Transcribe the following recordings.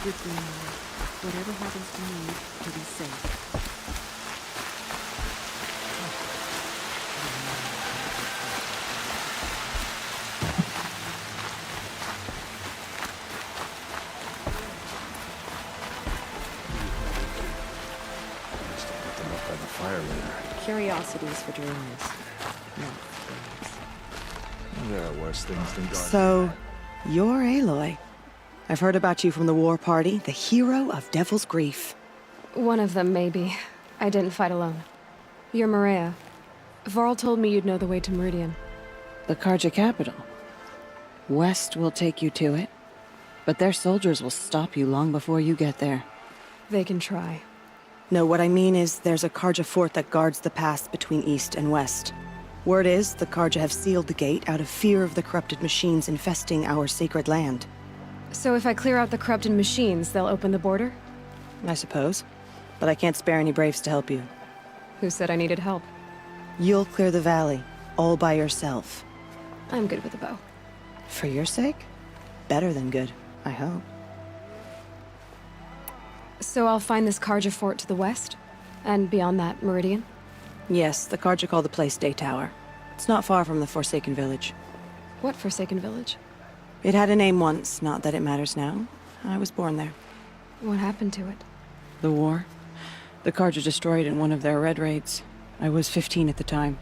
with me, Mother. Whatever happens to me, to be safe. By the fire later. Curiosities for dreamers. Not dreams. There are worse things than guards. So, you're Aloy. I've heard about you from the war party, the hero of Devil's Grief. One of them, maybe. I didn't fight alone. You're Maria. Varl told me you'd know the way to Meridian. The Karja capital. West will take you to it, but their soldiers will stop you long before you get there. They can try. No, what I mean is there's a Karja fort that guards the pass between east and west. Word is, the Karja have sealed the gate out of fear of the corrupted machines infesting our sacred land. So if I clear out the corrupted machines, they'll open the border? I suppose. But I can't spare any braves to help you. Who said I needed help? You'll clear the valley, all by yourself. I'm good with a bow. For your sake? Better than good, I hope. So I'll find this Karja fort to the west? And beyond that, Meridian? Yes, the Karja call the place Day Tower. It's not far from the Forsaken Village. What Forsaken Village? It had a name once, not that it matters now. I was born there. What happened to it? The war. The Karja destroyed in one of their red raids. I was 15 at the time.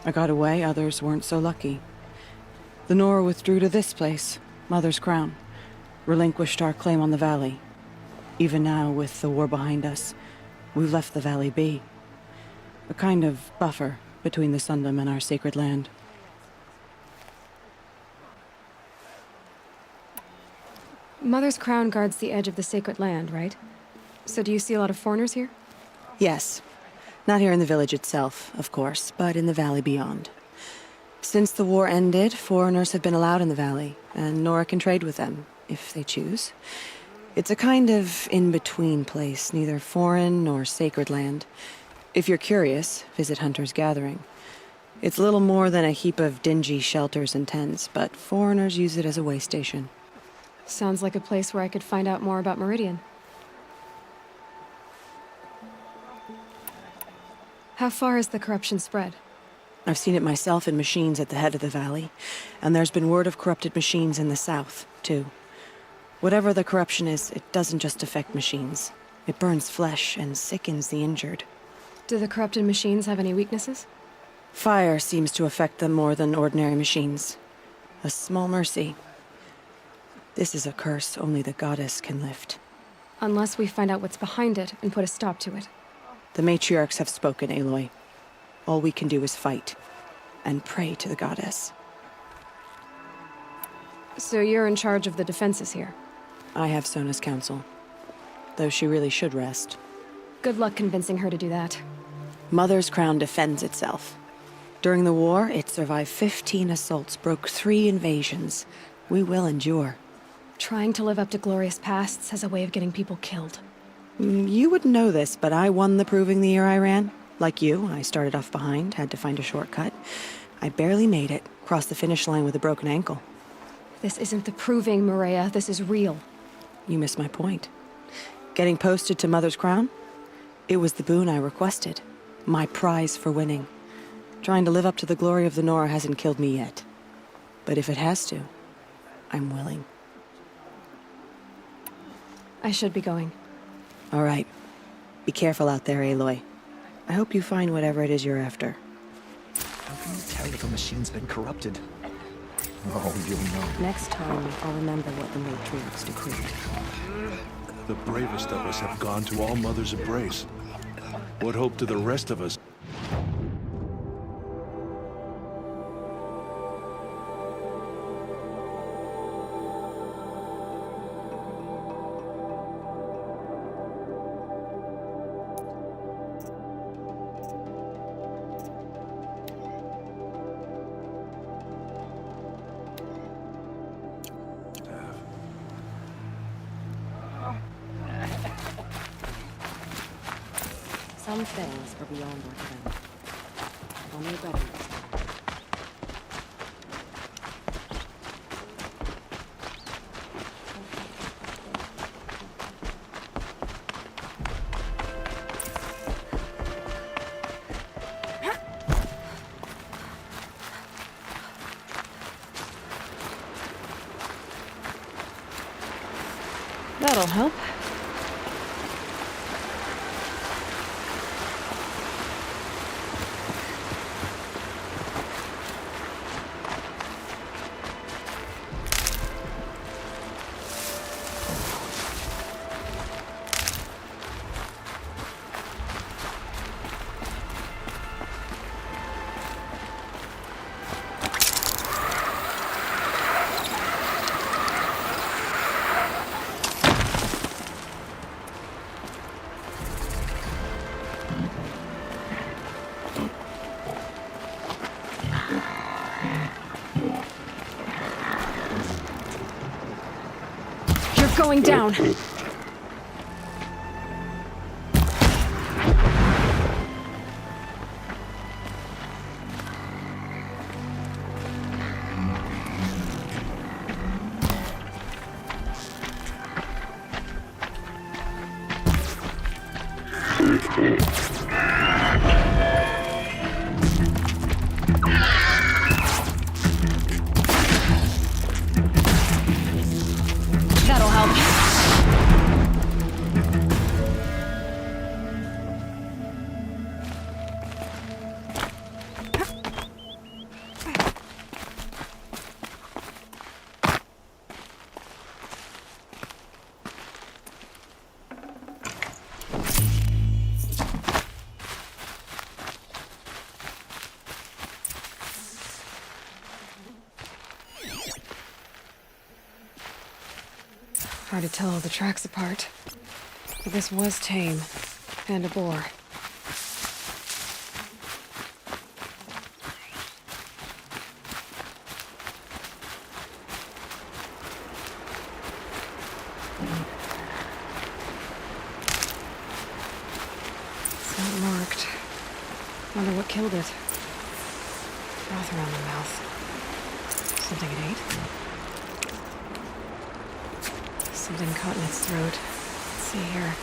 I got away, others weren't so lucky. The Nora withdrew to this place, Mother's Crown. Relinquished our claim on the valley. Even now, with the war behind us, we've left the valley be. A kind of buffer between the Sundom and our sacred land. Mother's Crown guards the edge of the sacred land, right? So do you see a lot of foreigners here? Yes. Not here in the village itself, of course, but in the valley beyond. Since the war ended, foreigners have been allowed in the valley, and Nora can trade with them, if they choose. It's a kind of in-between place, neither foreign nor sacred land. If you're curious, visit Hunter's Gathering. It's little more than a heap of dingy shelters and tents, but foreigners use it as a way station. Sounds like a place where I could find out more about Meridian. How far has the corruption spread? I've seen it myself in machines at the head of the valley, and there's been word of corrupted machines in the south, too. Whatever the corruption is, it doesn't just affect machines. It burns flesh and sickens the injured. Do the corrupted machines have any weaknesses? Fire seems to affect them more than ordinary machines. A small mercy. This is a curse only the goddess can lift. Unless we find out what's behind it and put a stop to it. The matriarchs have spoken, Aloy. All we can do is fight, and pray to the goddess. So you're in charge of the defenses here? I have Sona's counsel, though she really should rest. Good luck convincing her to do that. Mother's Crown defends itself. During the war, it survived 15 assaults, broke 3 invasions. We will endure. Trying to live up to glorious pasts has a way of getting people killed. You wouldn't know this, but I won the proving the year I ran. Like you, I started off behind, had to find a shortcut. I barely made it, crossed the finish line with a broken ankle. This isn't the proving, Maria. This is real. You missed my point. Getting posted to Mother's Crown? It was the boon I requested. My prize for winning. Trying to live up to the glory of the Nora hasn't killed me yet. But if it has to, I'm willing. I should be going. All right. Be careful out there, Aloy. I hope you find whatever it is you're after. How can you tell if a machine's been corrupted? Oh, you'll know. Next time, I'll remember what the matriarchs decreed. The bravest of us have gone to All Mother's embrace. What hope do the rest of us? Some things are beyond our ken. Only better next time. That'll help. Going down. That'll help. Hard to tell all the tracks apart. But this was tame. And a bore. It's not marked. Wonder what killed it. Froth around the mouth. Something it ate? Something caught in its throat. Let's see here.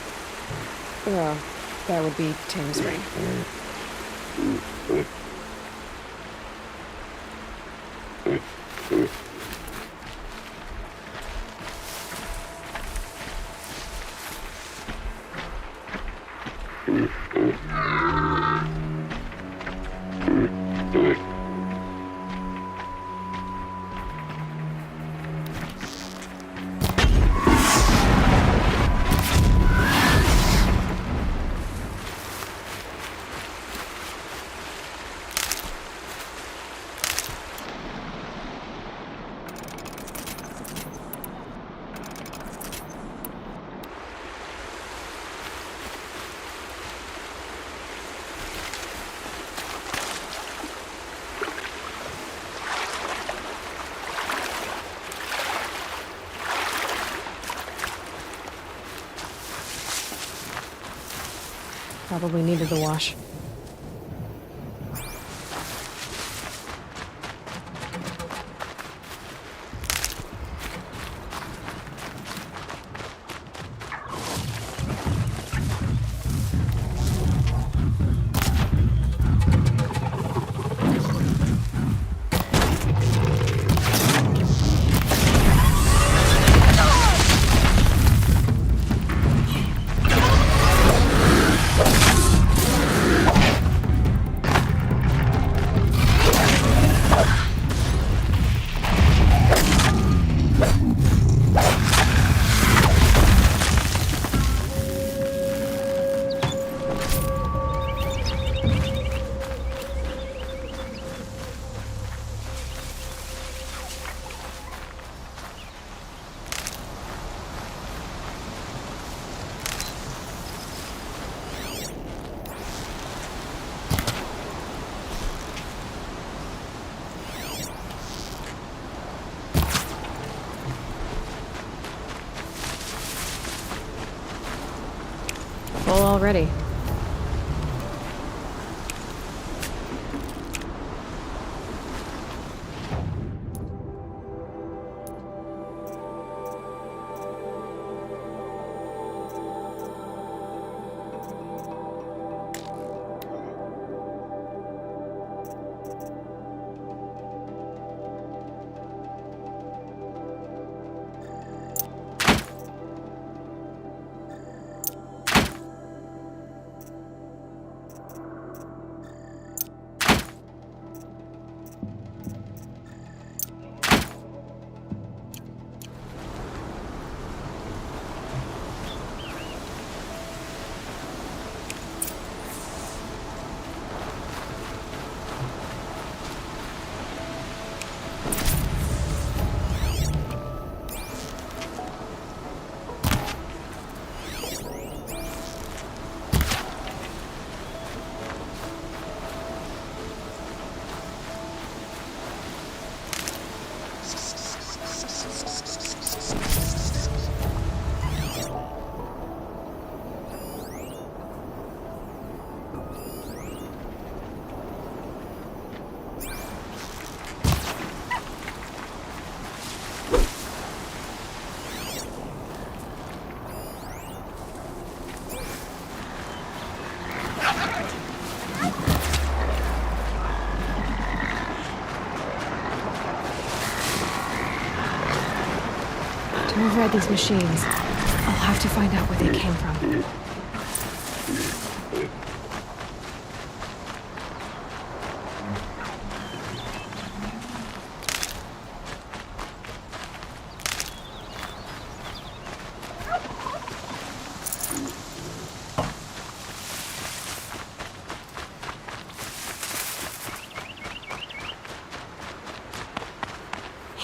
Well, that would be Tame's ring. Probably needed the wash. Full already. override these machines. I'll have to find out where they came from.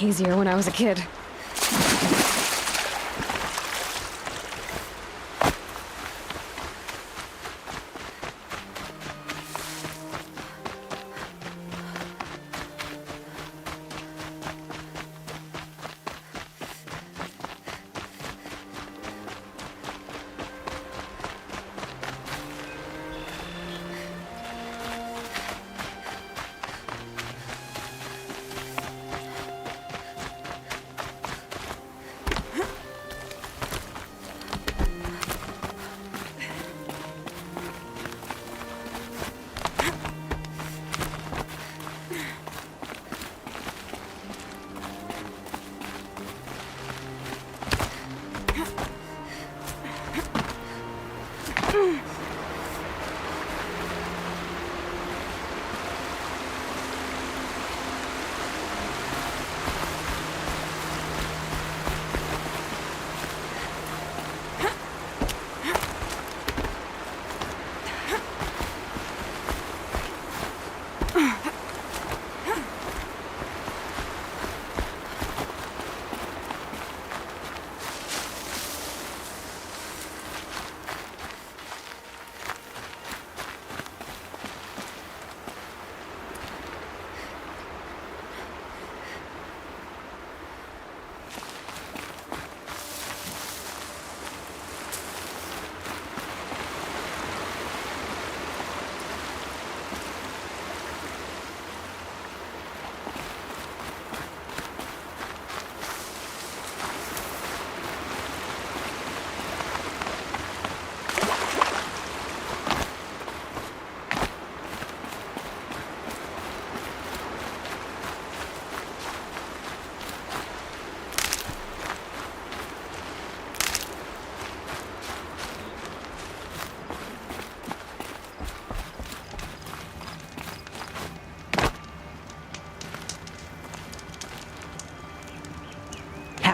Easier when I was a kid.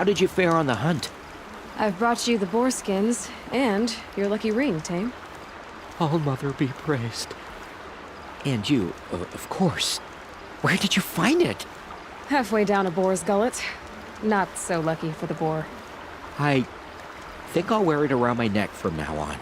How did you fare on the hunt? I've brought you the boar skins and your lucky ring, Tame. All-Mother be praised. And you, of course. Where did you find it? Halfway down a boar's gullet. Not so lucky for the boar. I think I'll wear it around my neck from now on.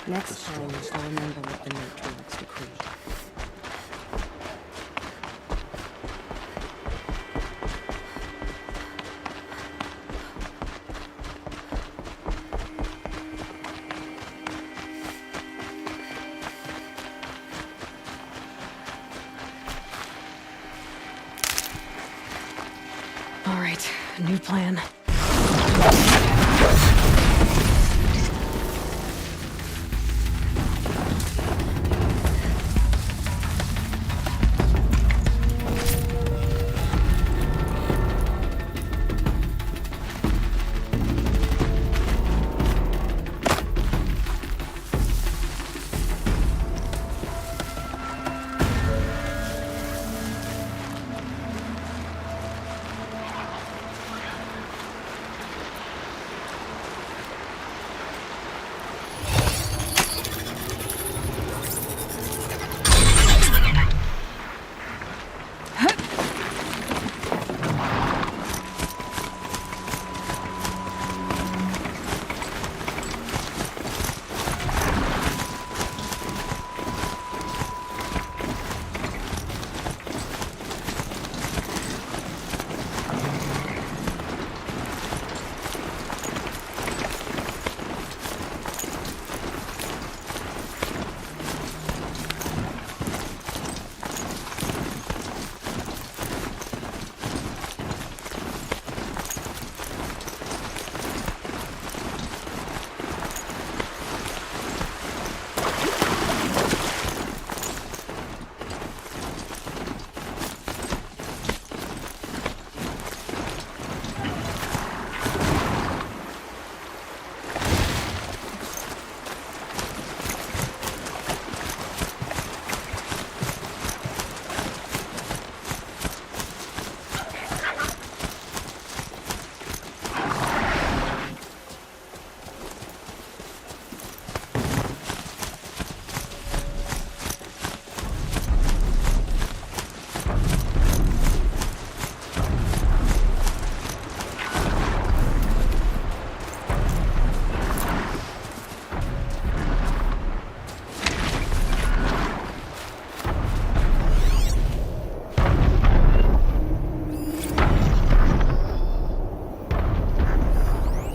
Next time, I'll remember what the matriarchs decreed. All right, a new plan.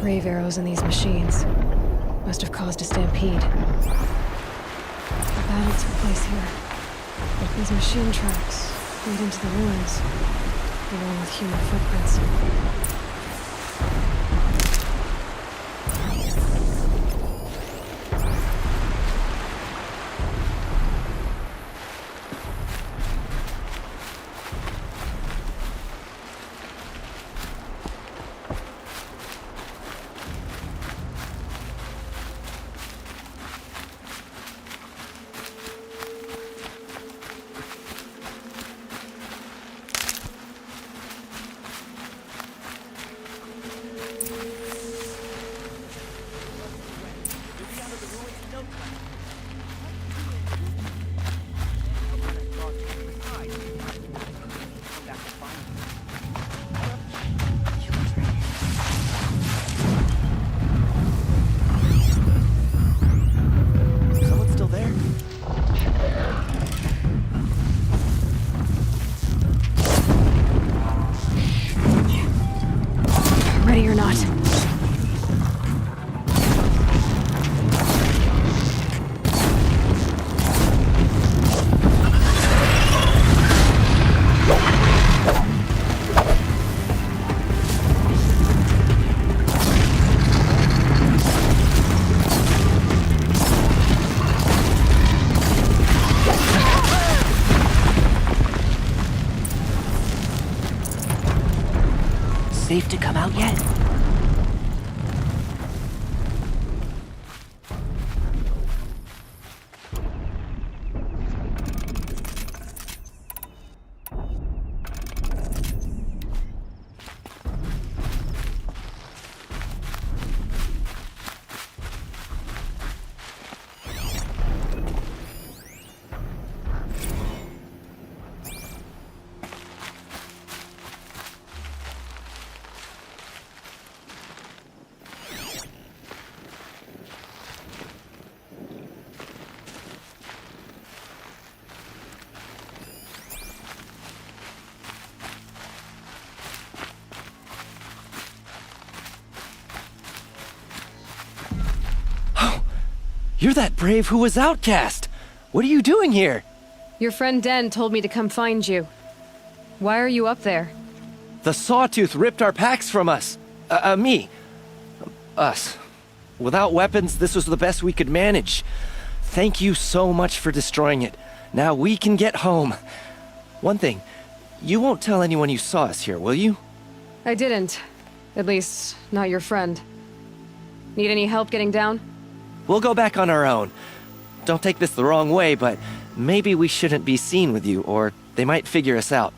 Brave arrows in these machines must have caused a stampede. A battle took place here. But these machine tracks lead into the ruins, along with human footprints. Someone still there? Ready or not. Safe to come out yet? You're that brave who was outcast! What are you doing here? Your friend Den told me to come find you. Why are you up there? The Sawtooth ripped our packs from us. Me. Us. Without weapons, this was the best we could manage. Thank you so much for destroying it. Now we can get home. One thing, you won't tell anyone you saw us here, will you? I didn't. At least, not your friend. Need any help getting down? We'll go back on our own. Don't take this the wrong way, but maybe we shouldn't be seen with you, or they might figure us out.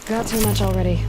Got too much already.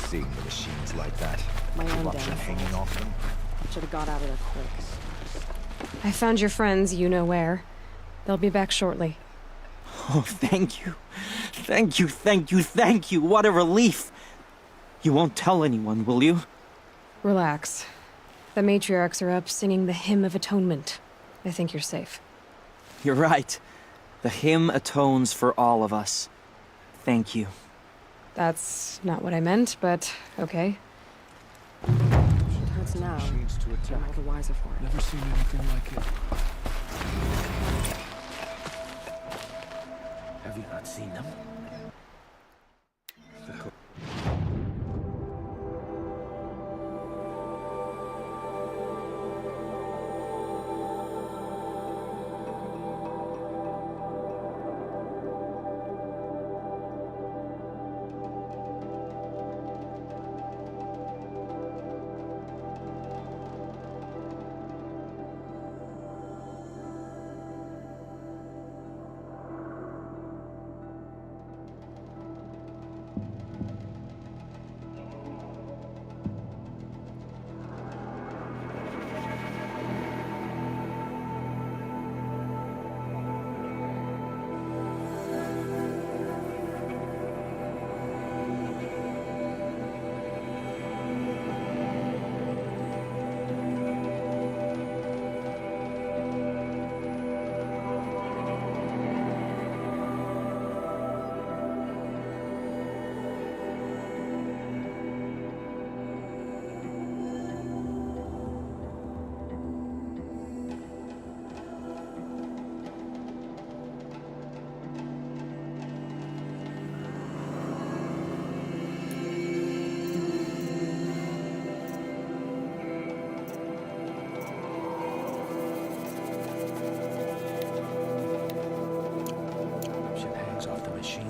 Seeing the machines like that. My own Corruption downfall. hanging off them. Should have got out of there quick. I found your friends, you know where. They'll be back shortly. Oh, thank you. Thank you, thank you, thank you. What a relief. You won't tell anyone, will you? Relax. The matriarchs are up singing the Hymn of Atonement. I think you're safe. You're right. The hymn atones for all of us. Thank you. That's not what I meant, but okay. It hurts now. Machines to I'm attack. all the wiser for it. Never seen anything like it. Have you not seen them?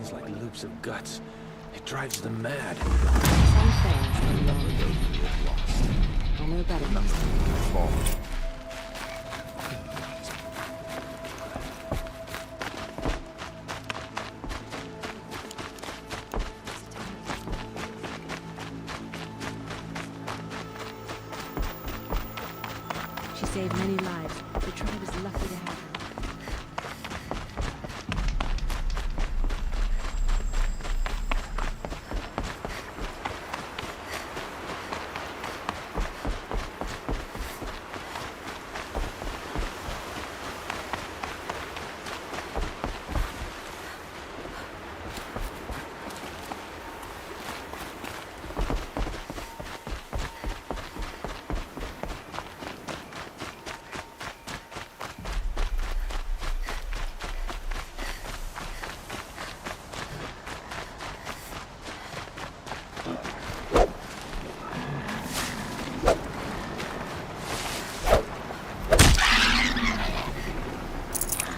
feels like loops of guts. It drives them mad. Some things are beyond. Only a better ones. She saved many lives. The tribe is lucky to have her.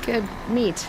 Good meat.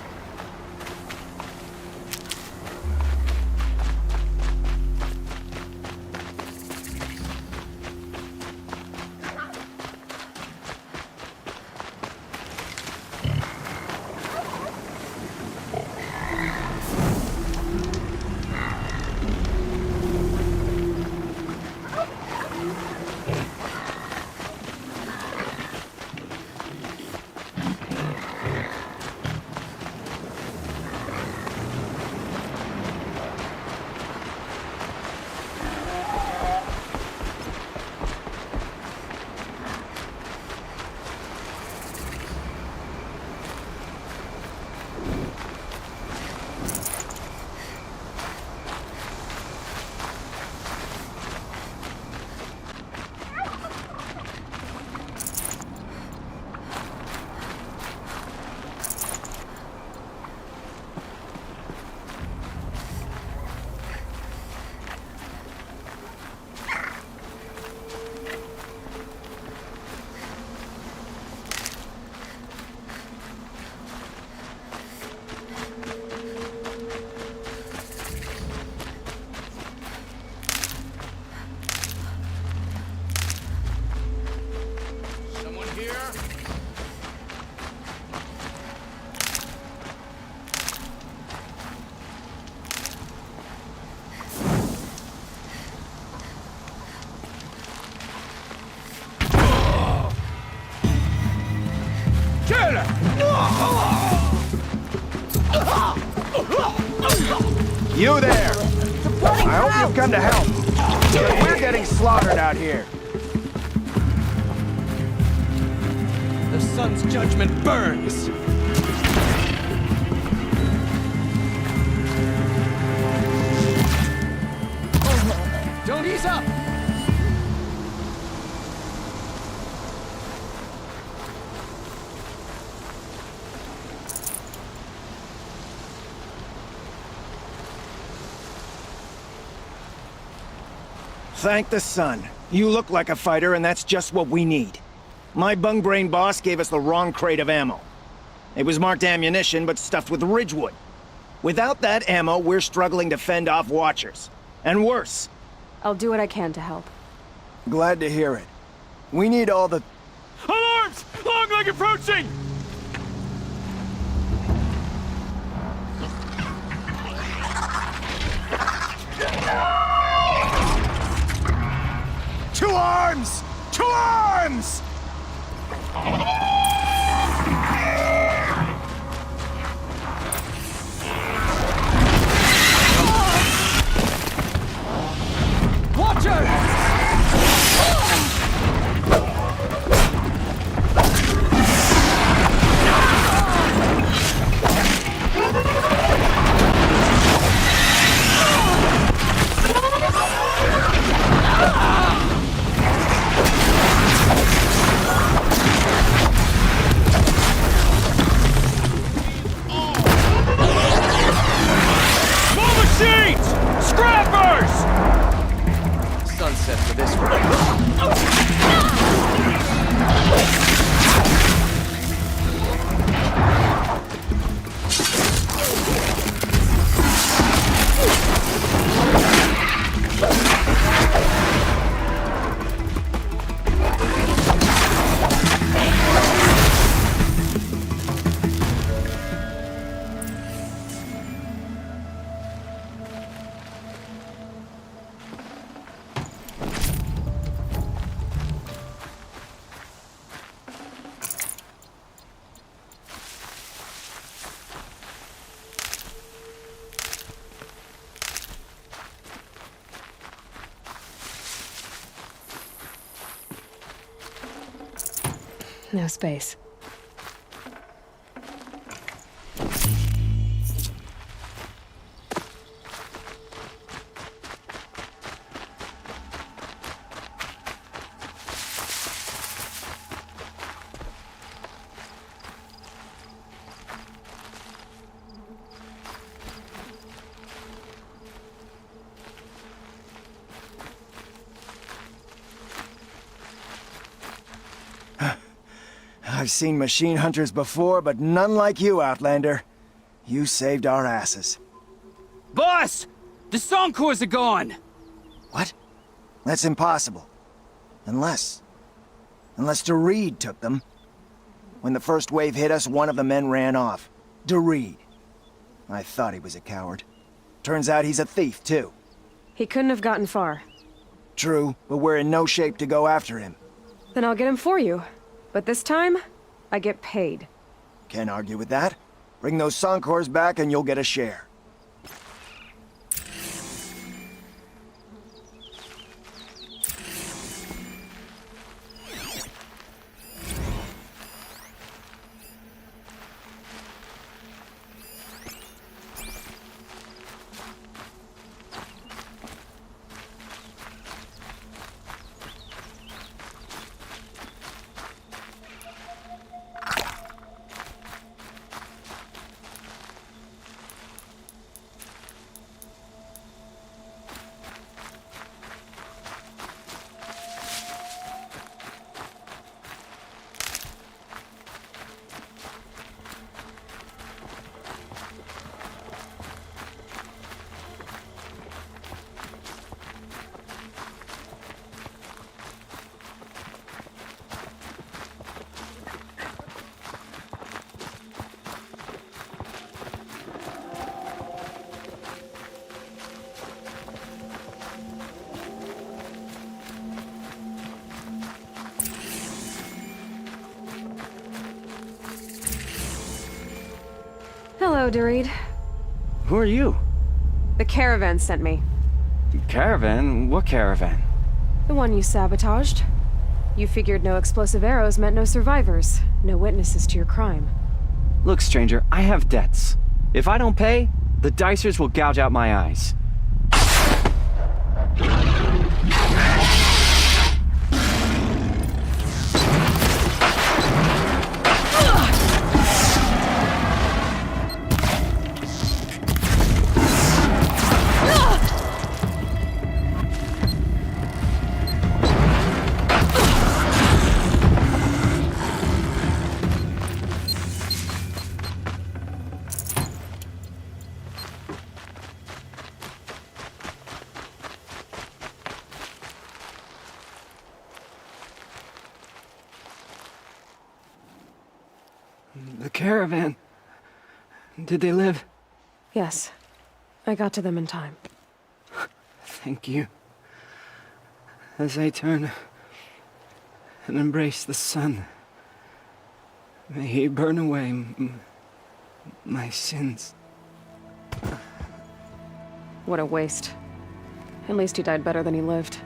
You there! I hope you've come to help. But we're getting slaughtered out here. The sun's judgment burns! Don't ease up! Thank the sun. You look like a fighter, and that's just what we need. My bung-brain boss gave us the wrong crate of ammo. It was marked ammunition, but stuffed with ridgewood. Without that ammo, we're struggling to fend off Watchers. And worse. I'll do what I can to help. Glad to hear it. We need all the... Alarms! Long leg approaching! Two arms! Two arms! Watcher! Sunset for this one. No space. I've seen machine hunters before, but none like you, Outlander. You saved our asses. Boss! The Songcores are gone! What? That's impossible. Unless DeReed took them. When the first wave hit us, one of the men ran off. DeReed. I thought he was a coward. Turns out he's a thief, too. He couldn't have gotten far. True, but we're in no shape to go after him. Then I'll get him for you. But this time, I get paid. Can't argue with that. Bring those Songcores back and you'll get a share. Hello, DeReed. Who are you? The caravan sent me. Caravan? What caravan? The one you sabotaged. You figured no explosive arrows meant no survivors, no witnesses to your crime. Look, stranger, I have debts. If I don't pay, the Dicers will gouge out my eyes. The caravan. Did they live? Yes. I got to them in time. Thank you. As I turn and embrace the sun, may he burn away my sins. What a waste. At least he died better than he lived.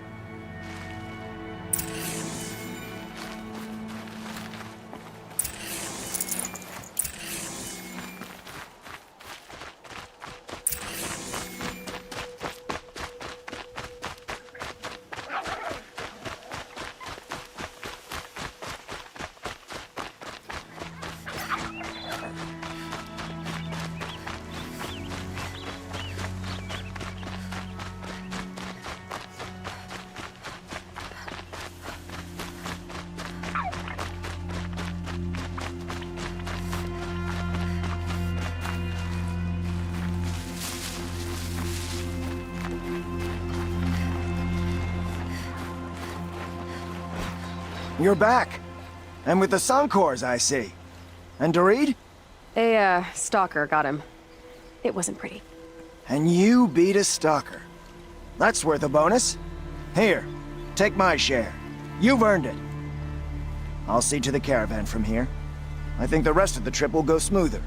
You're back. And with the Songcores, I see. And DeReed? A, stalker got him. It wasn't pretty. And you beat a stalker. That's worth a bonus. Here, take my share. You've earned it. I'll see to the caravan from here. I think the rest of the trip will go smoother.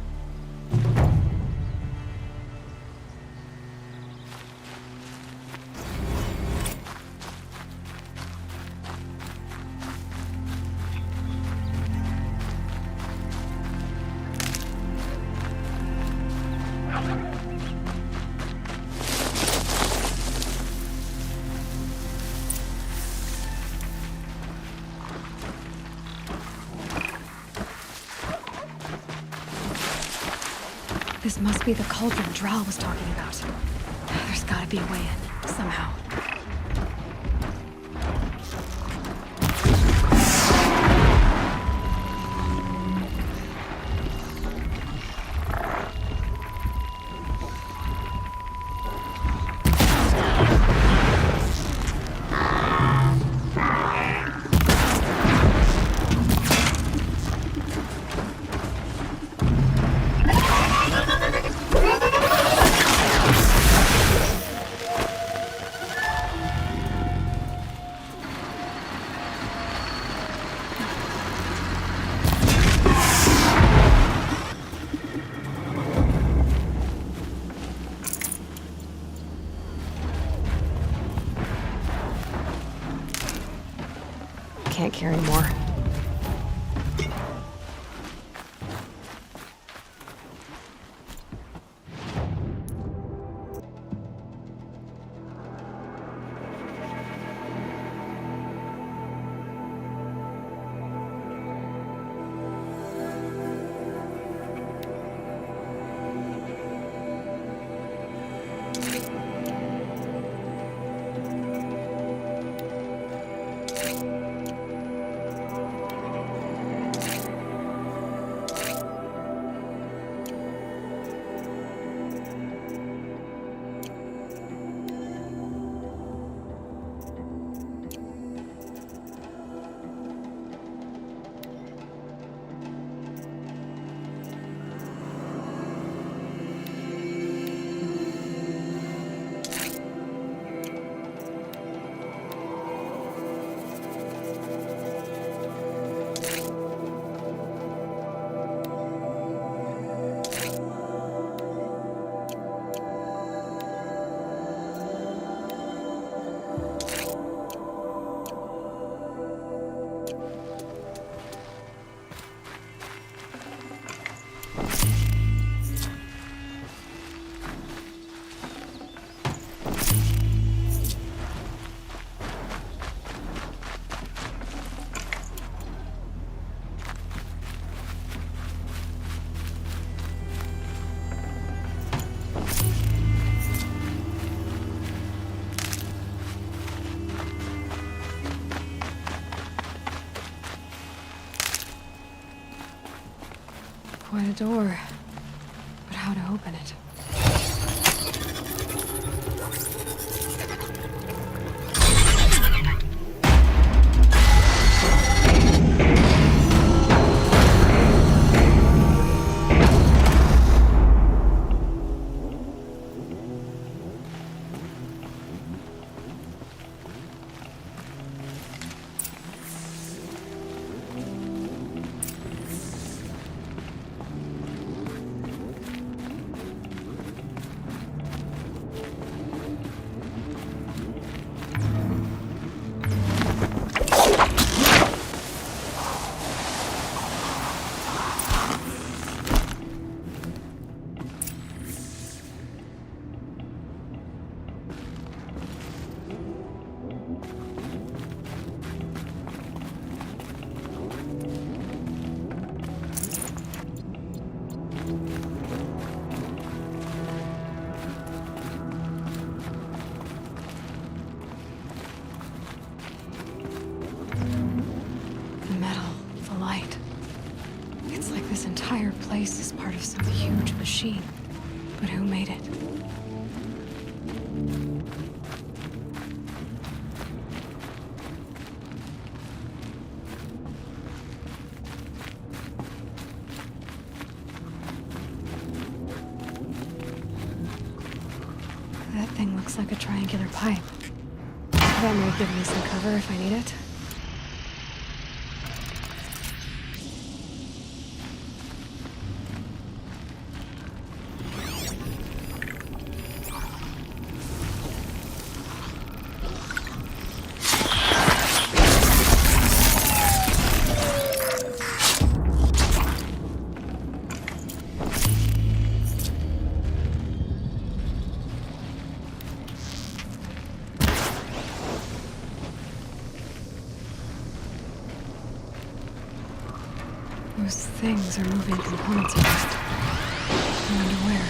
This must be the cauldron Drow was talking about. There's gotta be a way in, somehow. Can't carry more. Quite a door. But how to open it? entire place is part of some huge machine. But who made it? That thing looks like a triangular pipe. That might give me some cover if I need it. Those things are moving components around. I wonder where.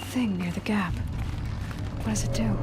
Thing near the gap. What does it do?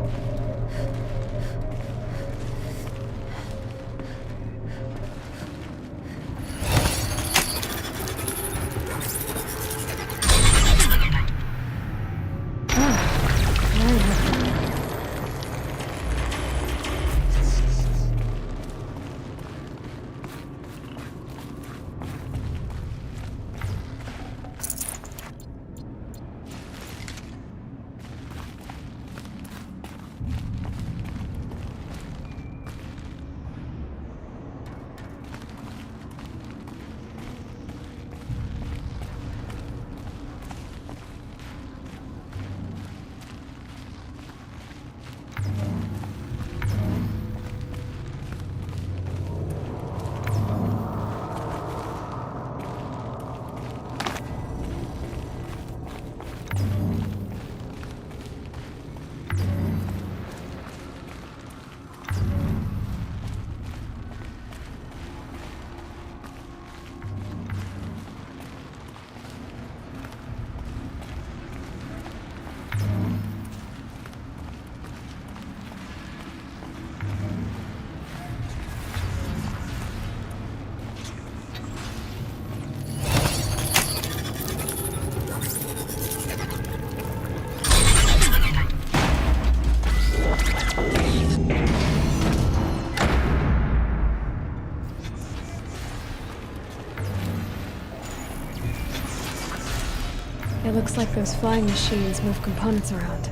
It looks like those flying machines move components around.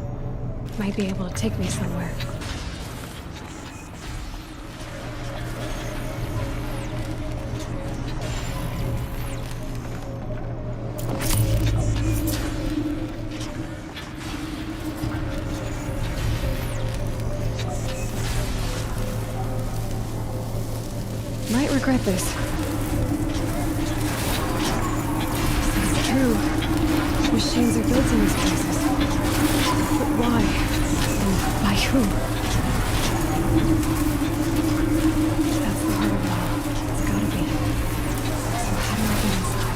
Might be able to take me somewhere. Might regret this. It's true. Machines are built in these places. But why? And by who? That's the heart of it all. It's gotta be. So how do I get inside?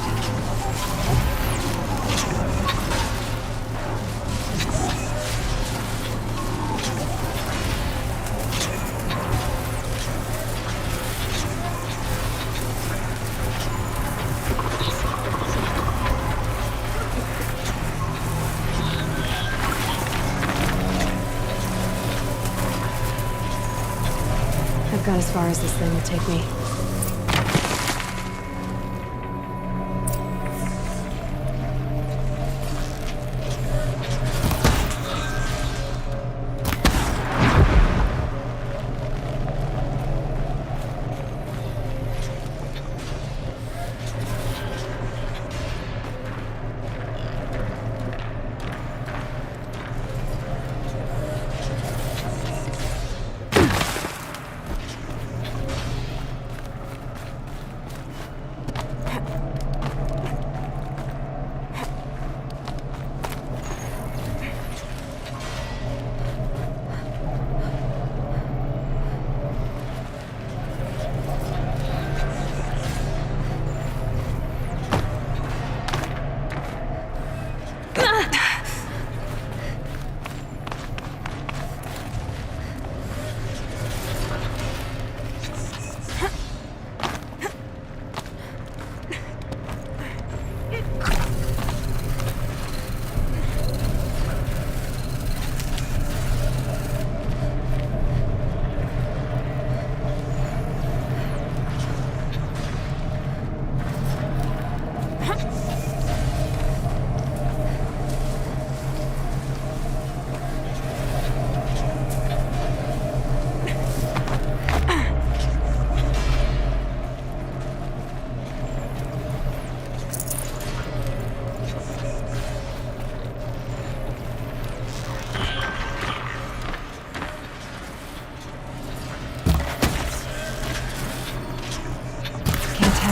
I've got as far as this thing will take me.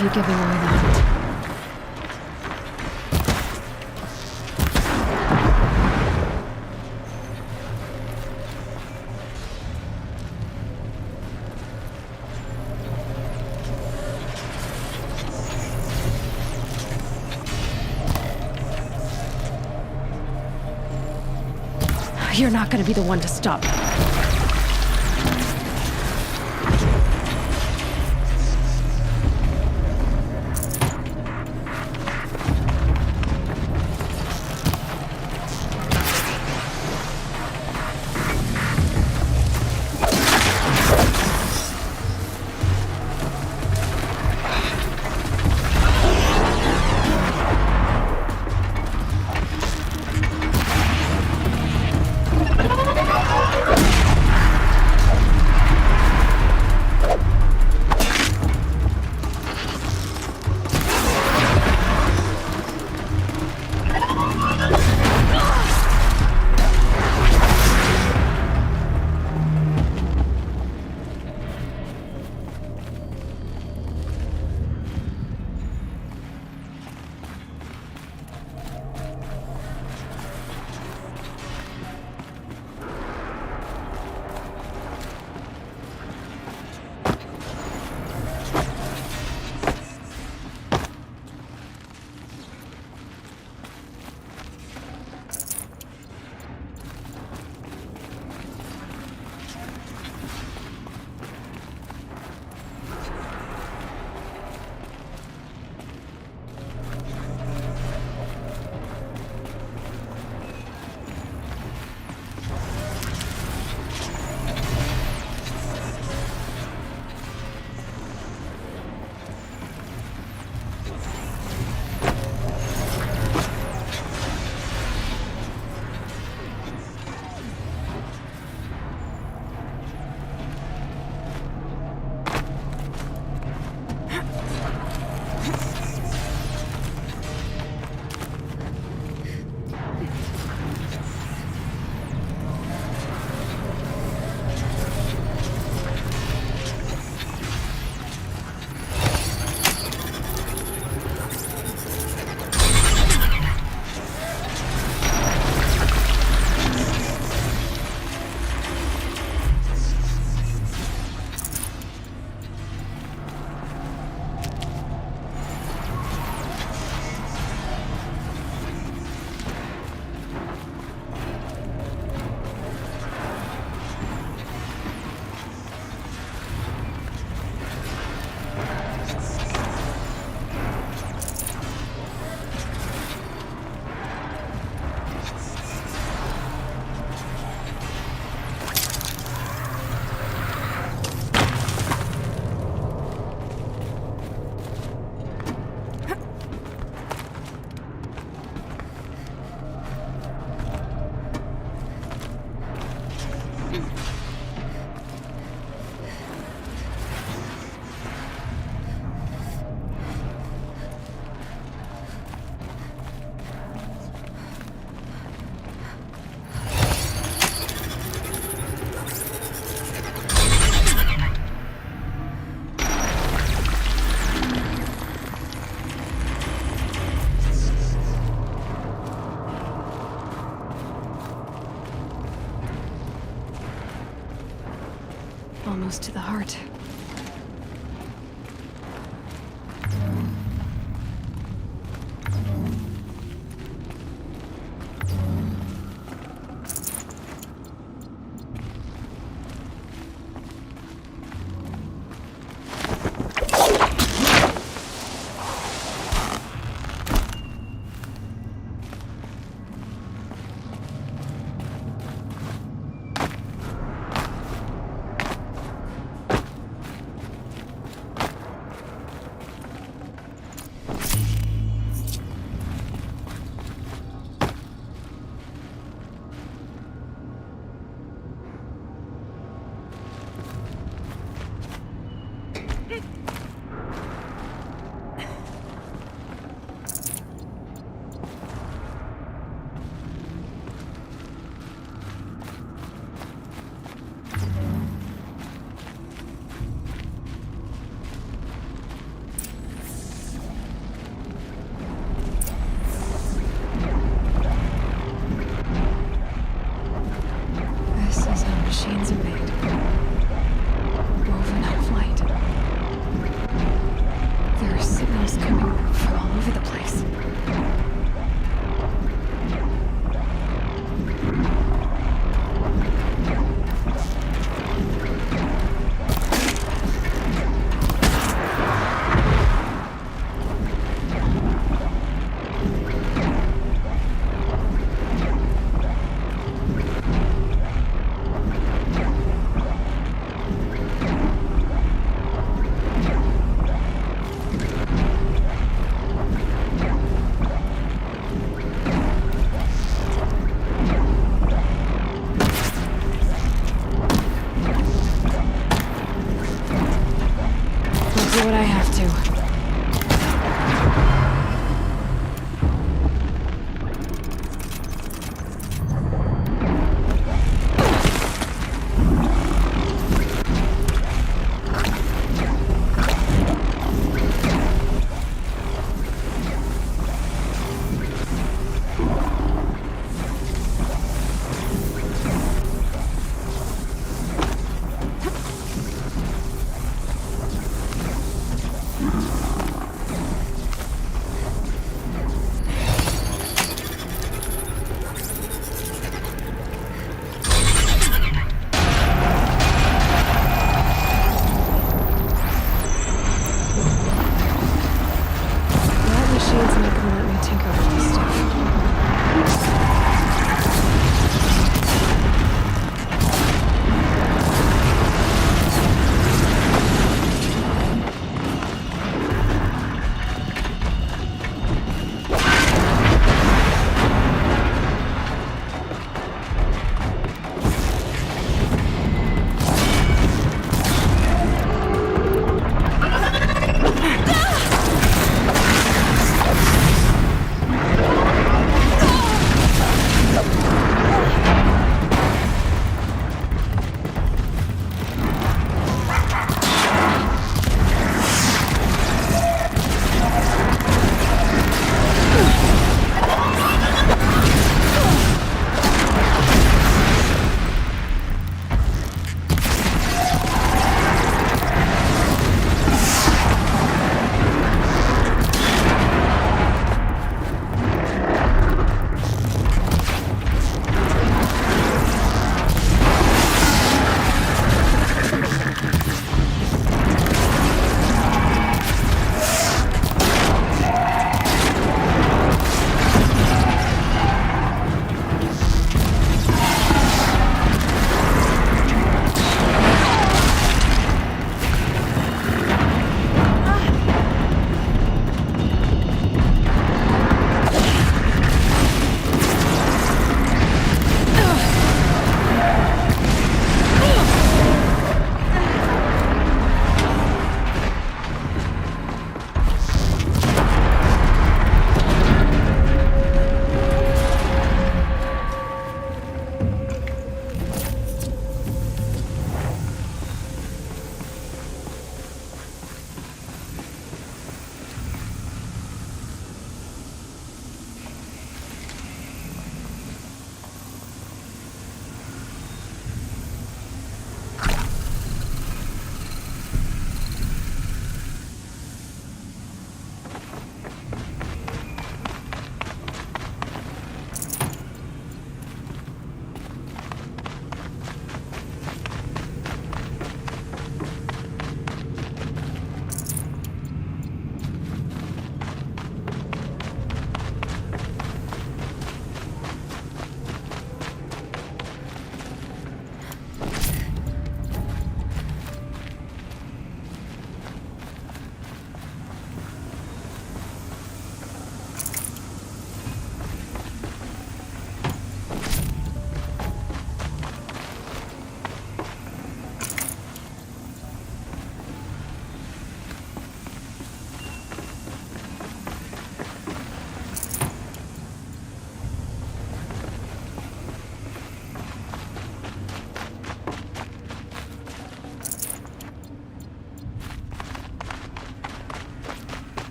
of you giving away the hunt. You're not gonna be the one to stop me. Almost to the heart. machines are made. Woven out of light. There are signals coming from all over the place.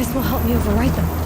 This will help me overwrite them.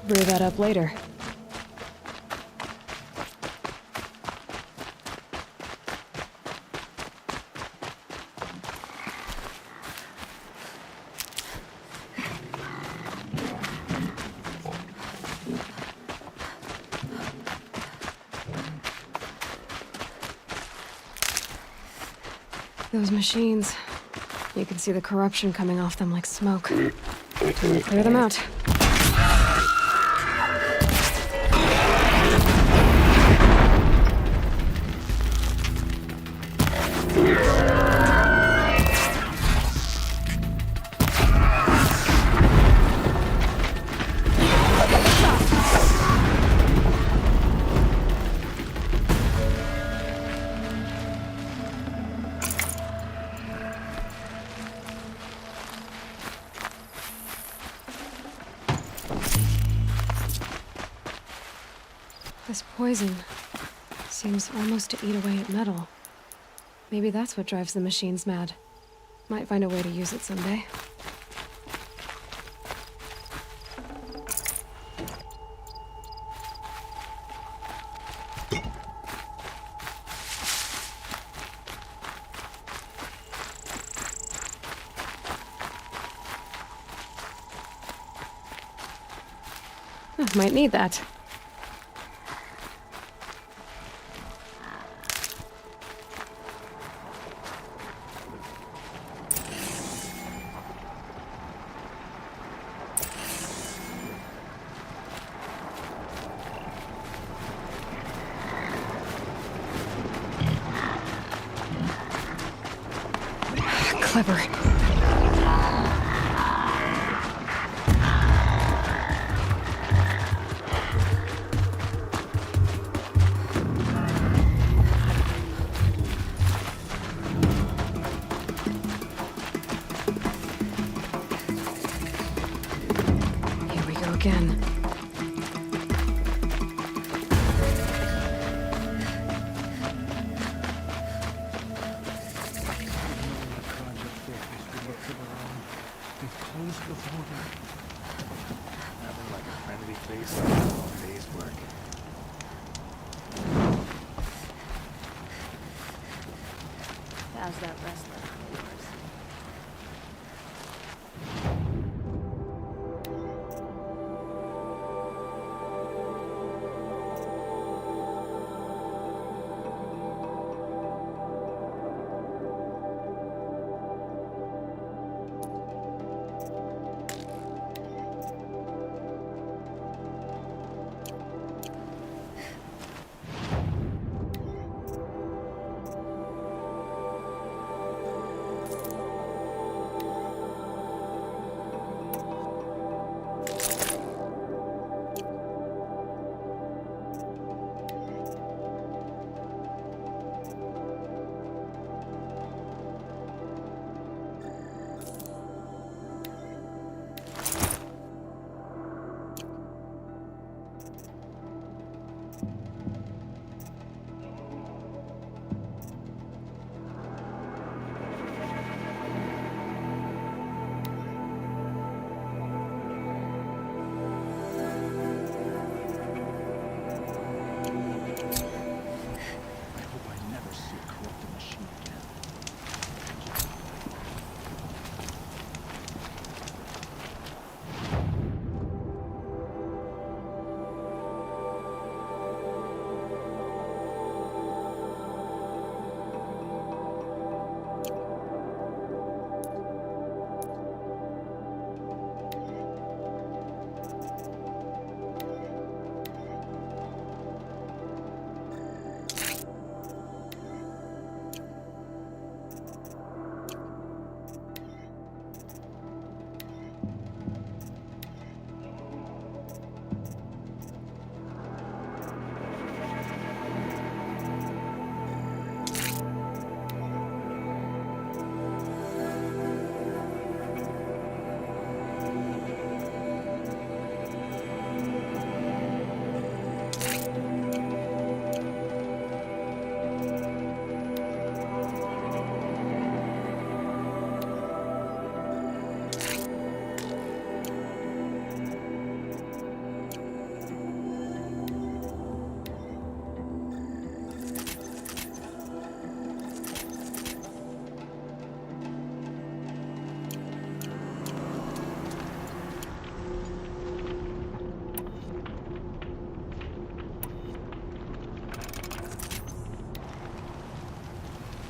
Brew that up later. Those machines. You can see the corruption coming off them like smoke. Time to clear them out. This poison seems almost to eat away at metal. Maybe that's what drives the machines mad. Might find a way to use it someday. Might need that. Clever. Here we go again. Nothing like a friendly face after a long day's work. How's that wrestler of yours?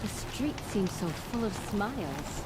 The street seems so full of smiles.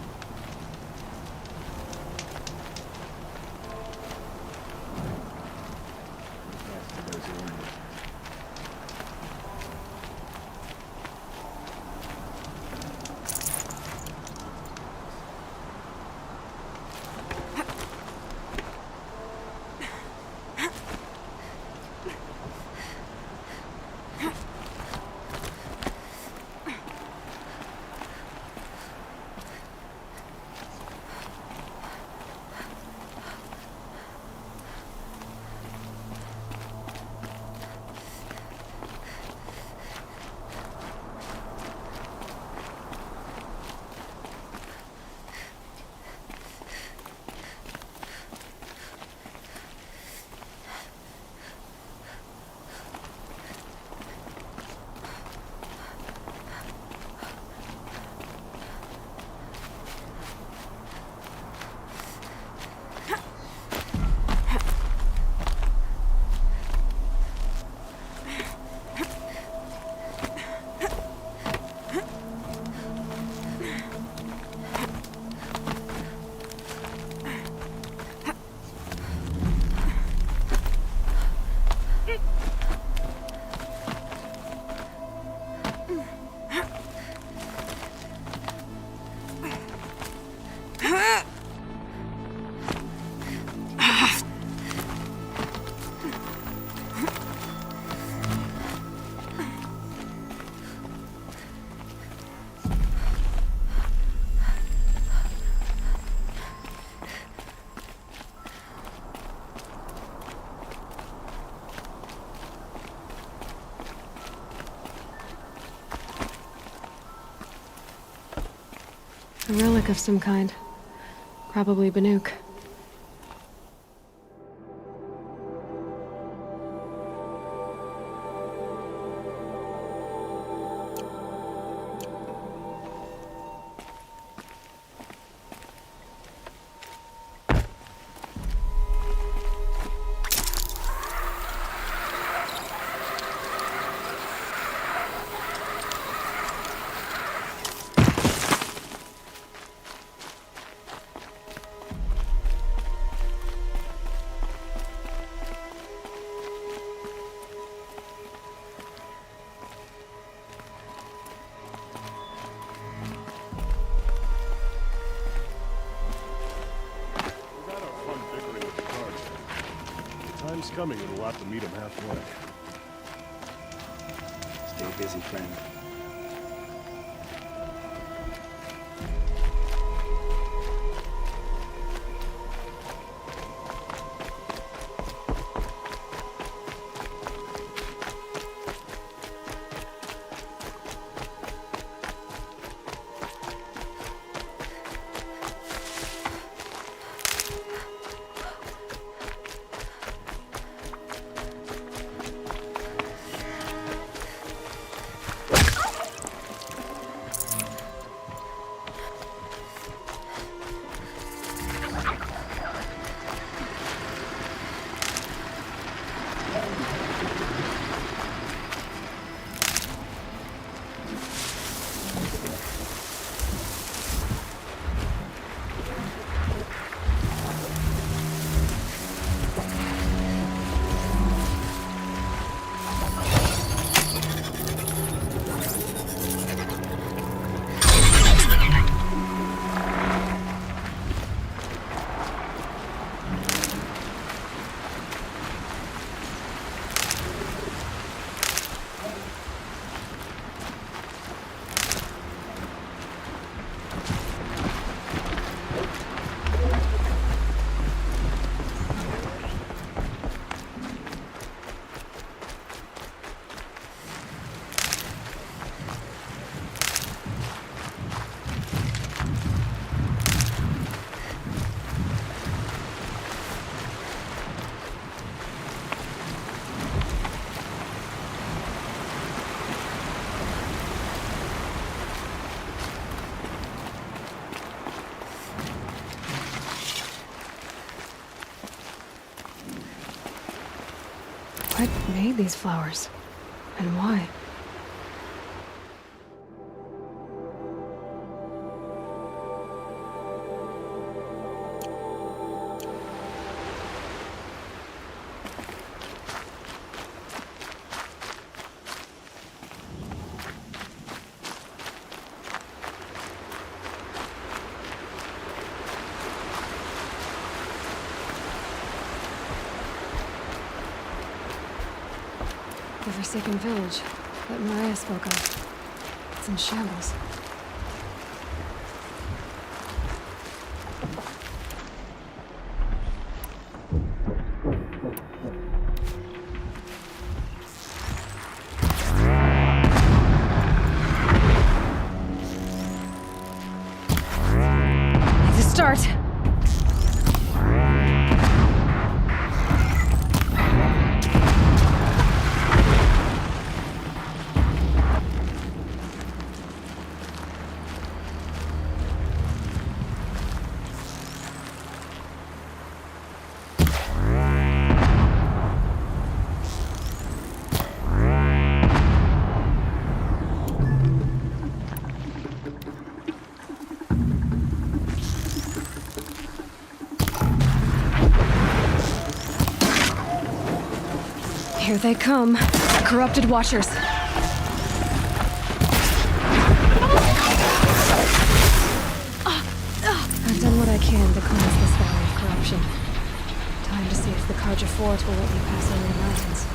A relic of some kind. Probably Banuk. Time's coming and we'll have to meet him halfway. Stay busy, friend. What made these flowers? And why? The forsaken village that Mariah spoke of. It's in shambles. It's a start! Here they come. Corrupted Watchers. I've done what I can to cleanse this valley of corruption. Time to see if the Carja Fort will let me pass over the mountains.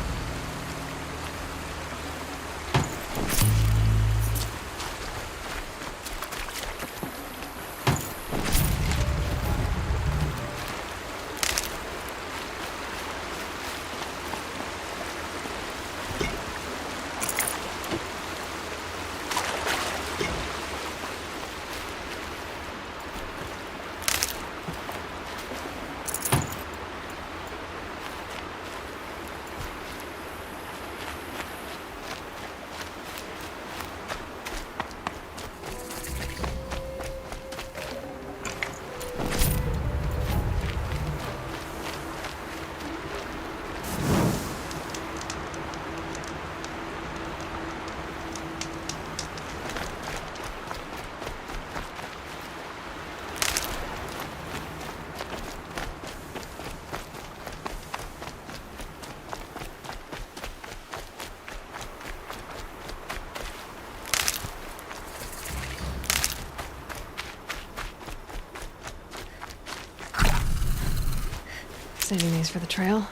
Saving these for the trail.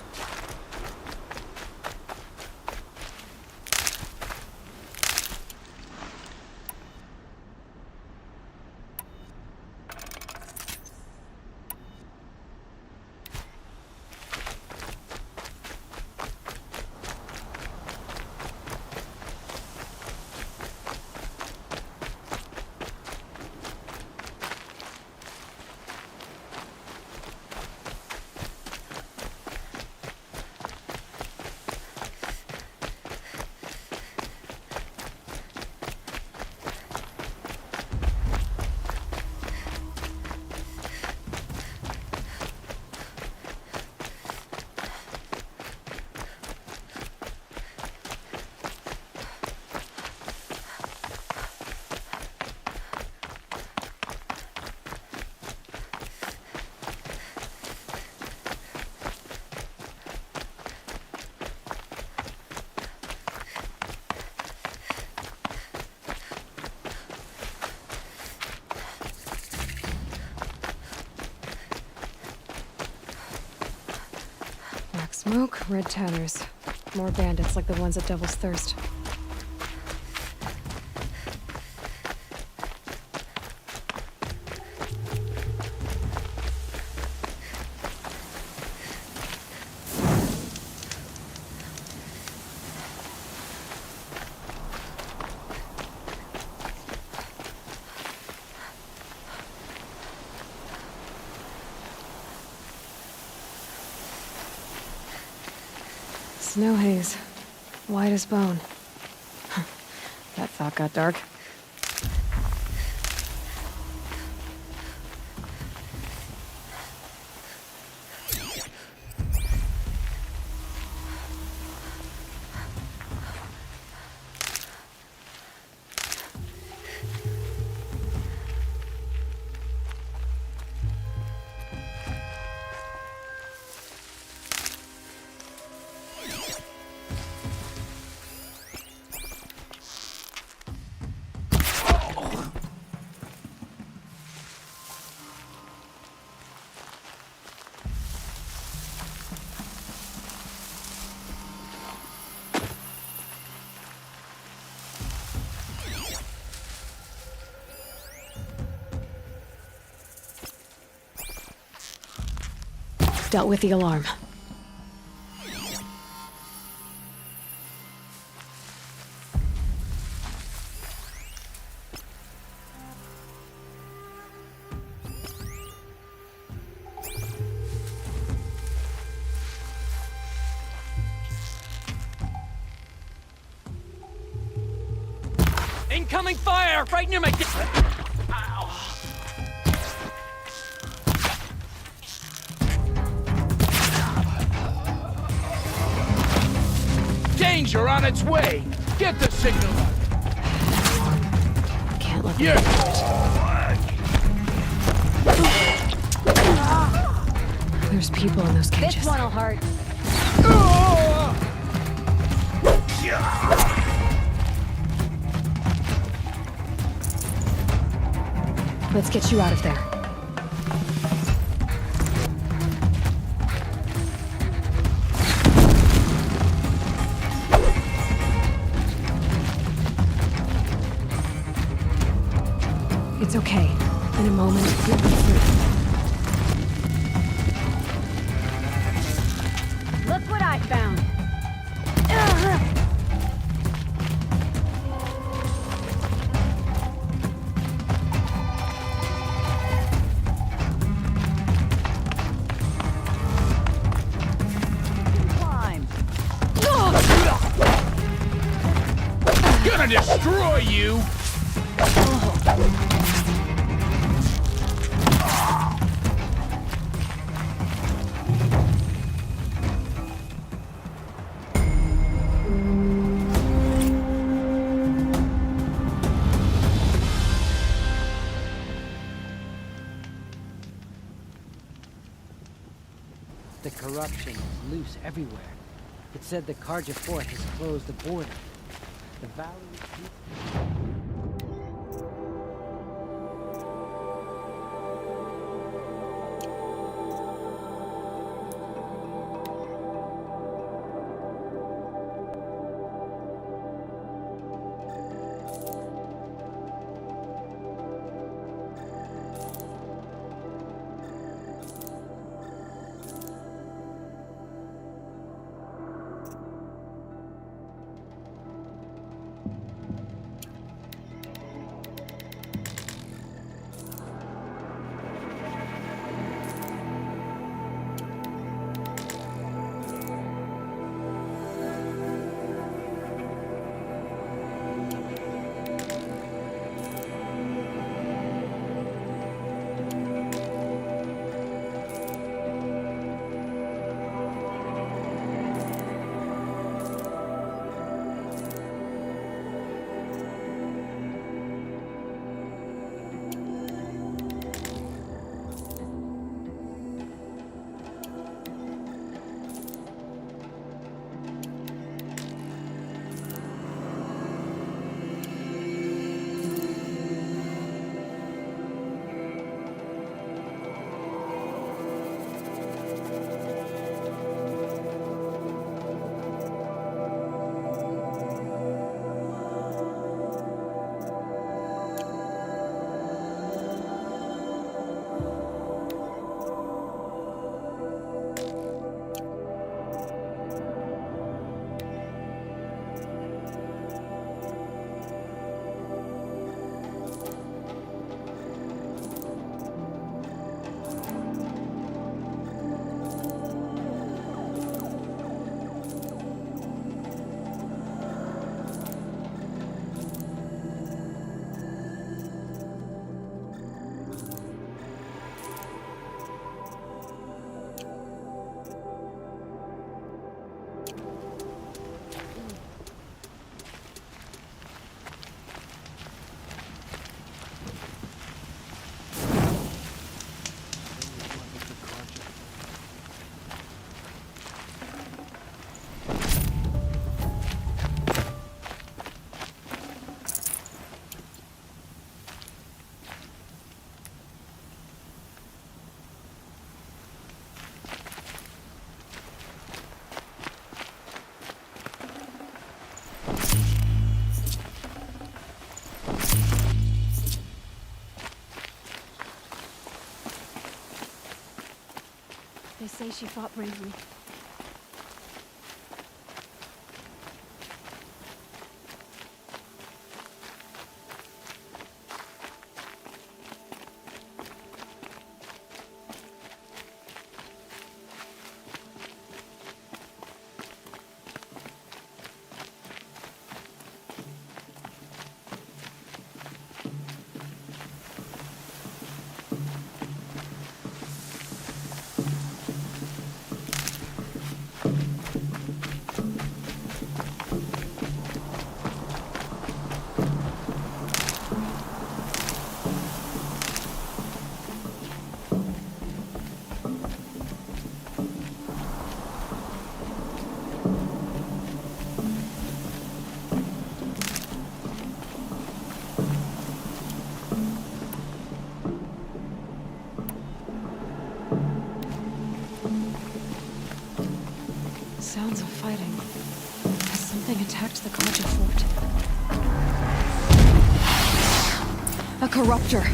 Black smoke, red tatters. More bandits like the ones at Devil's Thirst. Snow haze. White as bone. That thought got dark. Dealt with the alarm. Incoming fire! Right near my... Danger on its way! Get the signal up! Can't let Yeah! There's people in those cages. This one'll hurt. Let's get you out of there. It's okay. In a moment, you'll be free. Look what I found. Climb. Gonna destroy you! The corruption is loose everywhere. It said the Carja Fort has closed the border. The valley is... They say she fought bravely. Sounds of fighting. Has something attacked the Kaja fort? A corruptor!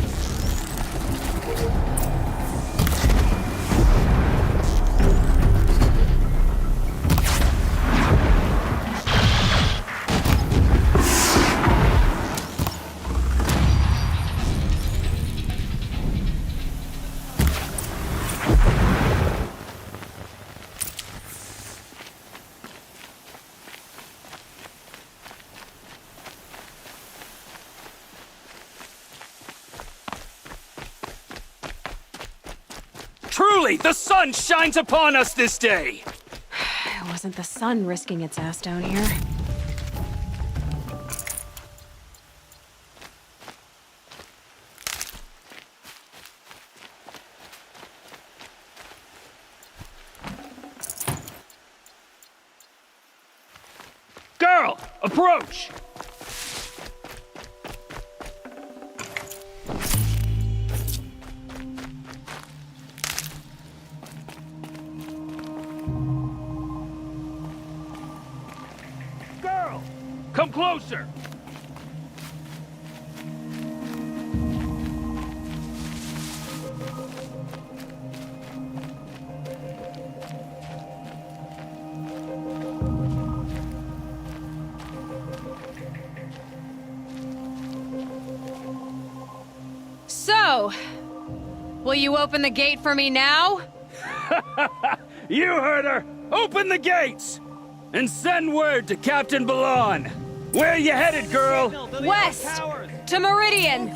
Truly, the sun shines upon us this day! It wasn't the sun risking its ass down here. Girl, approach! Girl, come closer! So, will you open the gate for me now? You heard her! Open the gates! And send word to Captain Balan! Where you headed, girl? West! To Meridian!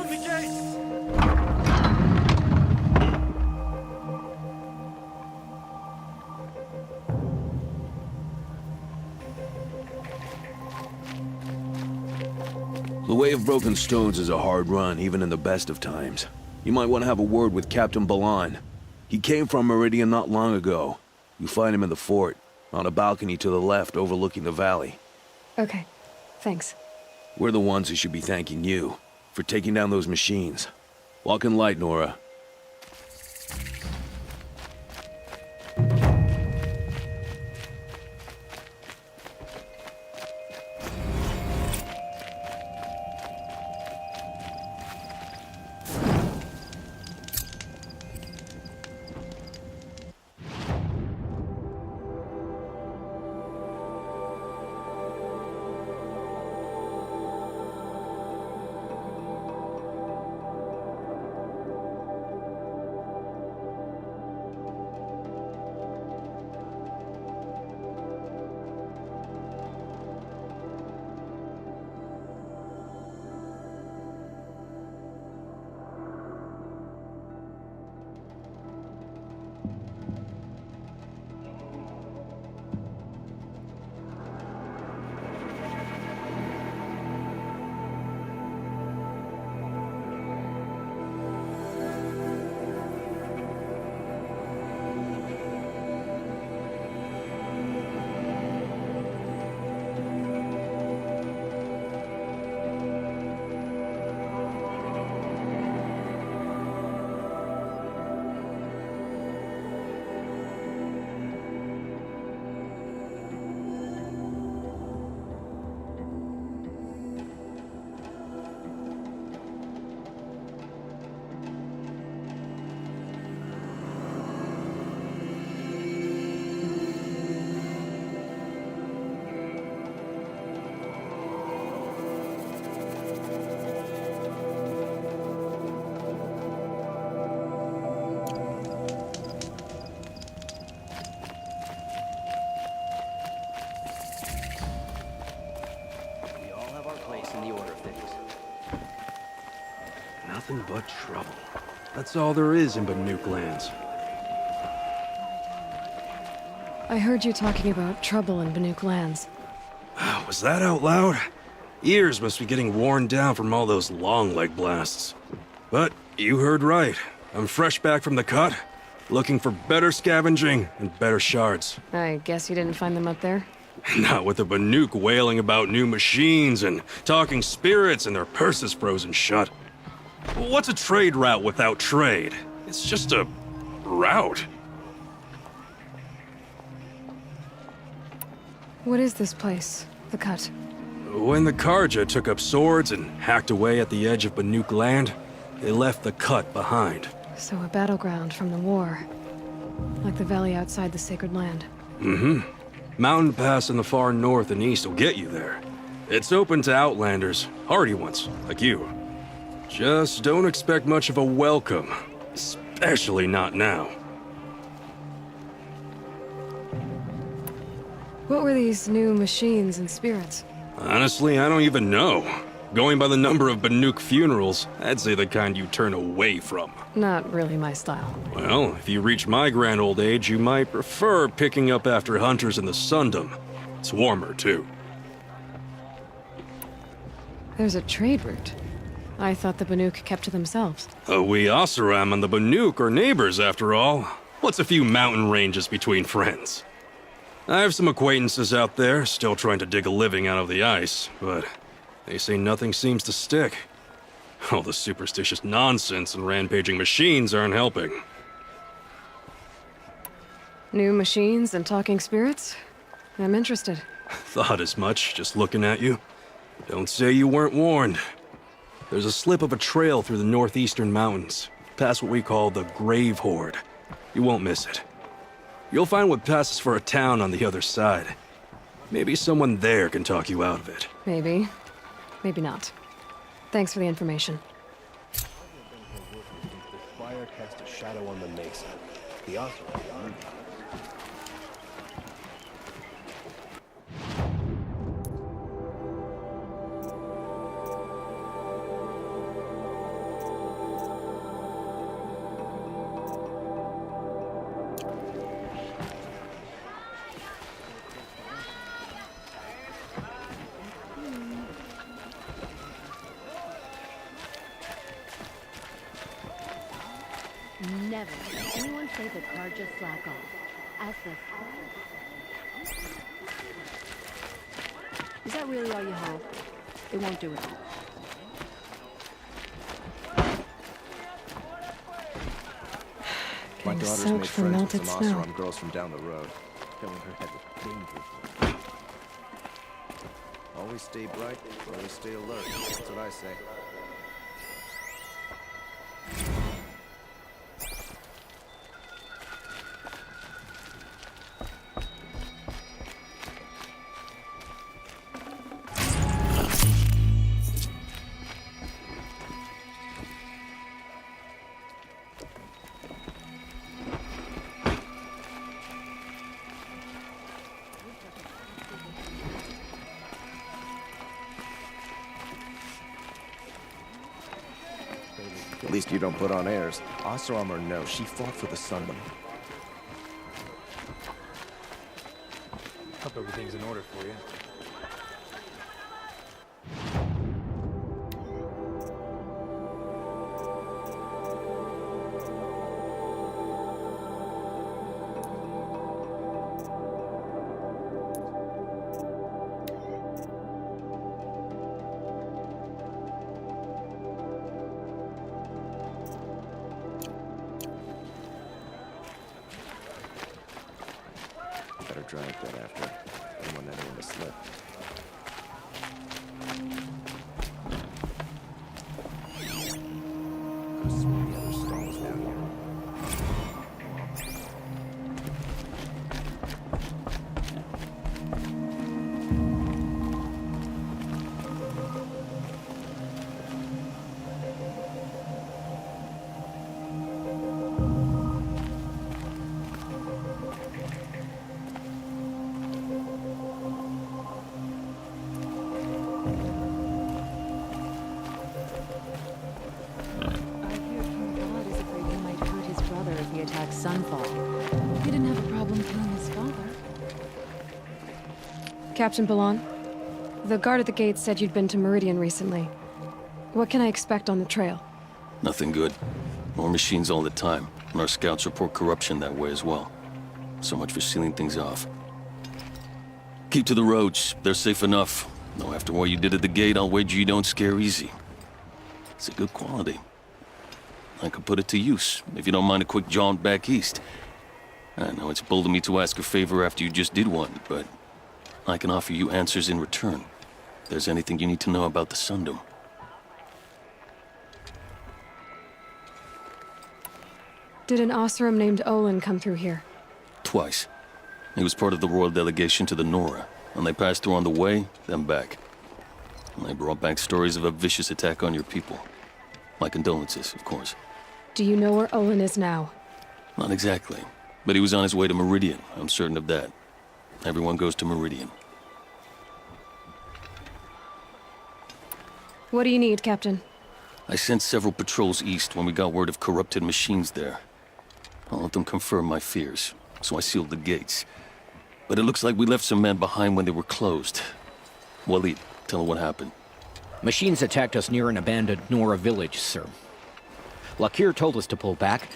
The Way of Broken Stones is a hard run, even in the best of times. You might want to have a word with Captain Balan. He came from Meridian not long ago. You find him in the fort, on a balcony to the left overlooking the valley. Okay, thanks. We're the ones who should be thanking you for taking down those machines. Walk in light, Nora. Nothing but trouble. That's all there is in Banuk lands. I heard you talking about trouble in Banuk lands. Was that out loud? Ears must be getting worn down from all those long leg blasts. But you heard right. I'm fresh back from the cut, looking for better scavenging and better shards. I guess you didn't find them up there? Not with the Banuk wailing about new machines and talking spirits and their purses frozen shut. What's a trade route without trade? It's just a route. What is this place? The Cut? When the Karja took up swords and hacked away at the edge of Banuk land, they left the Cut behind. So a battleground from the war. Like the valley outside the Sacred Land. Mm-hmm. Mountain Pass in the far north and east will get you there. It's open to outlanders, hardy ones, like you. Just don't expect much of a welcome, especially not now. What were these new machines and spirits? Honestly, I don't even know. Going by the number of Banuk funerals, I'd say the kind you turn away from. Not really my style. Well, if you reach my grand old age, you might prefer picking up after hunters in the Sundom. It's warmer, too. There's a trade route. I thought the Banuk kept to themselves. We Oseram and the Banuk are neighbors, after all. What's a few mountain ranges between friends? I have some acquaintances out there, still trying to dig a living out of the ice, but they say nothing seems to stick. All the superstitious nonsense and rampaging machines aren't helping. New machines and talking spirits? I'm interested. Thought as much, just looking at you. Don't say you weren't warned. There's a slip of a trail through the northeastern mountains, past what we call the Grave Horde. You won't miss it. You'll find what passes for a town on the other side. Maybe someone there can talk you out of it. Maybe. Maybe not. Thanks for the information. The fire cast a shadow on the mesa. The Oseram. Never let anyone say the car just slack off. As the... Is that really all you have? It won't do it all. My Getting daughter's soaked made from friends with melted some snow. Oseram girls from down the road. Filling her head with dangerous. Always stay bright, always stay alert. That's what I say. At least you don't put on airs. Oseram or no, she fought for the Sundom. Hope everything's in order for you. Better drink that after. Don't want anyone to slip. Go swing the other stalls down here. Sunfall. He didn't have a problem killing his father. Captain Balan, the guard at the gate said you'd been to Meridian recently. What can I expect on the trail? Nothing good. More machines all the time, and our scouts report corruption that way as well. So much for sealing things off. Keep to the roads. They're safe enough. Though after what you did at the gate, I'll wager you don't scare easy. It's a good quality. I could put it to use, if you don't mind a quick jaunt back east. I know it's bold of me to ask a favor after you just did one, but I can offer you answers in return. If there's anything you need to know about the Sundom. Did an Osram named Olin come through here? Twice. He was part of the royal delegation to the Nora, and they passed through on the way, then back. And they brought back stories of a vicious attack on your people. My condolences, of course. Do you know where Olin is now? Not exactly, but he was on his way to Meridian, I'm certain of that. Everyone goes to Meridian. What do you need, Captain? I sent several patrols east when we got word of corrupted machines there. I'll let them confirm my fears, so I sealed the gates. But it looks like we left some men behind when they were closed. Walid, tell her what happened. Machines attacked us near an abandoned Nora village, sir. Lakir told us to pull back.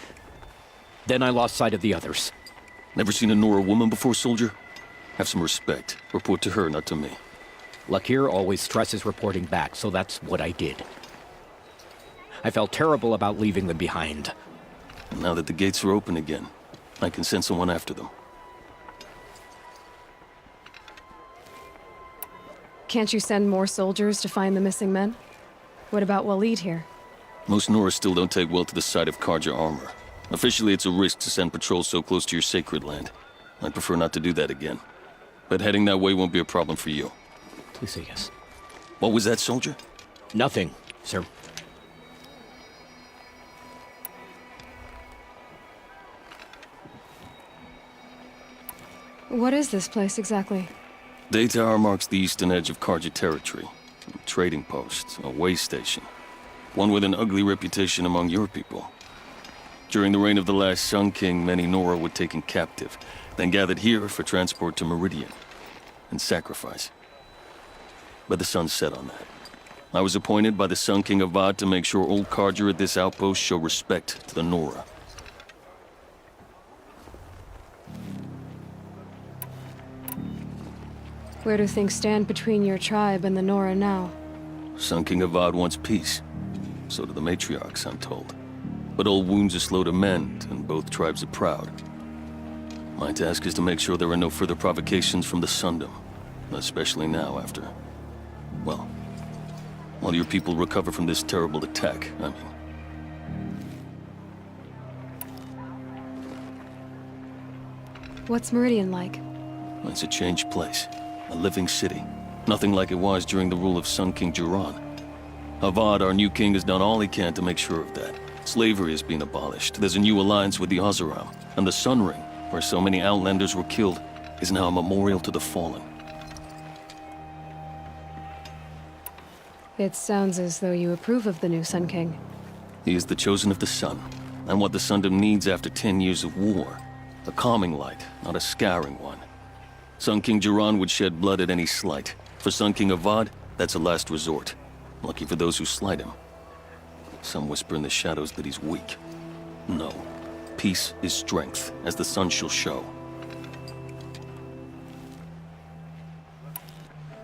Then I lost sight of the others. Never seen a Nora woman before, soldier? Have some respect. Report to her, not to me. Lakir always stresses reporting back, so that's what I did. I felt terrible about leaving them behind. And now that the gates are open again, I can send someone after them. Can't you send more soldiers to find the missing men? What about Walid here? Most Nora still don't take well to the sight of Karja armor. Officially, it's a risk to send patrols so close to your sacred land. I'd prefer not to do that again. But heading that way won't be a problem for you. Please say yes. What was that, soldier? Nothing, sir. What is this place exactly? Day Tower marks the eastern edge of Karja territory. A trading post, a way station. One with an ugly reputation among your people. During the reign of the last Sun King, many Nora were taken captive, then gathered here for transport to Meridian, and sacrifice. But the sun set on that. I was appointed by the Sun King Avad to make sure old Karja at this outpost show respect to the Nora. Where do things stand between your tribe and the Nora now? Sun King Avad wants peace. So do the matriarchs, I'm told. But old wounds are slow to mend, and both tribes are proud. My task is to make sure there are no further provocations from the Sundom. Especially now after... well, while your people recover from this terrible attack, I mean. What's Meridian like? It's a changed place. A living city. Nothing like it was during the rule of Sun King Jiran. Avad, our new king, has done all he can to make sure of that. Slavery has been abolished. There's a new alliance with the Oseram. And the Sun Ring, where so many Outlanders were killed, is now a memorial to the fallen. It sounds as though you approve of the new Sun King. He is the chosen of the sun, and what the Sundom needs after 10 years of war. A calming light, not a scouring one. Sun King Jiran would shed blood at any slight. For Sun King Avad, that's a last resort. Lucky for those who slight him. Some whisper in the shadows that he's weak. No. Peace is strength, as the sun shall show.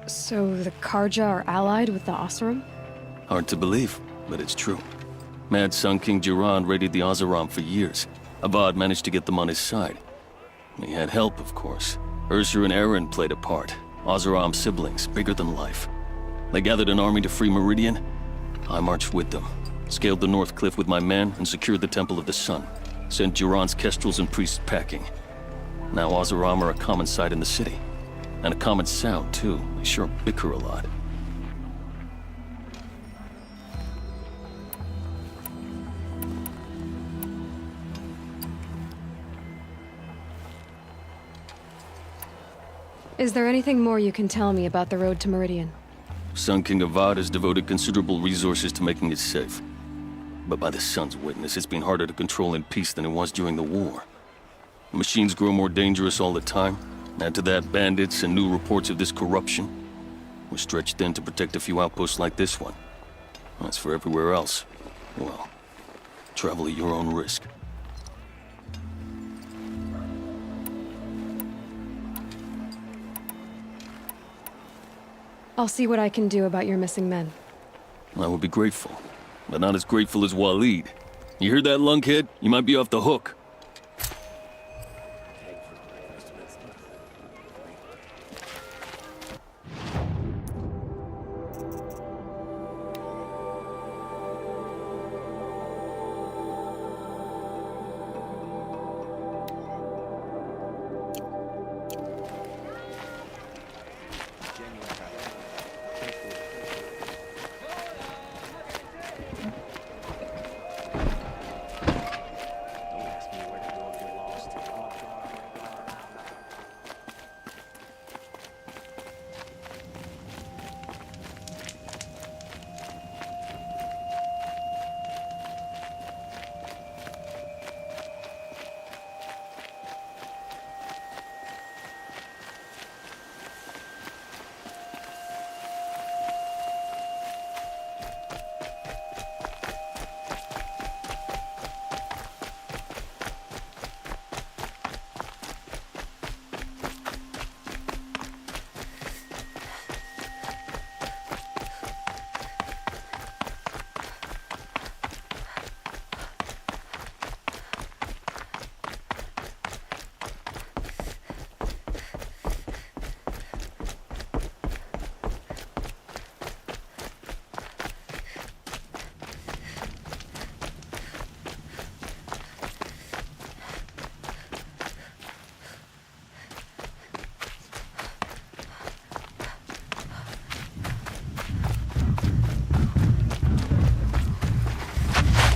So the Karja are allied with the Osram? Hard to believe, but it's true. Mad Sun King Jiran raided the Oseram for years. Avad managed to get them on his side. He had help, of course. Ursur and Eren played a part. Oseram siblings, bigger than life. They gathered an army to free Meridian. I marched with them. Scaled the North Cliff with my men and secured the Temple of the Sun. Sent Jiran's kestrels and priests packing. Now Oseram are a common sight in the city. And a common sound, too. They sure bicker a lot. Is there anything more you can tell me about the road to Meridian? Sun King Avad has devoted considerable resources to making it safe. But by the sun's witness, it's been harder to control in peace than it was during the war. Machines grow more dangerous all the time. Add to that bandits and new reports of this corruption. We're stretched thin to protect a few outposts like this one. As for everywhere else, well, travel at your own risk. I'll see what I can do about your missing men. I would be grateful, but not as grateful as Waleed. You hear that, lunkhead? You might be off the hook.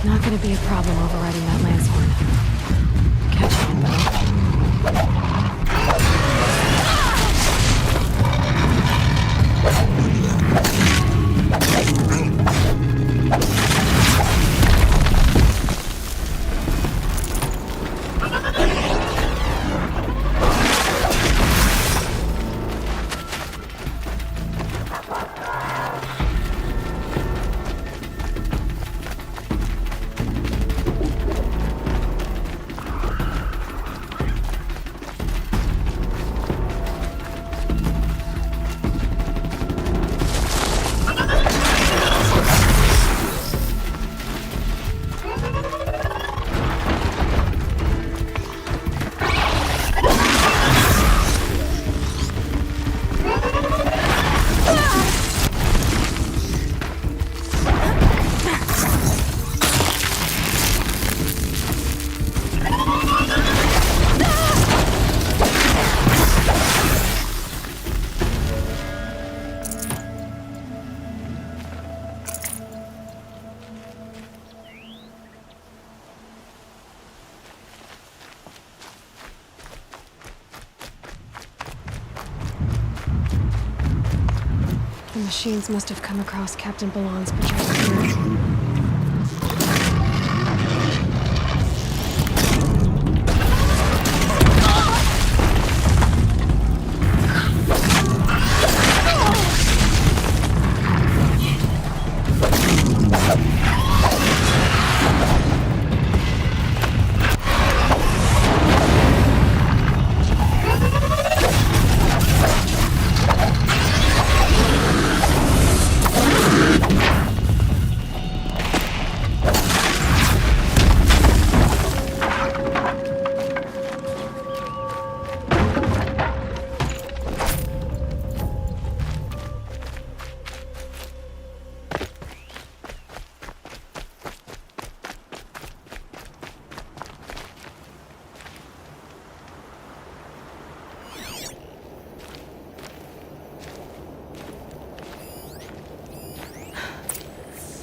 Not gonna be a problem overriding that lance horn. Catch on, though. The machines must have come across Captain Balon's patrol here.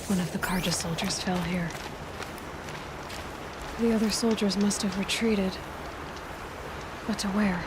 One of the Karja soldiers fell here. The other soldiers must have retreated. But to where?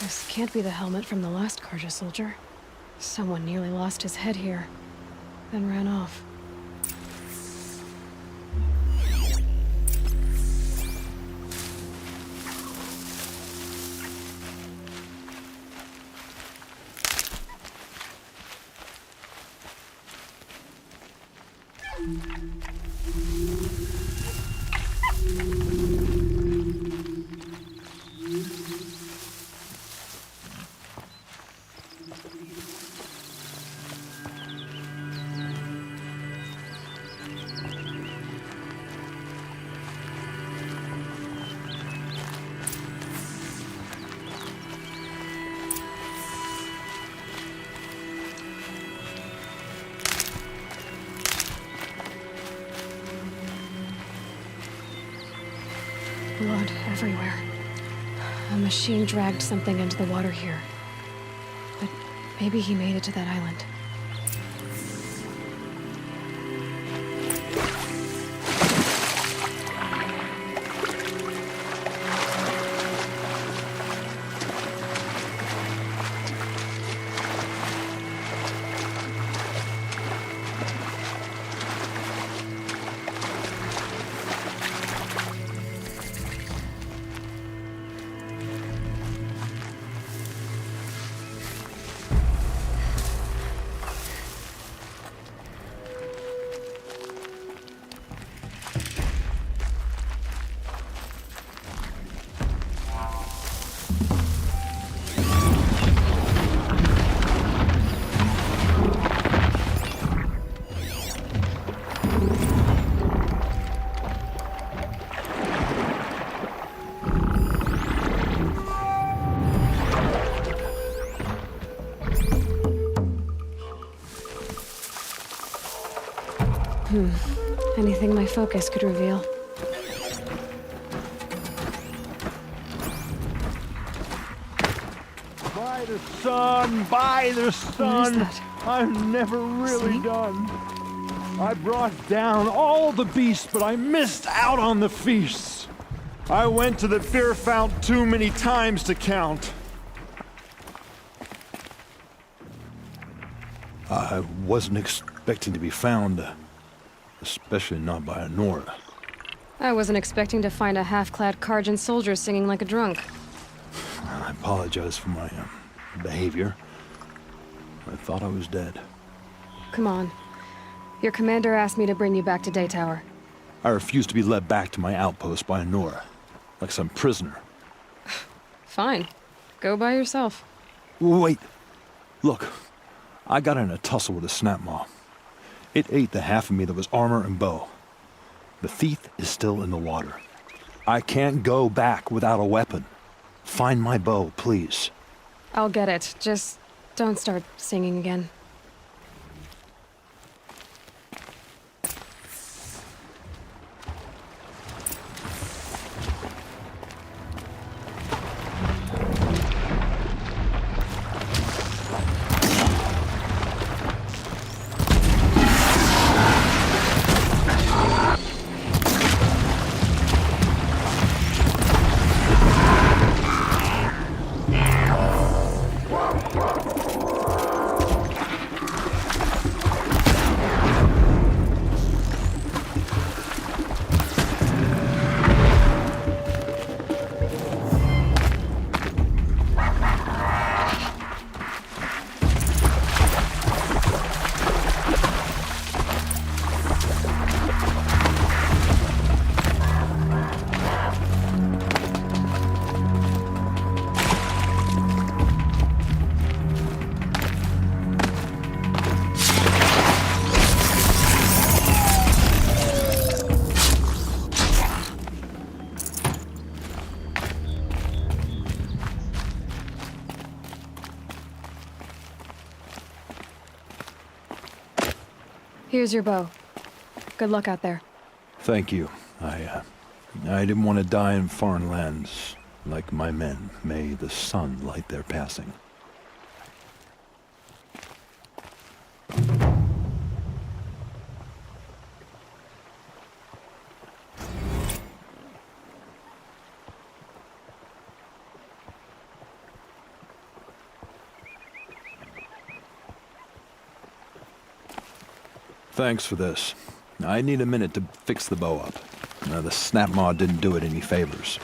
This can't be the helmet from the last Karja soldier. Someone nearly lost his head here, then ran off. Blood everywhere. A machine dragged something into the water here. But maybe he made it to that island. Anything my focus could reveal. By the sun, by the sun. What is that? I'm never really See? done. I brought down all the beasts, but I missed out on the feasts. I went to the beer fount too many times to count. I wasn't expecting to be found, especially not by Honora. I wasn't expecting to find a half-clad Karjan soldier singing like a drunk. I apologize for my behavior. I thought I was dead. Come on. Your commander asked me to bring you back to Daytower. I refused to be led back to my outpost by Honora, like some prisoner. Fine. Go by yourself. Wait. Look, I got in a tussle with a snapmaw. It ate the half of me that was armor and bow. The thief is still in the water. I can't go back without a weapon. Find my bow, please. I'll get it. Just don't start singing again. Here's your bow. Good luck out there. Thank you. I didn't want to die in foreign lands. Like my men, may the sun light their passing. Thanks for this. I need a minute to fix the bow up. The snap maw didn't do it any favors.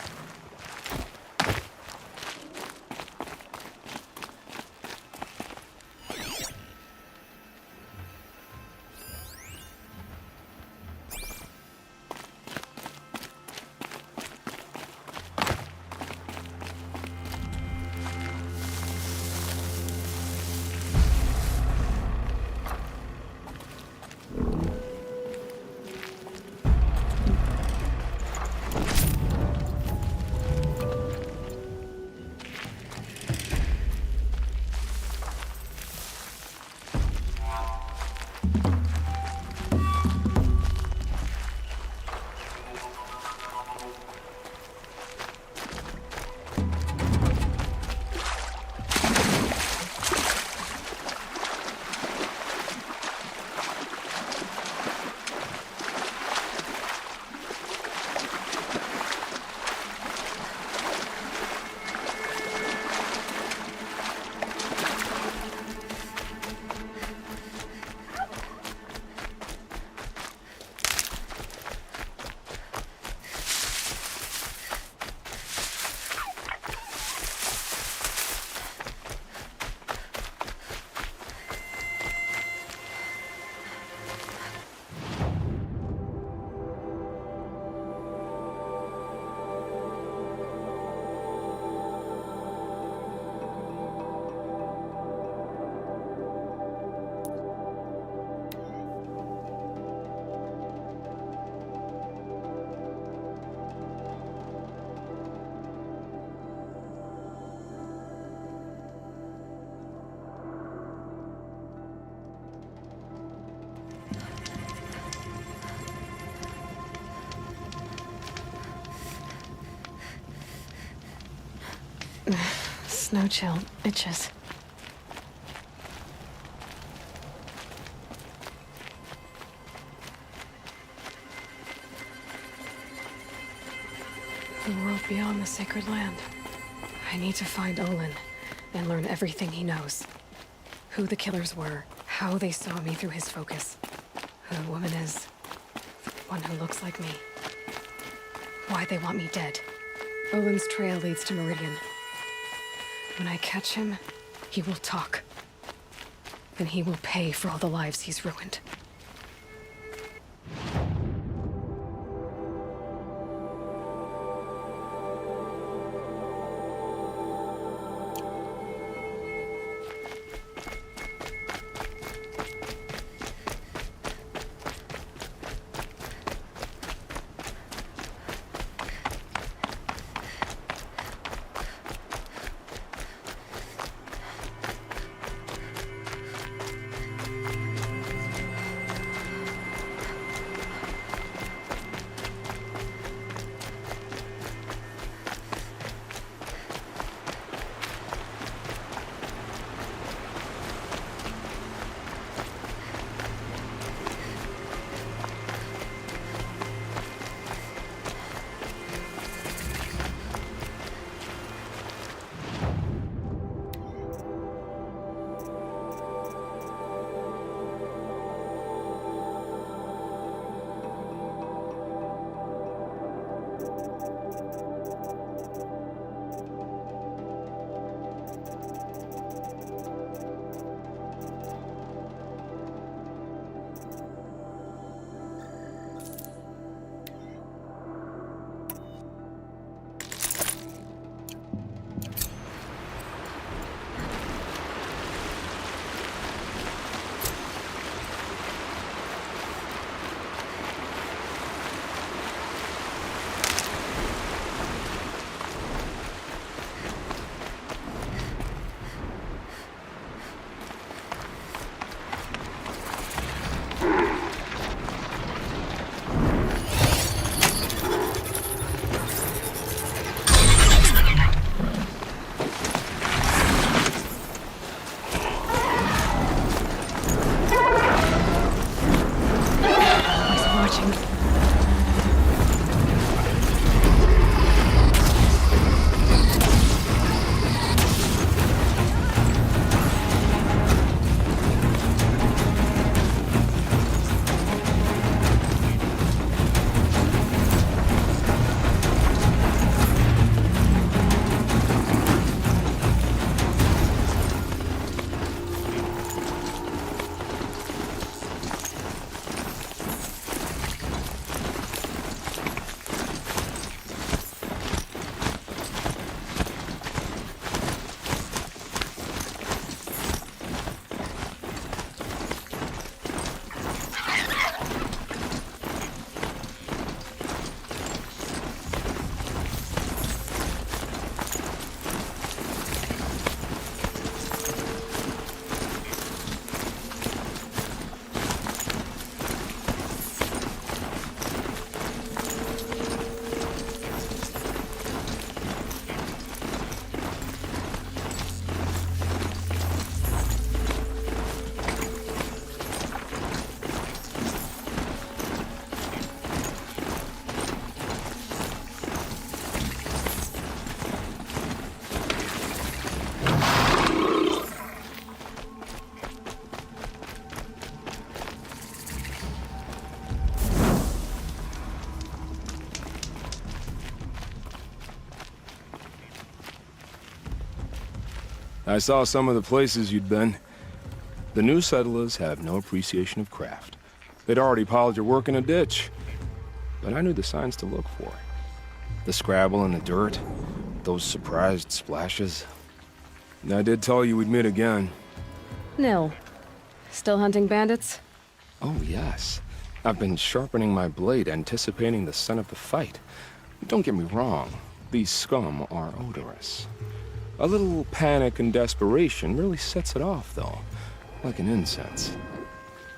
Snow chill itches. The world beyond the sacred land. I need to find Olin and learn everything he knows. Who the killers were, how they saw me through his focus, who the woman is, one who looks like me, why they want me dead. Olin's trail leads to Meridian. When I catch him, he will talk. Then he will pay for all the lives he's ruined. I saw some of the places you'd been. The new settlers have no appreciation of craft. They'd already piled your work in a ditch. But I knew the signs to look for. The scrabble in the dirt, those surprised splashes. And I did tell you we'd meet again. Nil. Still hunting bandits? Oh, yes. I've been sharpening my blade, anticipating the scent of the fight. Don't get me wrong, these scum are odorous. A little panic and desperation really sets it off, though, like an incense.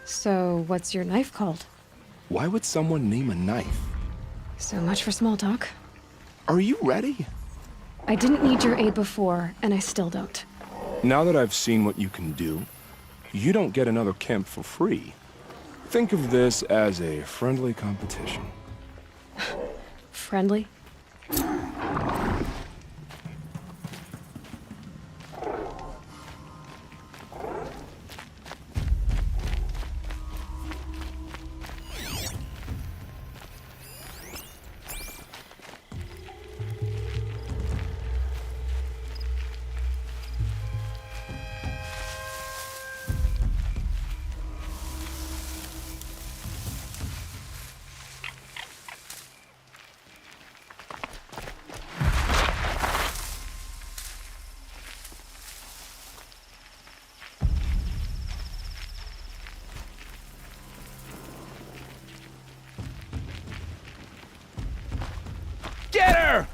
So, what's your knife called? Why would someone name a knife? So much for small talk. Are you ready? I didn't need your aid before, and I still don't. Now that I've seen what you can do, you don't get another camp for free. Think of this as a friendly competition. Friendly? Get her!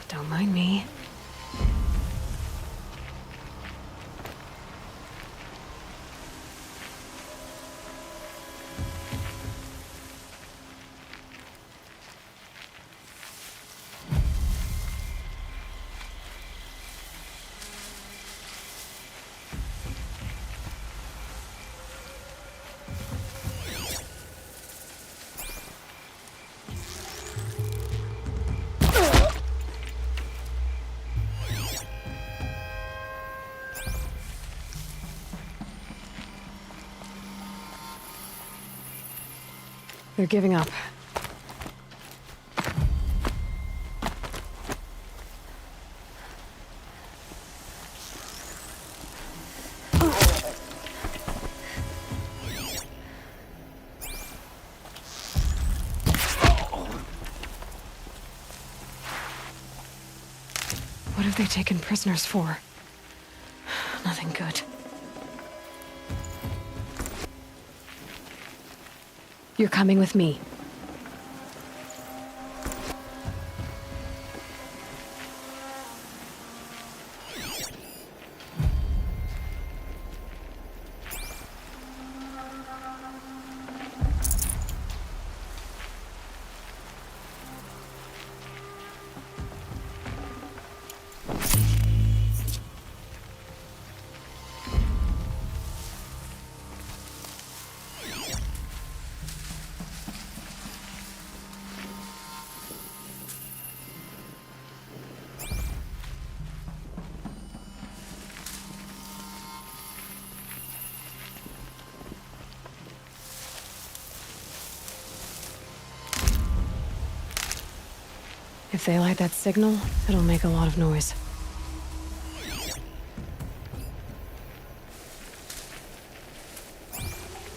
Don't mind me. They're giving up. What have they taken prisoners for? Nothing good. You're coming with me. If they light that signal, it'll make a lot of noise.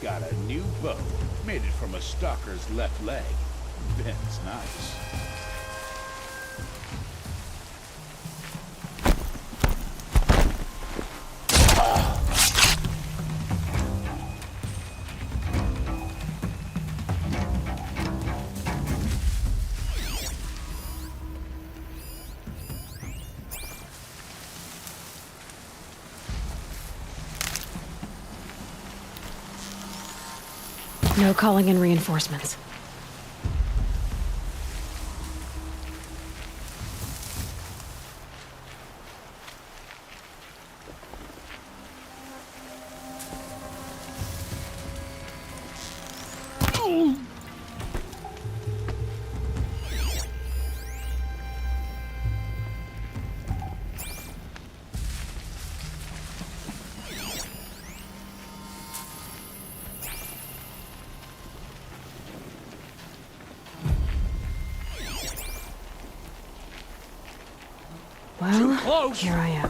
Got a new bow. Made it from a stalker's left leg. Bends nice. No calling in reinforcements. Well, here I am.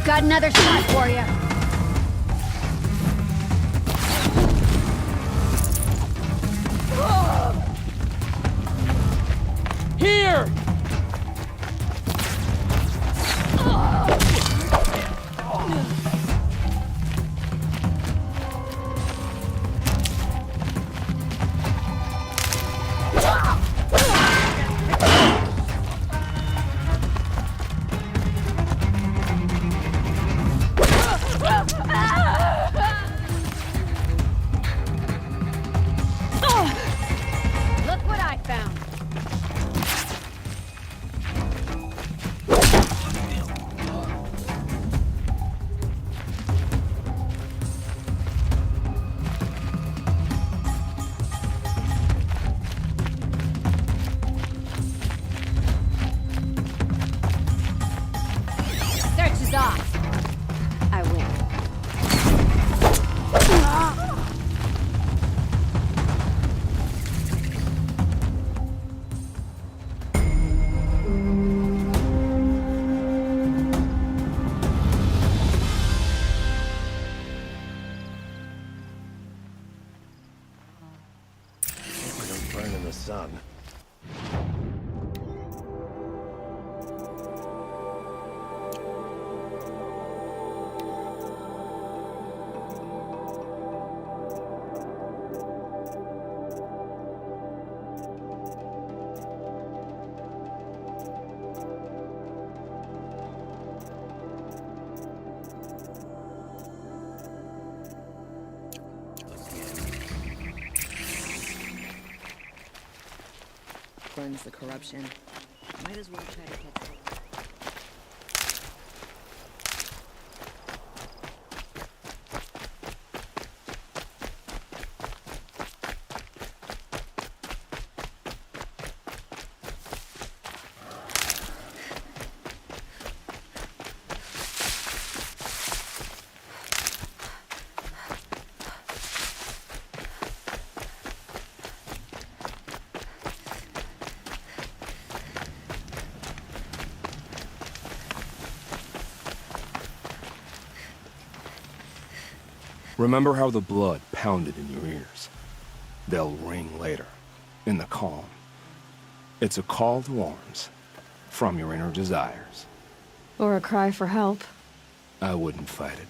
Got another shot for you. Here! Look what I found. Search is off. I win. Don't burn in the sun. Cleanse the corruption. Might as well try to catch it. Remember how the blood pounded in your ears? They'll ring later, in the calm. It's a call to arms, from your inner desires. Or a cry for help. I wouldn't fight it.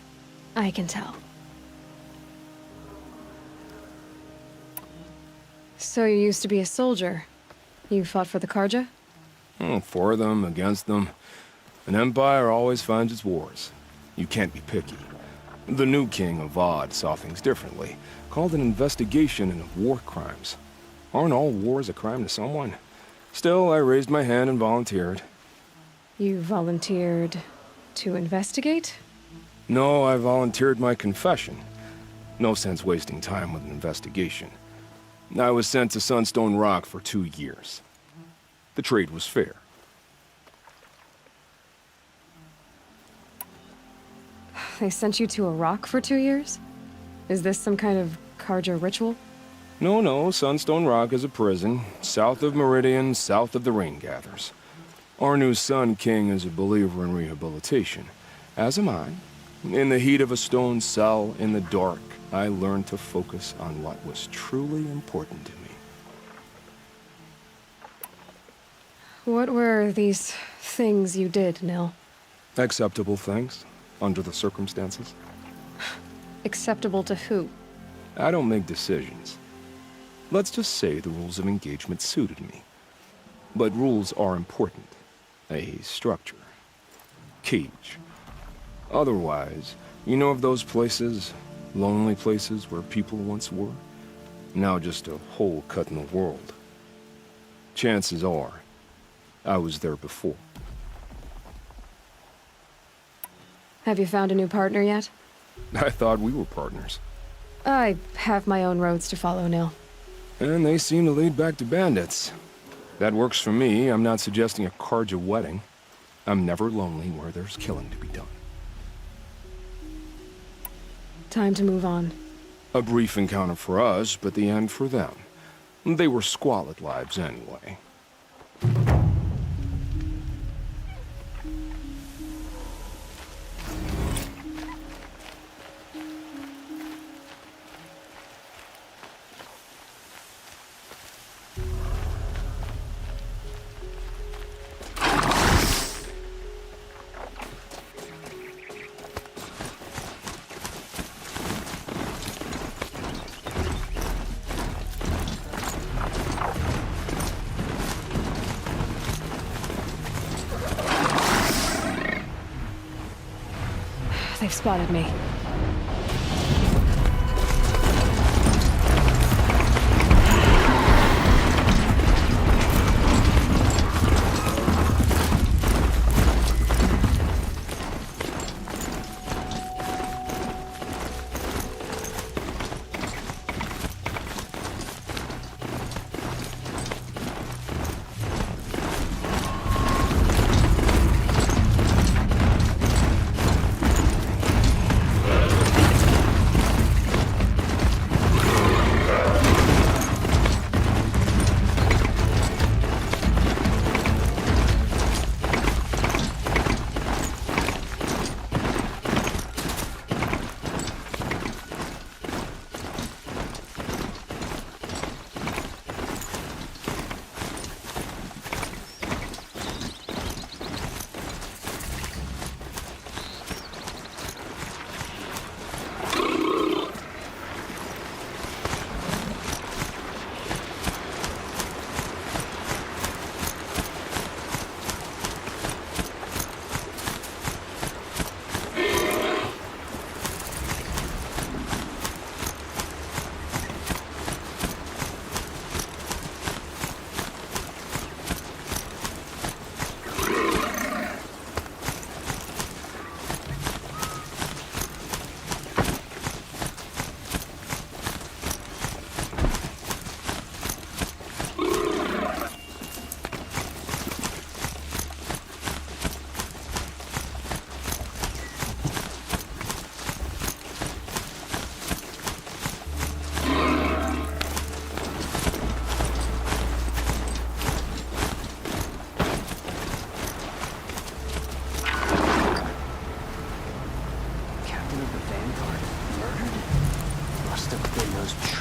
I can tell. So you used to be a soldier. You fought for the Karja? For them, against them. An empire always finds its wars. You can't be picky. The new king of Vod saw things differently. Called an investigation into war crimes. Aren't all wars a crime to someone? Still, I raised my hand and volunteered. You volunteered to investigate? No, I volunteered my confession. No sense wasting time with an investigation. I was sent to Sunstone Rock for 2 years. The trade was fair. They sent you to a rock for 2 years? Is this some kind of Karja ritual? No, Sunstone Rock is a prison, south of Meridian, south of the Rain Gathers. Our new Sun King is a believer in rehabilitation, as am I. In the heat of a stone cell, in the dark, I learned to focus on what was truly important to me. What were these things you did, Nil? Acceptable things, under the circumstances. Acceptable to who? I don't make decisions. Let's just say the rules of engagement suited me. But rules are important. A structure. Cage. Otherwise, you know of those places, lonely places where people once were? Now just a hole cut in the world. Chances are, I was there before. Have you found a new partner yet? I thought we were partners. I have my own roads to follow, Nil. And they seem to lead back to bandits. That works for me. I'm not suggesting a Karja wedding. I'm never lonely where there's killing to be done. Time to move on. A brief encounter for us, but the end for them. They were squalid lives anyway. They've spotted me.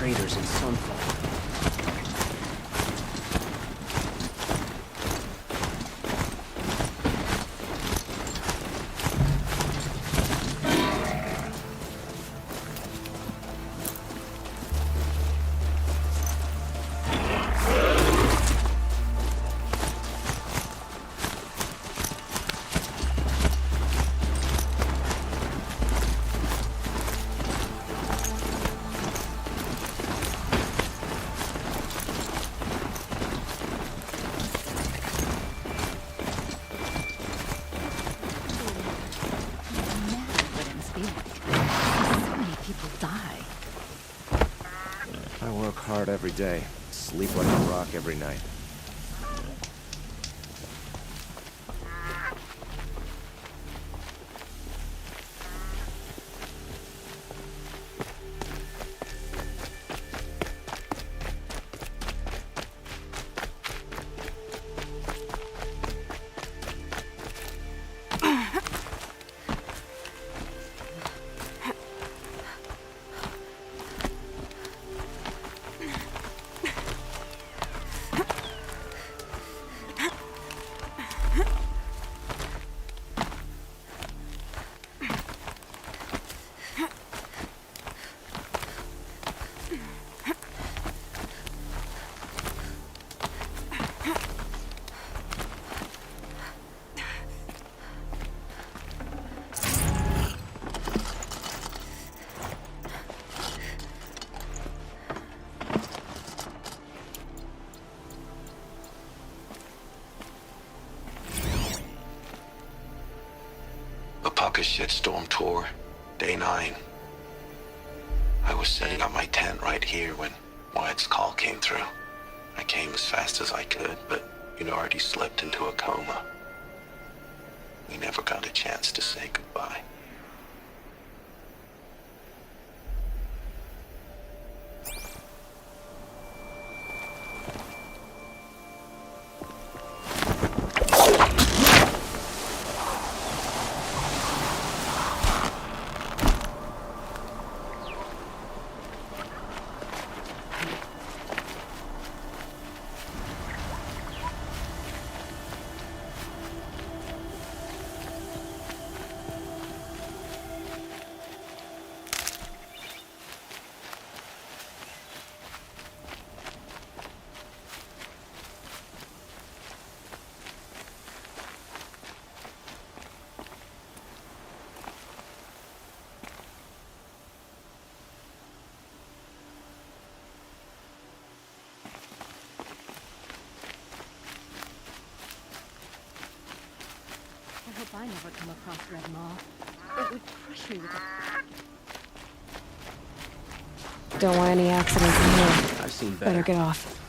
Traders in Sunfall. Hard every day, sleep like a rock every night. Fuck a shitstorm tour. Day 9. I was setting up my tent right here when Wyatt's call came through. I came as fast as I could, but you'd already slipped into a coma. We never got a chance to say goodbye. I hope I never come across Red Maw. It would crush me with a... Don't want any accidents in here. I've seen Better better. get off.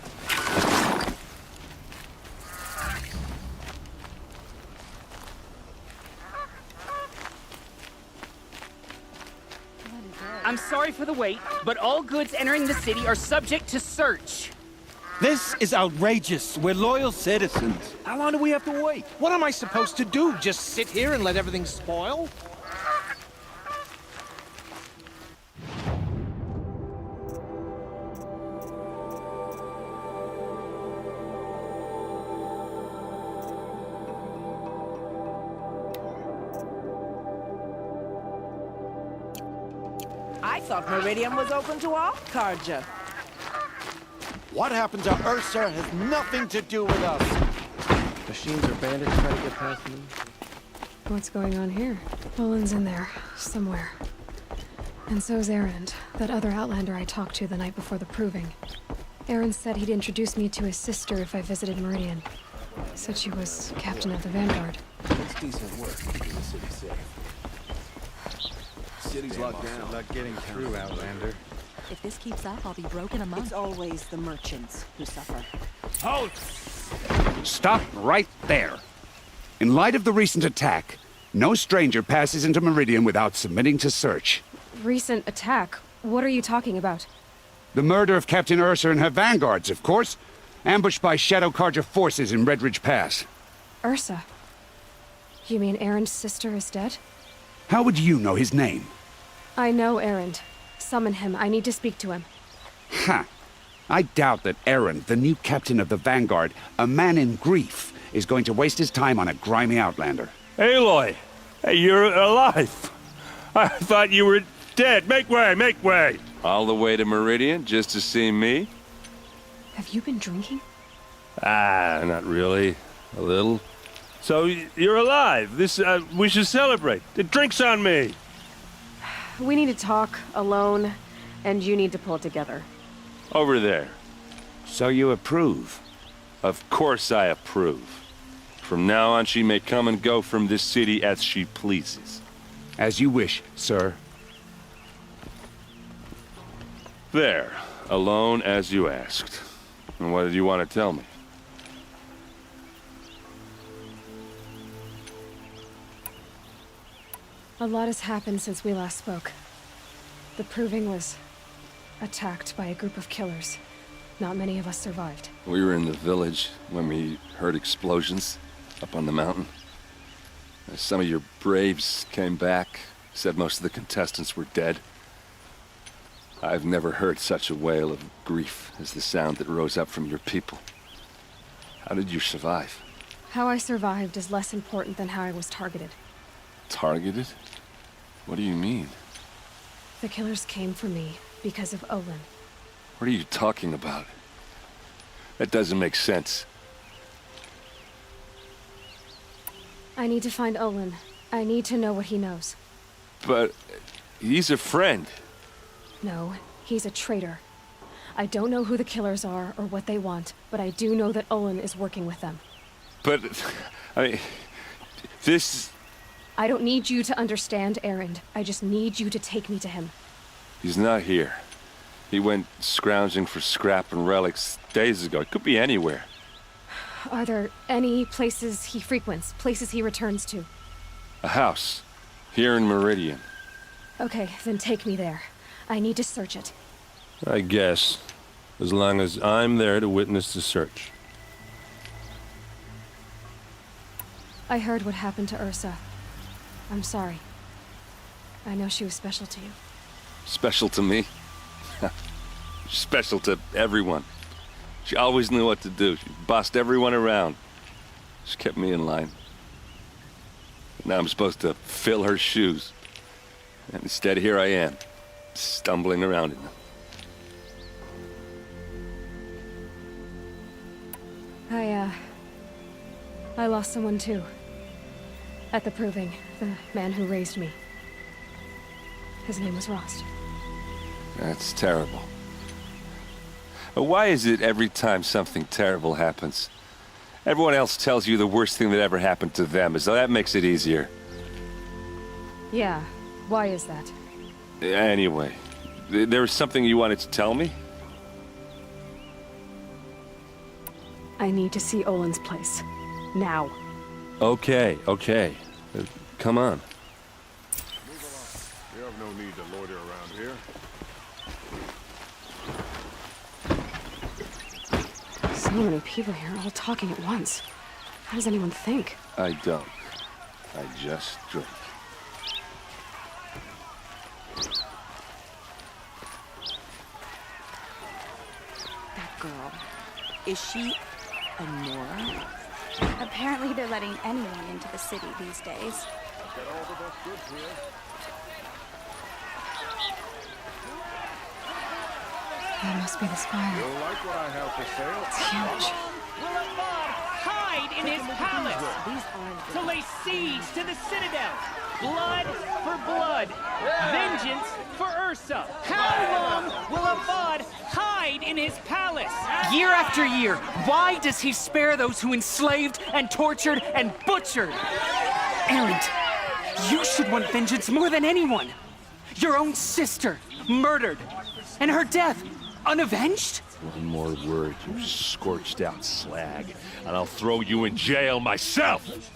I'm sorry for the wait, but all goods entering the city are subject to search. This is outrageous. We're loyal citizens. How long do we have to wait? What am I supposed to do? Just sit here and let everything spoil? I thought Meridian was open to all Carja. What happened to Ursa has nothing to do with us. Machines or bandits trying to get past me? What's going on here? Olin's in there, somewhere. And so's Erend, that other Outlander I talked to the night before the proving. Erend said he'd introduce me to his sister if I visited Meridian. Said she was captain of the Vanguard. It's decent work keeping the city safe. City's locked down. Not getting through, Outlander. If this keeps up, I'll be broken among. It's always the merchants who suffer. Halt! Stop right there. In light of the recent attack, no stranger passes into Meridian without submitting to search. Recent attack? What are you talking about? The murder of Captain Ursa and her vanguards, of course. Ambushed by Shadow Carja forces in Red Ridge Pass. Ursa? You mean Erend's sister is dead? How would you know his name? I know Erend. Summon him. I need to speak to him. Ha! I doubt that Erend, the new captain of the Vanguard, a man in grief, is going to waste his time on a grimy outlander. Aloy! Hey, you're alive! I thought you were dead. Make way, make way! All the way to Meridian just to see me? Have you been drinking? Ah, not really. A little. So, you're alive. We should celebrate. The drink's on me. We need to talk, alone, and you need to pull it together. Over there. So you approve? Of course I approve. From now on, she may come and go from this city as she pleases. As you wish, sir. There. Alone as you asked. And what did you want to tell me? A lot has happened since we last spoke. The Proving was attacked by a group of killers. Not many of us survived. We were in the village when we heard explosions up on the mountain. Some of your braves came back, said most of the contestants were dead. I've never heard such a wail of grief as the sound that rose up from your people. How did you survive? How I survived is less important than how I was targeted. Targeted? What do you mean? The killers came for me because of Olin. What are you talking about? That doesn't make sense. I need to find Olin. I need to know what he knows. But he's a friend. No, he's a traitor. I don't know who the killers are or what they want, but I do know that Olin is working with them. But, I mean, this I don't need you to understand Erend. I just need you to take me to him. He's not here. He went scrounging for scrap and relics days ago. It could be anywhere. Are there any places he frequents? Places he returns to? A house. Here in Meridian. Okay, then take me there. I need to search it. I guess. As long as I'm there to witness the search. I heard what happened to Ursa. I'm sorry. I know she was special to you. Special to me? Special to everyone. She always knew what to do. She bossed everyone around. She kept me in line. Now I'm supposed to fill her shoes. And instead, here I am, stumbling around in them. I lost someone too. At the Proving, the man who raised me. His name was Rost. That's terrible. Why is it every time something terrible happens, everyone else tells you the worst thing that ever happened to them, as though that makes it easier? Yeah, why is that? Anyway, there was something you wanted to tell me? I need to see Olin's place. Now. Okay. Come on. You have no need to loiter around here. So many people here, all talking at once. How does anyone think? I don't. I just drink. That girl. Is she a Nora? Apparently they're letting anyone into the city these days. Got all the best goods here. That must be the spire. You'll like what I have to say. It's huge. Will Abad hide in his palace to lay siege to the citadel? Blood for blood. Vengeance for Ursa. How long will Abad hide in his palace? Year after year, why does he spare those who enslaved and tortured and butchered? Erend, you should want vengeance more than anyone. Your own sister, murdered. And her death, unavenged? One more word, you scorched out slag, and I'll throw you in jail myself!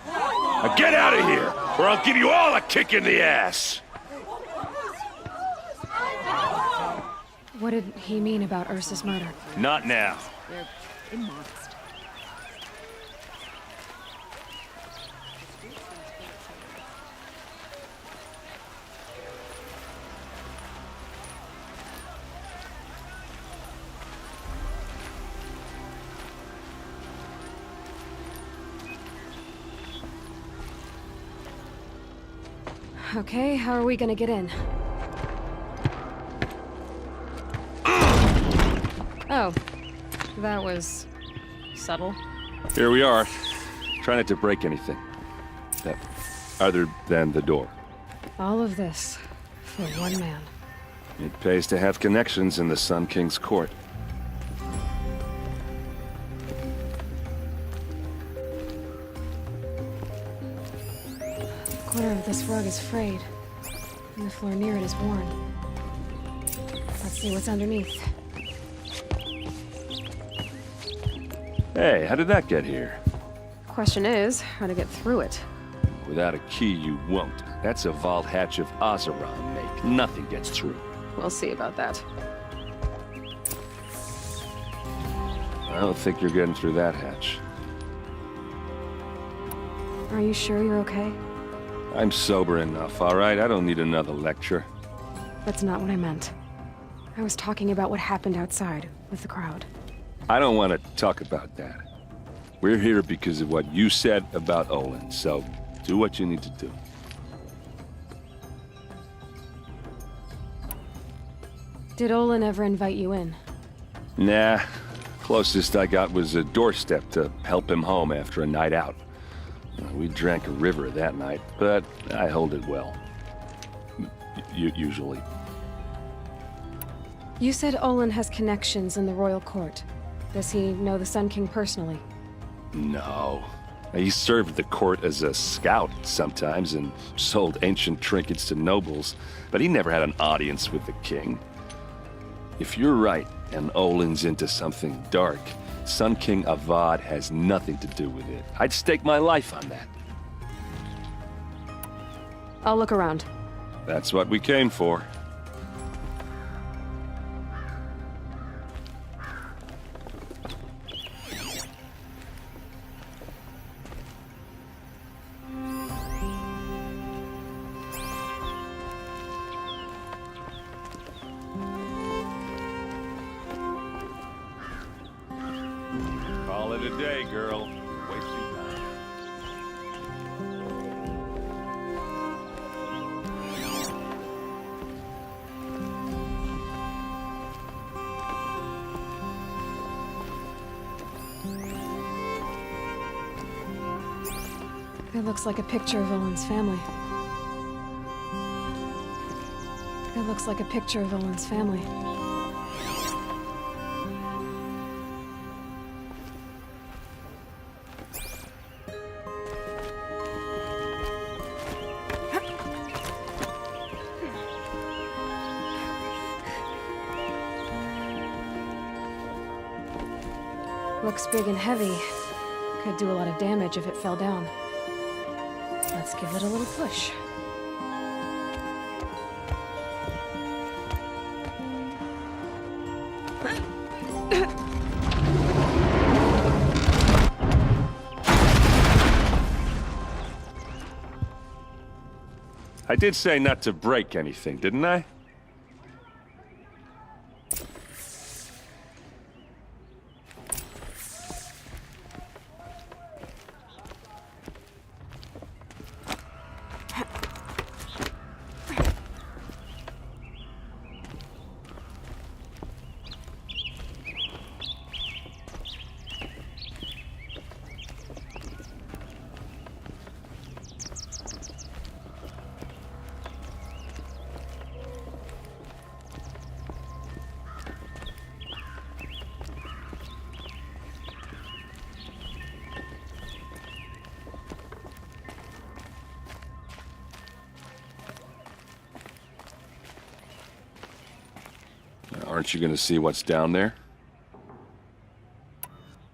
Now get out of here, or I'll give you all a kick in the ass! What did he mean about Ursa's murder? Not now. They're immodest. Okay, how are we gonna get in? Oh, that was subtle. Here we are. Try not to break anything. Other than the door. All of this for one man. It pays to have connections in the Sun King's court. A corner of this rug is frayed, and the floor near it is worn. Let's see what's underneath. Hey, how did that get here? Question is, how to get through it. Without a key, you won't. That's a vault hatch of Oseram make. Nothing gets through. We'll see about that. I don't think you're getting through that hatch. Are you sure you're okay? I'm sober enough, all right? I don't need another lecture. That's not what I meant. I was talking about what happened outside with the crowd. I don't want to talk about that. We're here because of what you said about Olin, so do what you need to do. Did Olin ever invite you in? Nah. Closest I got was a doorstep to help him home after a night out. We drank a river that night, but I hold it well. Usually. You said Olin has connections in the royal court. Does he know the Sun King personally? No. He served the court as a scout sometimes and sold ancient trinkets to nobles, but he never had an audience with the king. If you're right, and Olin's into something dark, Sun King Avad has nothing to do with it. I'd stake my life on that. I'll look around. That's what we came for. Call it a day, girl. You're wasting time. It looks like a picture of Olin's family. It looks like a picture of Olin's family. Looks big and heavy. Could do a lot of damage if it fell down. Let's give it a little push. I did say not to break anything, didn't I? Aren't you gonna see what's down there?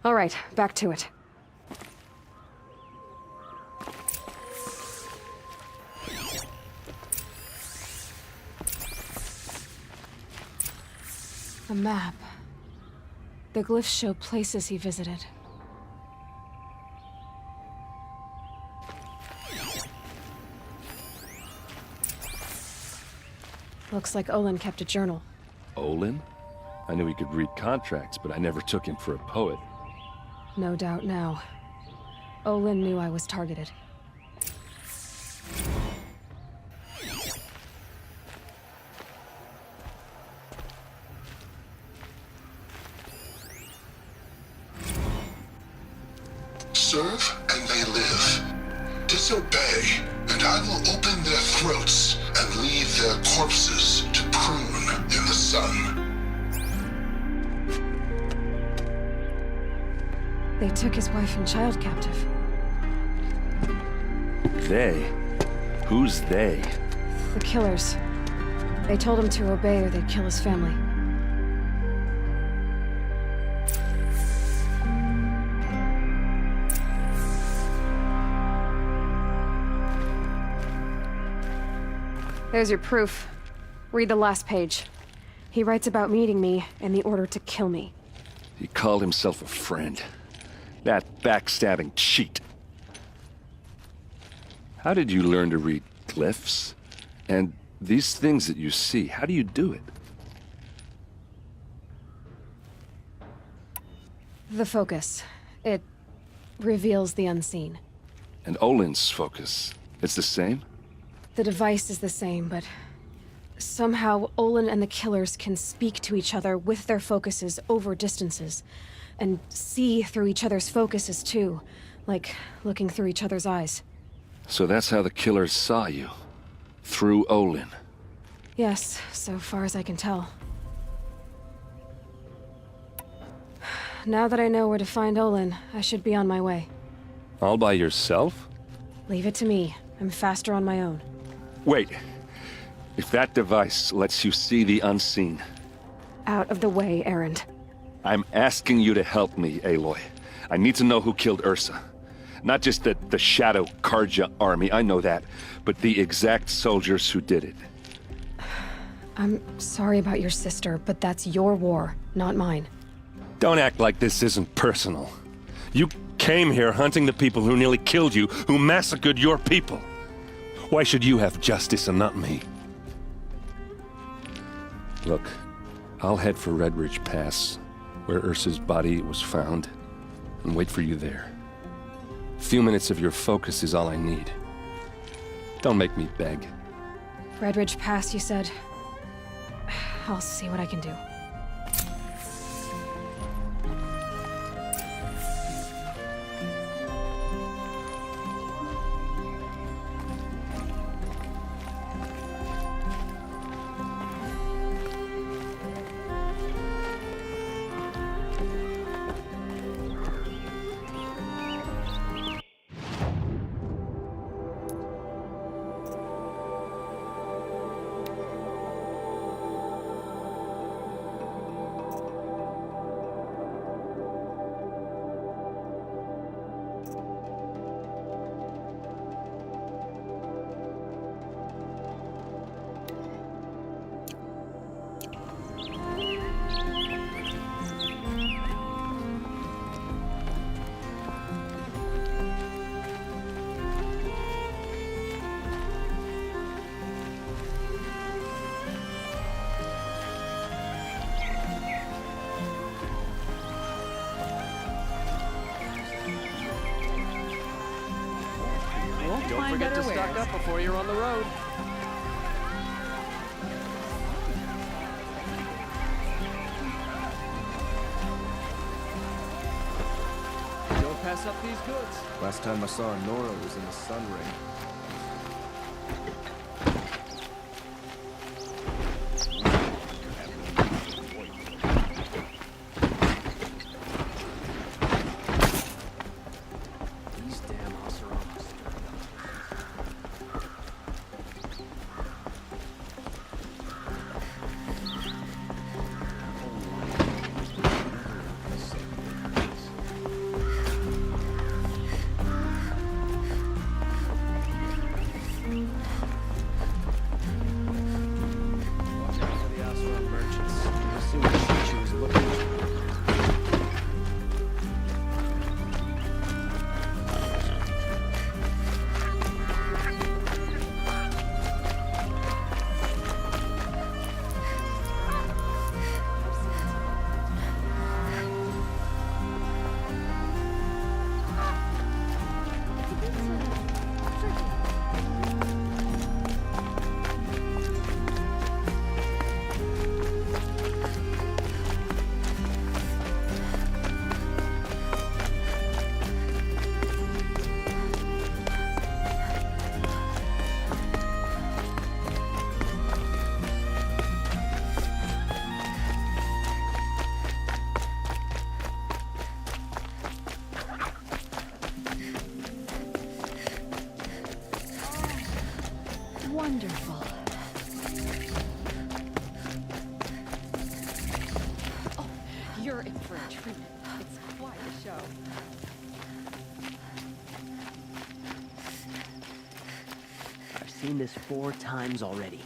All right, back to it. A map. The glyphs show places he visited. Looks like Olin kept a journal. Olin? I knew he could read contracts, but I never took him for a poet. No doubt now. Olin knew I was targeted. Serve and they live. Disobey, and I will open their throats and leave their corpses to prune in the sun. They took his wife and child captive. They? Who's they? The killers. They told him to obey or they'd kill his family. There's your proof. Read the last page. He writes about meeting me and the order to kill me. He called himself a friend. That backstabbing cheat. How did you learn to read glyphs? And these things that you see, how do you do it? The focus. It reveals the unseen. And Olin's focus, it's the same? The device is the same, but somehow Olin and the killers can speak to each other with their focuses over distances, and see through each other's focuses too, like looking through each other's eyes. So that's how the killers saw you? Through Olin? Yes, so far as I can tell. Now that I know where to find Olin, I should be on my way. All by yourself? Leave it to me. I'm faster on my own. Wait. If that device lets you see the unseen... Out of the way, Erend. I'm asking you to help me, Aloy. I need to know who killed Ursa. Not just the Shadow Karja army, I know that, but the exact soldiers who did it. I'm sorry about your sister, but that's your war, not mine. Don't act like this isn't personal. You came here hunting the people who nearly killed you, who massacred your people. Why should you have justice and not me? Look, I'll head for Red Ridge Pass, where Ursa's body was found, and wait for you there. A few minutes of your focus is all I need. Don't make me beg. Red Ridge Pass, you said? I'll see what I can do. Don't forget to stock up before you're on the road. Don't pass up these goods. Last time I saw Nora was in a sun ring. Wonderful. Oh, you're in for a treat. It's quite a show. I've seen this 4 times already.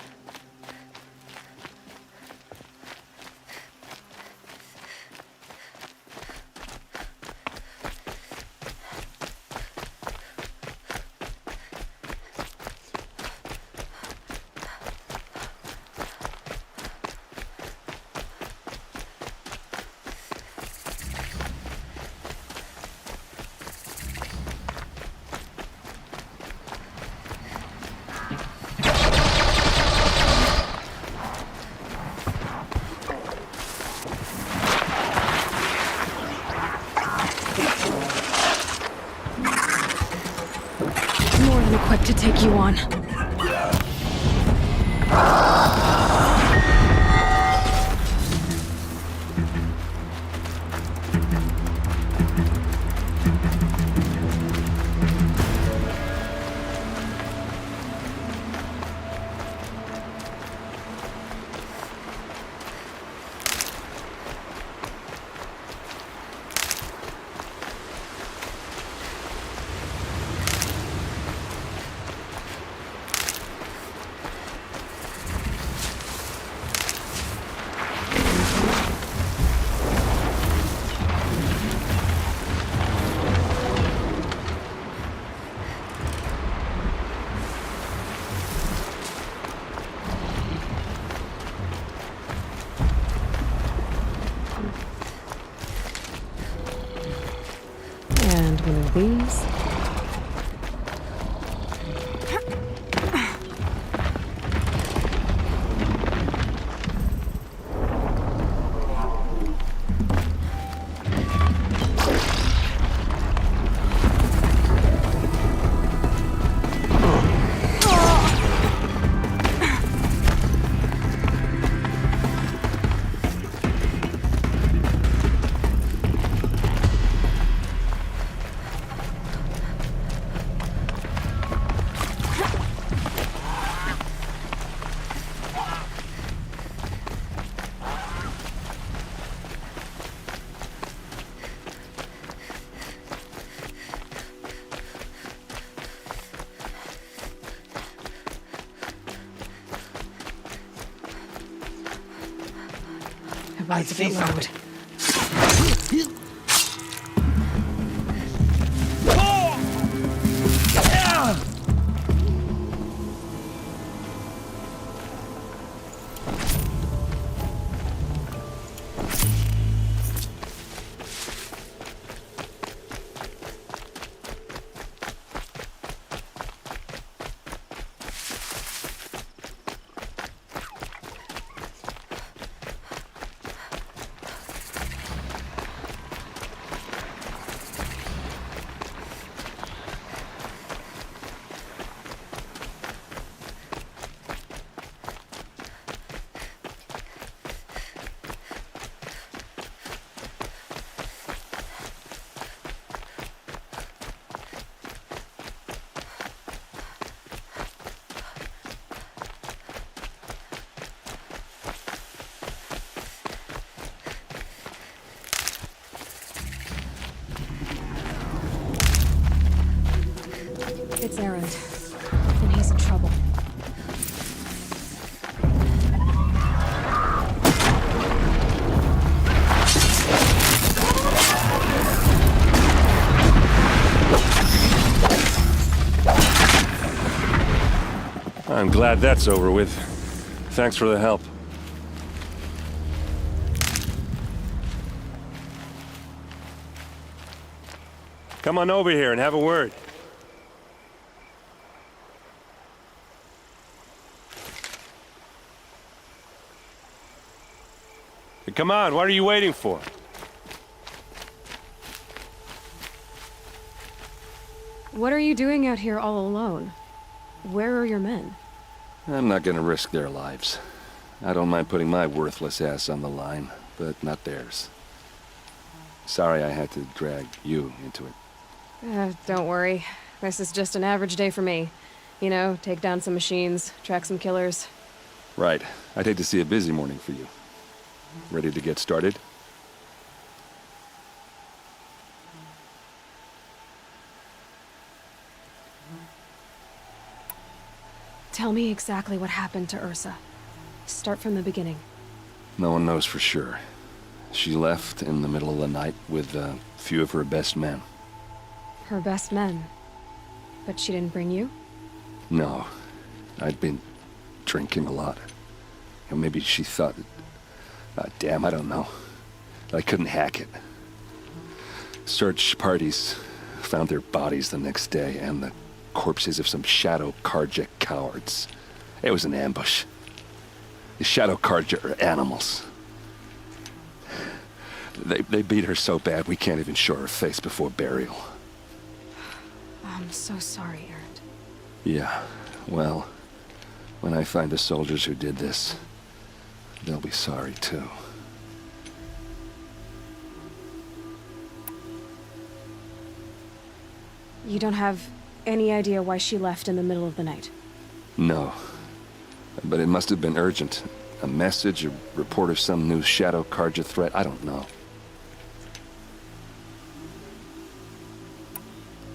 More than equipped to take you on. Provides a bit loud. It's Errand, and he's in trouble. I'm glad that's over with. Thanks for the help. Come on over here and have a word. Come on, what are you waiting for? What are you doing out here all alone? Where are your men? I'm not gonna risk their lives. I don't mind putting my worthless ass on the line, but not theirs. Sorry I had to drag you into it. Don't worry. This is just an average day for me. You know, take down some machines, track some killers. Right. I'd hate to see a busy morning for you. Ready to get started? Tell me exactly what happened to Ursa. Start from the beginning. No one knows for sure. She left in the middle of the night with a few of her best men. Her best men? But she didn't bring you? No. I'd been drinking a lot. Or maybe she thought... damn, I don't know. I couldn't hack it. Search parties found their bodies the next day and the corpses of some Shadow Karja cowards. It was an ambush. The Shadow Karja are animals. They beat her so bad we can't even show her face before burial. I'm so sorry, Errand. Yeah, well, when I find the soldiers who did this, they'll be sorry too. You don't have any idea why she left in the middle of the night? No. But it must have been urgent. A message, a report of some new Shadow Karja threat, I don't know.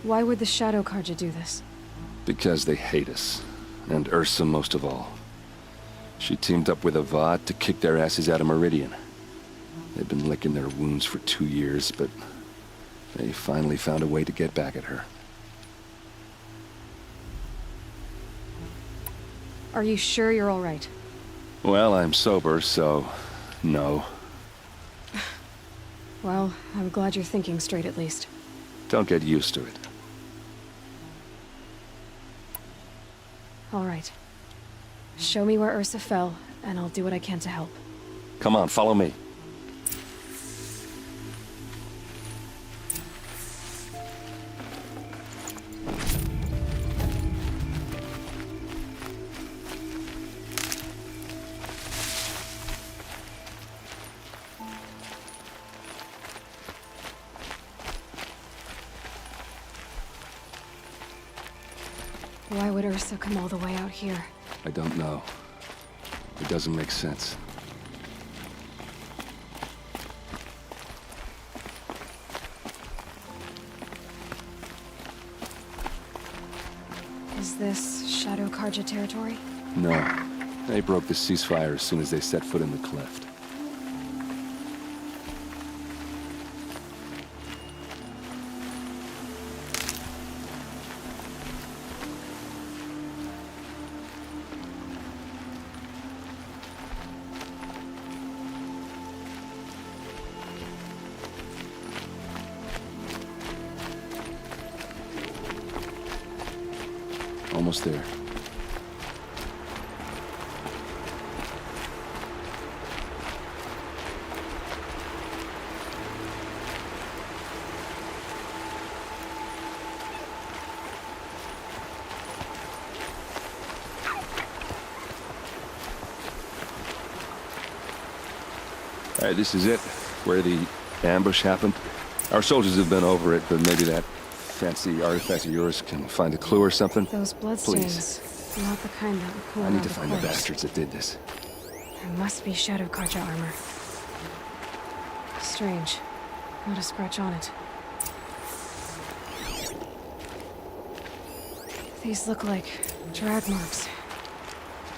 Why would the Shadow Karja do this? Because they hate us. And Ursa most of all. She teamed up with Avad to kick their asses out of Meridian. They've been licking their wounds for 2 years, but they finally found a way to get back at her. Are you sure you're all right? Well, I'm sober, so... no. Well, I'm glad you're thinking straight at least. Don't get used to it. All right. Show me where Ursa fell, and I'll do what I can to help. Come on, follow me. Why would Ursa come all the way out here? I don't know. It doesn't make sense. Is this Shadow Karja territory? No. They broke the ceasefire as soon as they set foot in the cleft. Almost there. All right, this is it, where the ambush happened. Our soldiers have been over it, but maybe that fancy artifact of yours can find a clue or something. Those bloodstains. Not the kind that would cool I need out to a find the corpse. bastards that did this. There must be Shadow Karja armor. Strange. Not a scratch on it. These look like drag marks.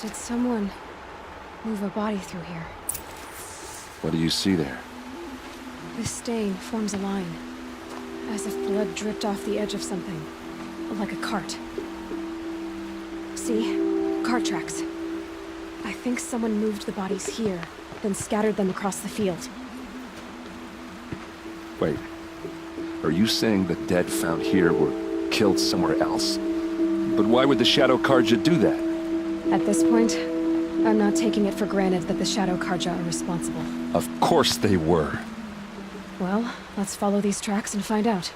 Did someone move a body through here? What do you see there? This stain forms a line, as if blood dripped off the edge of something, like a cart. See? Cart tracks. I think someone moved the bodies here, then scattered them across the field. Wait. Are you saying the dead found here were killed somewhere else? But why would the Shadow Karja do that? At this point, I'm not taking it for granted that the Shadow Karja are responsible. Of course they were. Well, let's follow these tracks and find out.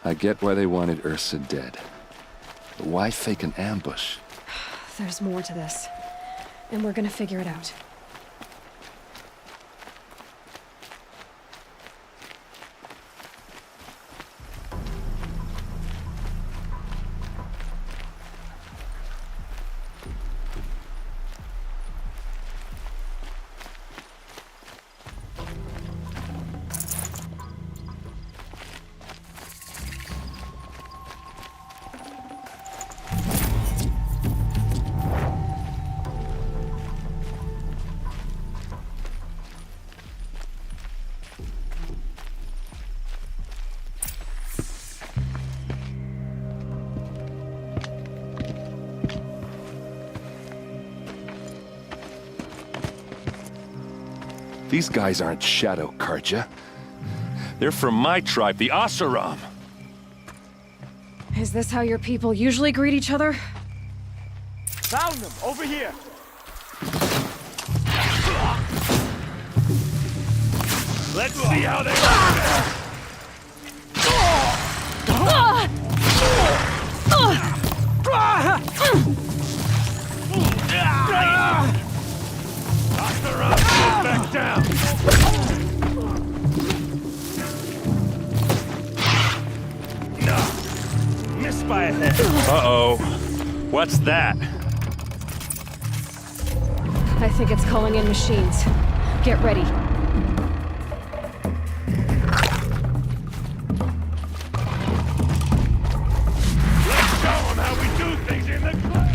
I get why they wanted Ursa dead. But why fake an ambush? There's more to this, and we're gonna figure it out. These guys aren't Shadow Karja. They're from my tribe, the Asaram. Is this how your people usually greet each other? Found them! Over here! Let's see how they back down! No! Missed by a head. Uh-oh. What's that? I think it's calling in machines. Get ready. Let's show them how we do things in the club!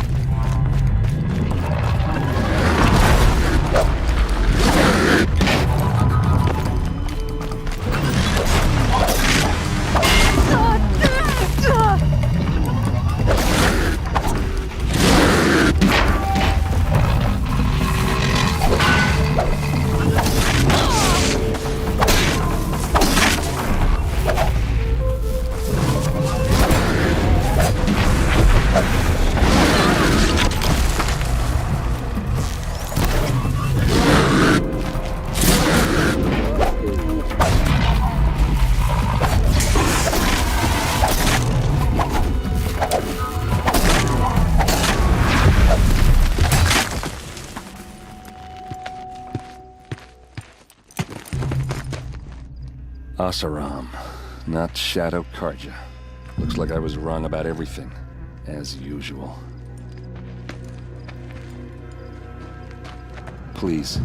Asaram, not Shadow Karja. Looks like I was wrong about everything, as usual. Please,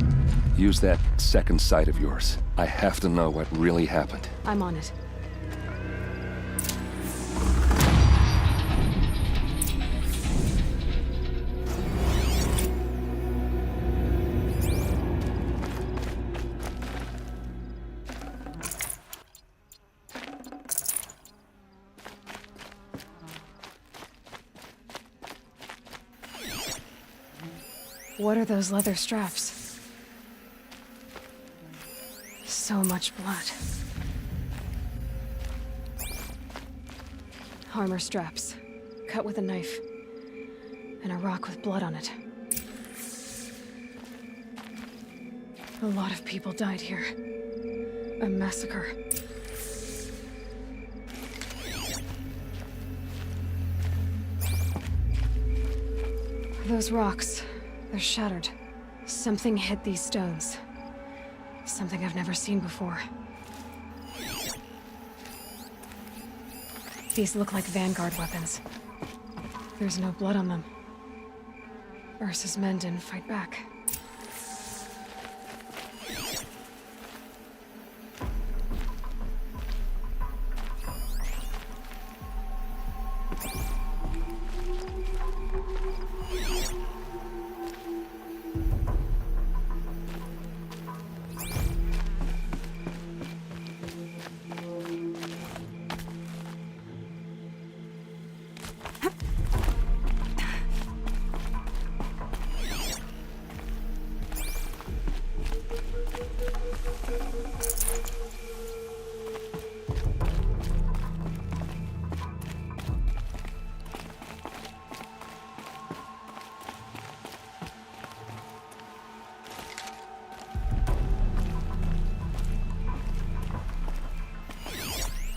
use that second sight of yours. I have to know what really happened. I'm on it. What are those leather straps? So much blood. Armor straps, cut with a knife, and a rock with blood on it. A lot of people died here. A massacre. Those rocks, they're shattered. Something hit these stones. Something I've never seen before. These look like Vanguard weapons. There's no blood on them. Ursa's men didn't fight back.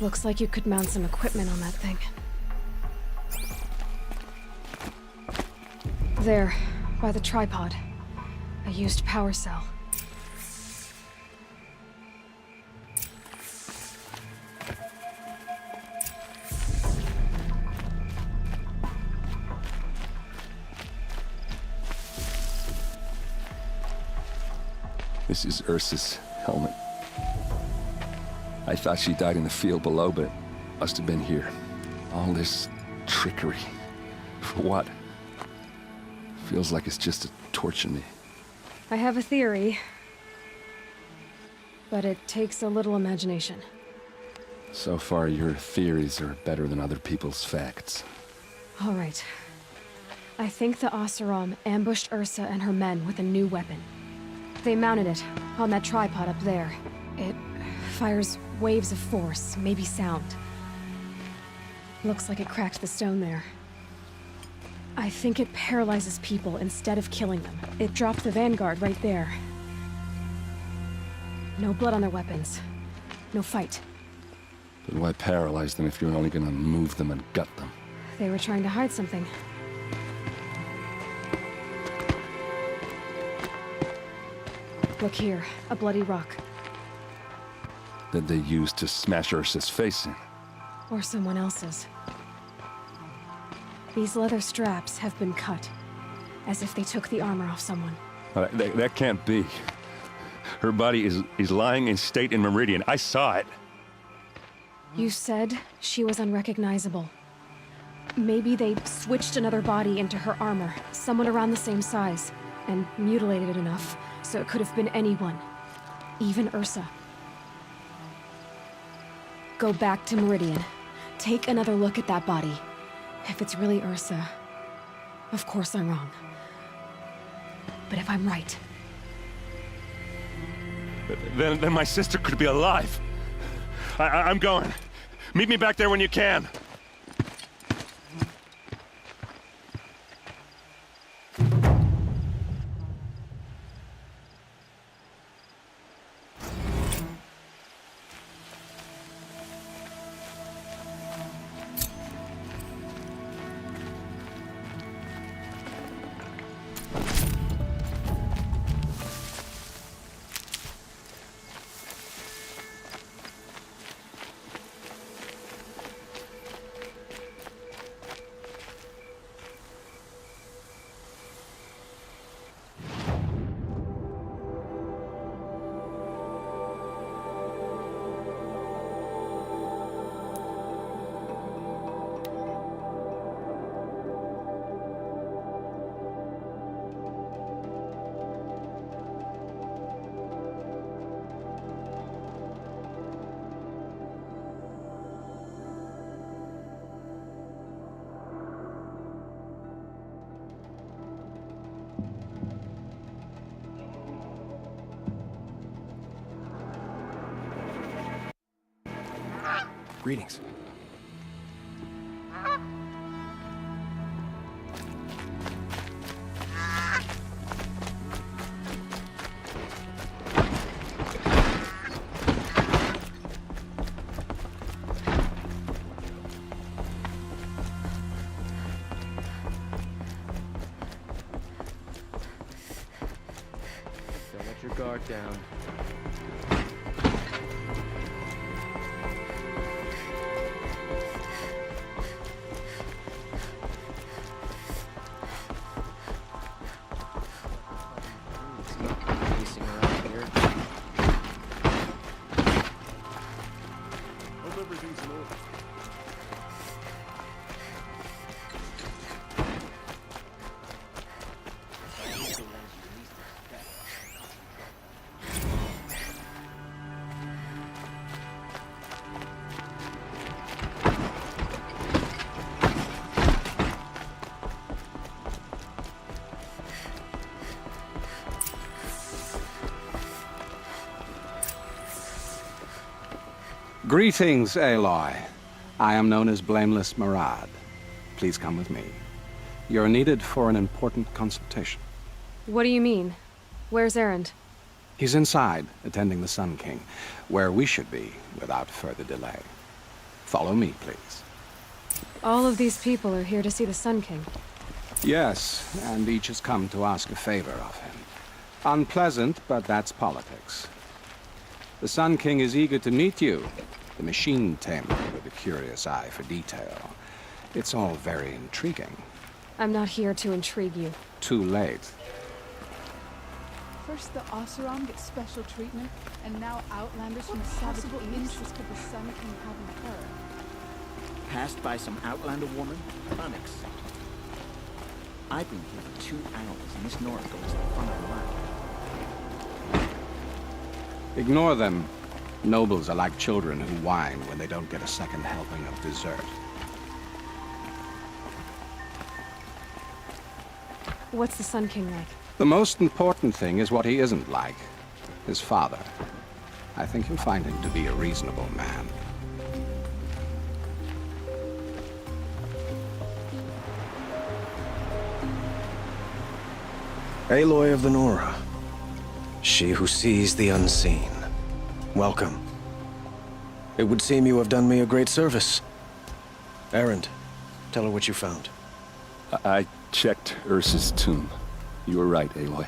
Looks like you could mount some equipment on that thing. There, by the tripod. A used power cell. This is Ursa's helmet. I thought she died in the field below, but it must have been here. All this trickery. For what? Feels like it's just to torture me. I have a theory, but it takes a little imagination. So far, your theories are better than other people's facts. All right. I think the Oseram ambushed Ursa and her men with a new weapon. They mounted it on that tripod up there. It fires waves of force, maybe sound. Looks like it cracked the stone there. I think it paralyzes people instead of killing them. It dropped the Vanguard right there. No blood on their weapons. No fight. But why paralyze them if you're only gonna move them and gut them? They were trying to hide something. Look here, a bloody rock. That they used to smash Ursa's face in. Or someone else's. These leather straps have been cut, as if they took the armor off someone. That can't be. Her body is lying in state in Meridian. I saw it. You said she was unrecognizable. Maybe they switched another body into her armor, someone around the same size, and mutilated it enough so it could have been anyone, even Ursa. Go back to Meridian. Take another look at that body. If it's really Ursa, of course I'm wrong. But if I'm right... Then my sister could be alive. I'm going. Meet me back there when you can. Greetings. Don't let your guard down. Pacing around here. Hope everything's in order. Greetings, Aloy. I am known as Blameless Murad. Please come with me. You're needed for an important consultation. What do you mean? Where's Erend? He's inside, attending the Sun King, where we should be without further delay. Follow me, please. All of these people are here to see the Sun King. Yes, and each has come to ask a favor of him. Unpleasant, but that's politics. The Sun King is eager to meet you, the machine tamer with a curious eye for detail. It's all very intriguing. I'm not here to intrigue you. Too late. First the Oseram get special treatment, and now Outlanders from the savage interest of the Sun King having her. Passed by some Outlander woman? Unacceptable. I've been here for 2 hours, and Miss Nora goes to the front of the line. Ignore them. Nobles are like children who whine when they don't get a second helping of dessert. What's the Sun King like? The most important thing is what he isn't like. His father. I think you'll find him to be a reasonable man. Aloy of the Nora. She who sees the unseen. Welcome. It would seem you have done me a great service. Erend, tell her what you found. I checked Ursa's tomb. You were right, Aloy.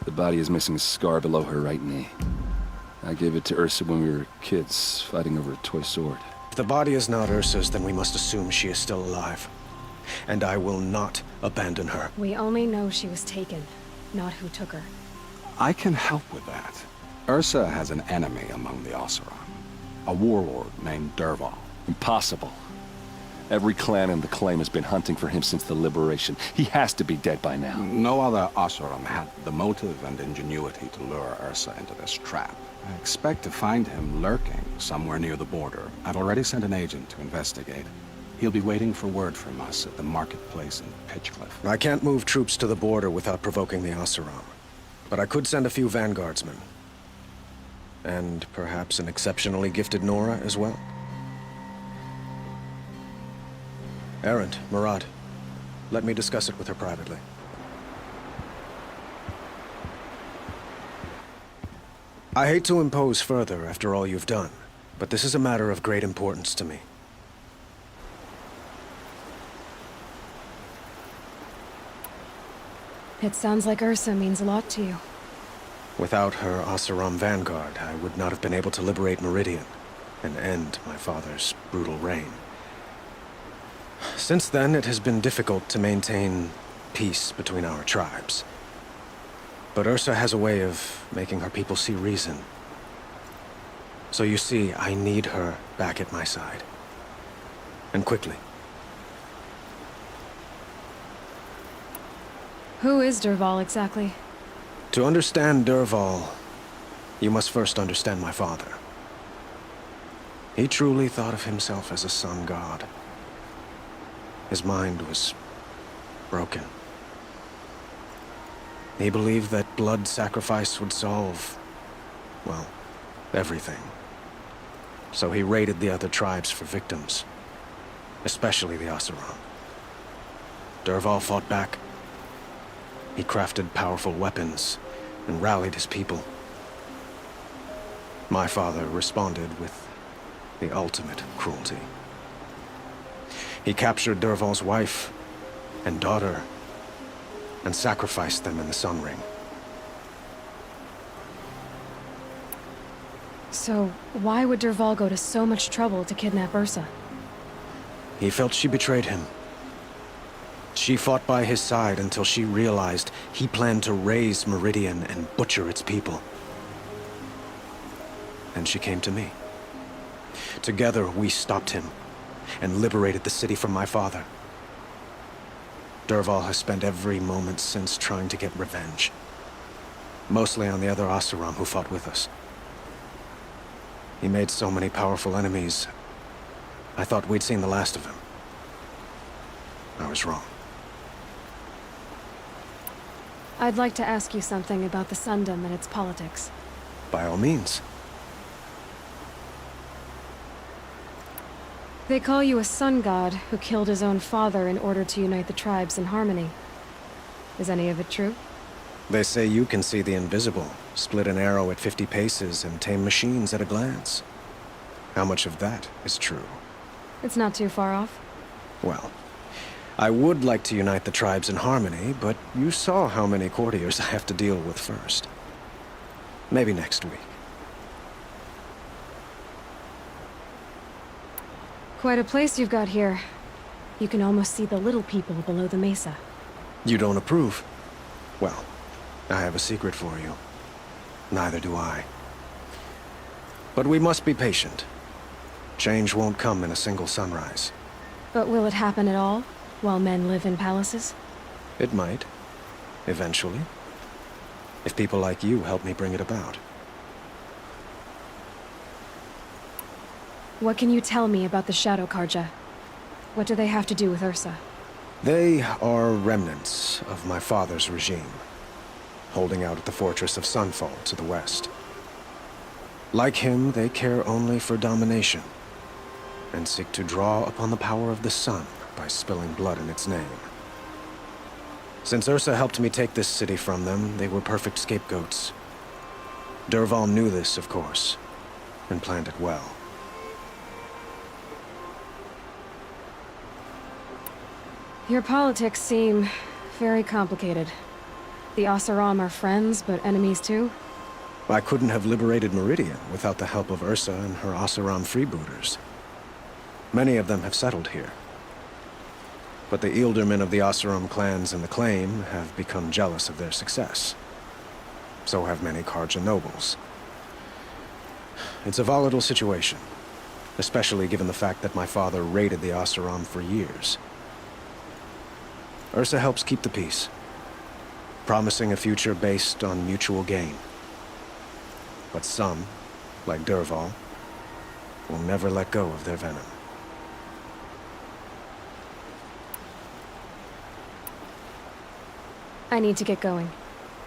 The body is missing a scar below her right knee. I gave it to Ursa when we were kids, fighting over a toy sword. If the body is not Ursa's, then we must assume she is still alive. And I will not abandon her. We only know she was taken, not who took her. I can help with that. Ursa has an enemy among the Oseram. A warlord named Dervahl. Impossible. Every clan in the claim has been hunting for him since the liberation. He has to be dead by now. No other Oseram had the motive and ingenuity to lure Ursa into this trap. I expect to find him lurking somewhere near the border. I've already sent an agent to investigate. He'll be waiting for word from us at the marketplace in Pitchcliff. I can't move troops to the border without provoking the Oseram. But I could send a few vanguardsmen. And perhaps an exceptionally gifted Nora as well. Erend, Murad, let me discuss it with her privately. I hate to impose further after all you've done, but this is a matter of great importance to me. It sounds like Ursa means a lot to you. Without her Oseram vanguard, I would not have been able to liberate Meridian and end my father's brutal reign. Since then, it has been difficult to maintain peace between our tribes. But Ursa has a way of making her people see reason. So you see, I need her back at my side. And quickly. Who is Dervahl exactly? To understand Dervahl, you must first understand my father. He truly thought of himself as a sun god. His mind was broken. He believed that blood sacrifice would solve, well, everything. So he raided the other tribes for victims, especially the Oseram. Dervahl fought back. He crafted powerful weapons and rallied his people. My father responded with the ultimate cruelty. He captured Dervahl's wife and daughter and sacrificed them in the Sun Ring. So, why would Dervahl go to so much trouble to kidnap Ursa? He felt she betrayed him. She fought by his side until she realized he planned to raise Meridian and butcher its people. And she came to me. Together, we stopped him and liberated the city from my father. Dervahl has spent every moment since trying to get revenge. Mostly on the other Oseram who fought with us. He made so many powerful enemies, I thought we'd seen the last of him. I was wrong. I'd like to ask you something about the Sundom and its politics. By all means. They call you a sun god who killed his own father in order to unite the tribes in harmony. Is any of it true? They say you can see the invisible, split an arrow at 50 paces, and tame machines at a glance. How much of that is true? It's not too far off. Well, I would like to unite the tribes in harmony, but you saw how many courtiers I have to deal with first. Maybe next week. Quite a place you've got here. You can almost see the little people below the mesa. You don't approve? Well, I have a secret for you. Neither do I. But we must be patient. Change won't come in a single sunrise. But will it happen at all, while men live in palaces? It might. Eventually. If people like you help me bring it about. What can you tell me about the Shadow Karja? What do they have to do with Ursa? They are remnants of my father's regime, holding out at the fortress of Sunfall to the west. Like him, they care only for domination, and seek to draw upon the power of the sun by spilling blood in its name. Since Ursa helped me take this city from them, they were perfect scapegoats. Dervahl knew this, of course, and planned it well. Your politics seem very complicated. The Oseram are friends, but enemies too? I couldn't have liberated Meridian without the help of Ursa and her Oseram freebooters. Many of them have settled here. But the Ealdormen of the Oseram clans in the Claim have become jealous of their success. So have many Karja nobles. It's a volatile situation, especially given the fact that my father raided the Oseram for years. Ursa helps keep the peace, promising a future based on mutual gain. But some, like Dervahl, will never let go of their venom. I need to get going.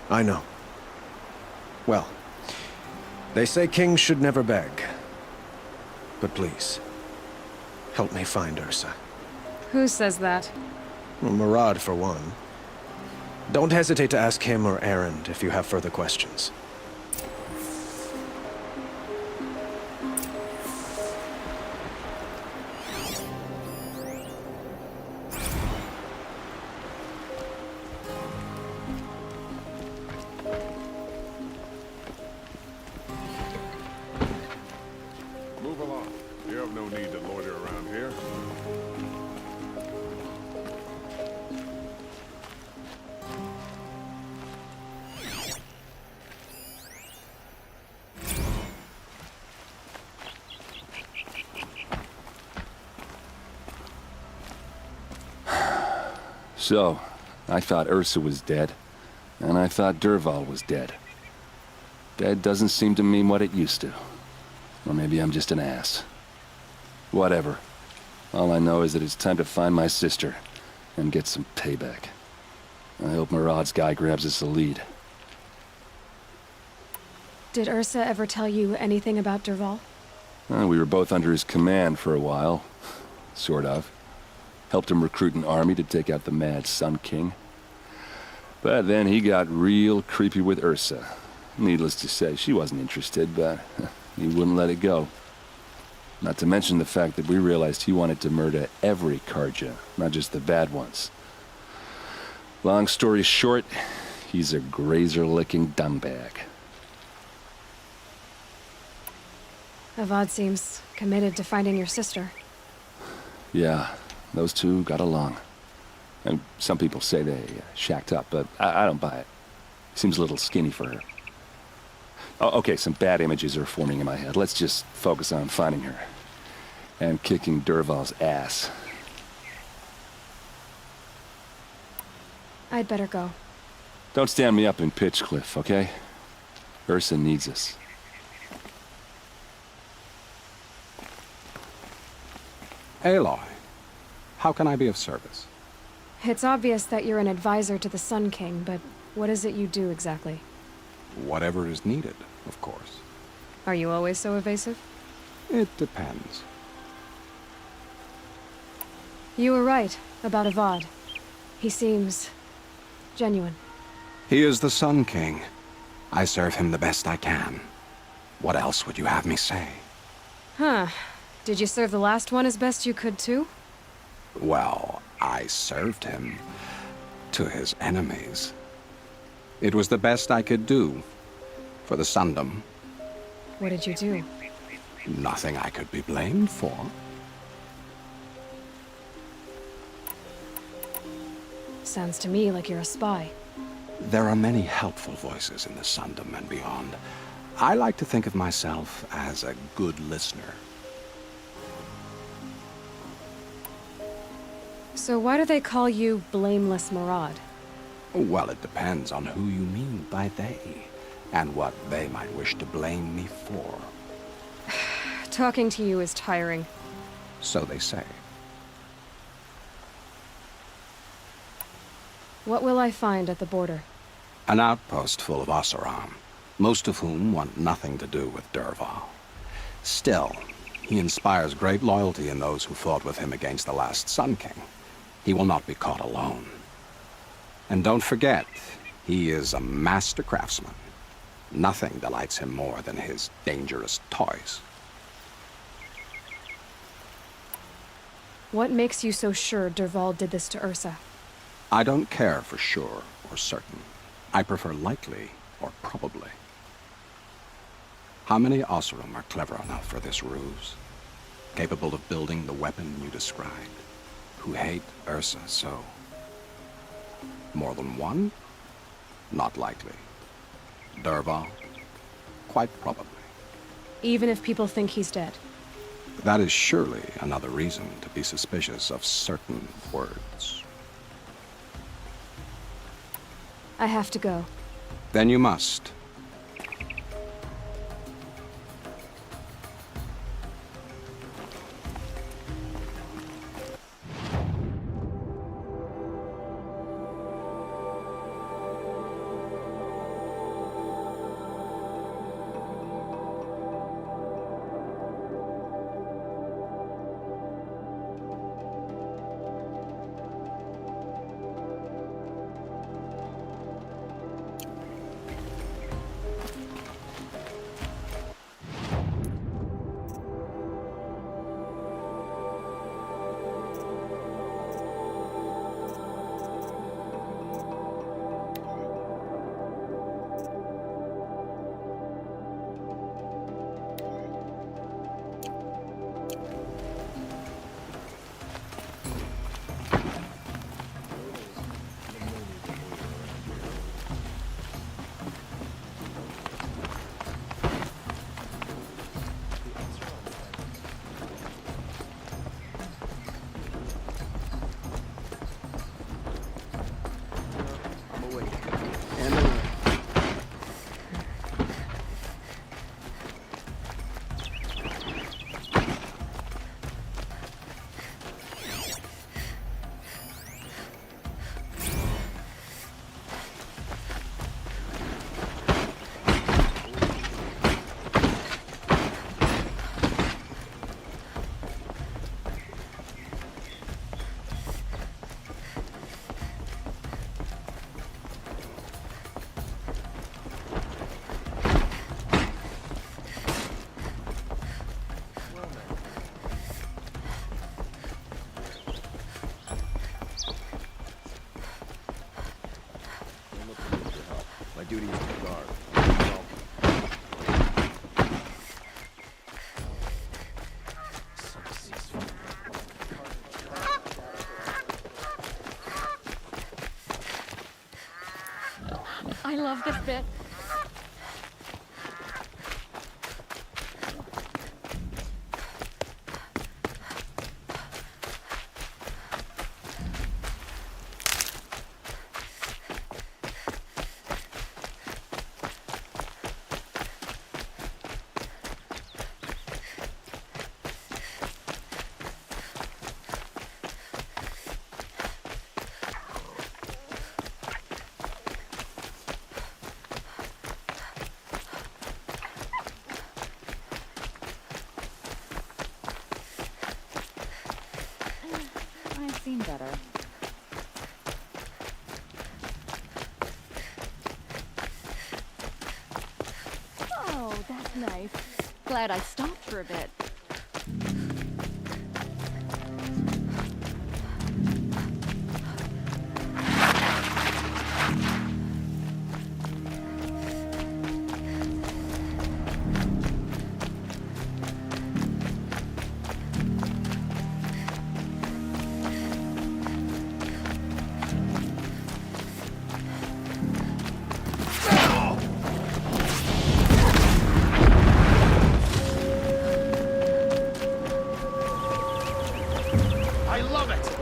I know. Well, they say kings should never beg. But please, help me find Ursa. Who says that? Murad, for one. Don't hesitate to ask him or Erend if you have further questions. Move along. You have no need to loiter around here. So, I thought Ursa was dead, and I thought Dervahl was dead. Dead doesn't seem to mean what it used to. Or maybe I'm just an ass. Whatever. All I know is that it's time to find my sister and get some payback. I hope Murad's guy grabs us a lead. Did Ursa ever tell you anything about Dervahl? We were both under his command for a while. Sort of. Helped him recruit an army to take out the mad Sun King. But then he got real creepy with Ursa. Needless to say, she wasn't interested, but he wouldn't let it go. Not to mention the fact that we realized he wanted to murder every Karja, not just the bad ones. Long story short, he's a grazer-licking dumbbag. Avad seems committed to finding your sister. Yeah, those two got along. And some people say they shacked up, but I don't buy it. Seems a little skinny for her. Oh, okay, some bad images are forming in my head. Let's just focus on finding her. And kicking Dervahl's ass. I'd better go. Don't stand me up in Pitchcliff, okay? Ursa needs us. Aloy, how can I be of service? It's obvious that you're an advisor to the Sun King, but what is it you do exactly? Whatever is needed, of course. Are you always so evasive? It depends. You were right about Avad. He seems genuine. He is the Sun King. I serve him the best I can. What else would you have me say? Huh. Did you serve the last one as best you could, too? Well, I served him to his enemies. It was the best I could do for the Sundom. What did you do? Nothing I could be blamed for. Sounds to me like you're a spy. There are many helpful voices in the Sundom and beyond. I like to think of myself as a good listener. So why do they call you Blameless Murad? Well, it depends on who you mean by they, and what they might wish to blame me for. Talking to you is tiring. So they say. What will I find at the border? An outpost full of Oseram, most of whom want nothing to do with Dervahl. Still, he inspires great loyalty in those who fought with him against the last Sun King. He will not be caught alone. And don't forget, he is a master craftsman. Nothing delights him more than his dangerous toys. What makes you so sure Dervahl did this to Ursa? I don't care for sure or certain. I prefer likely or probably. How many Oseram are clever enough for this ruse? Capable of building the weapon you described? Who hate Ursa so? More than one? Not likely. Dervahl? Quite probably. Even if people think he's dead? That is surely another reason to be suspicious of certain words. I have to go. Then you must. duty is to guard. I love this bit. I've seen better. Oh, that's nice. Glad I stopped for a bit. I love it!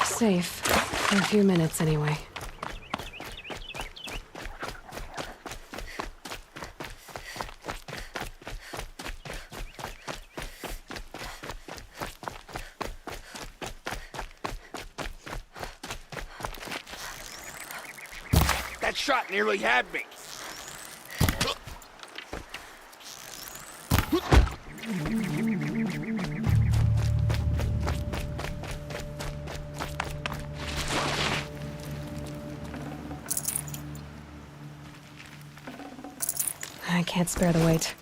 Safe. For a few minutes, anyway. That shot nearly had me. I can't spare the weight.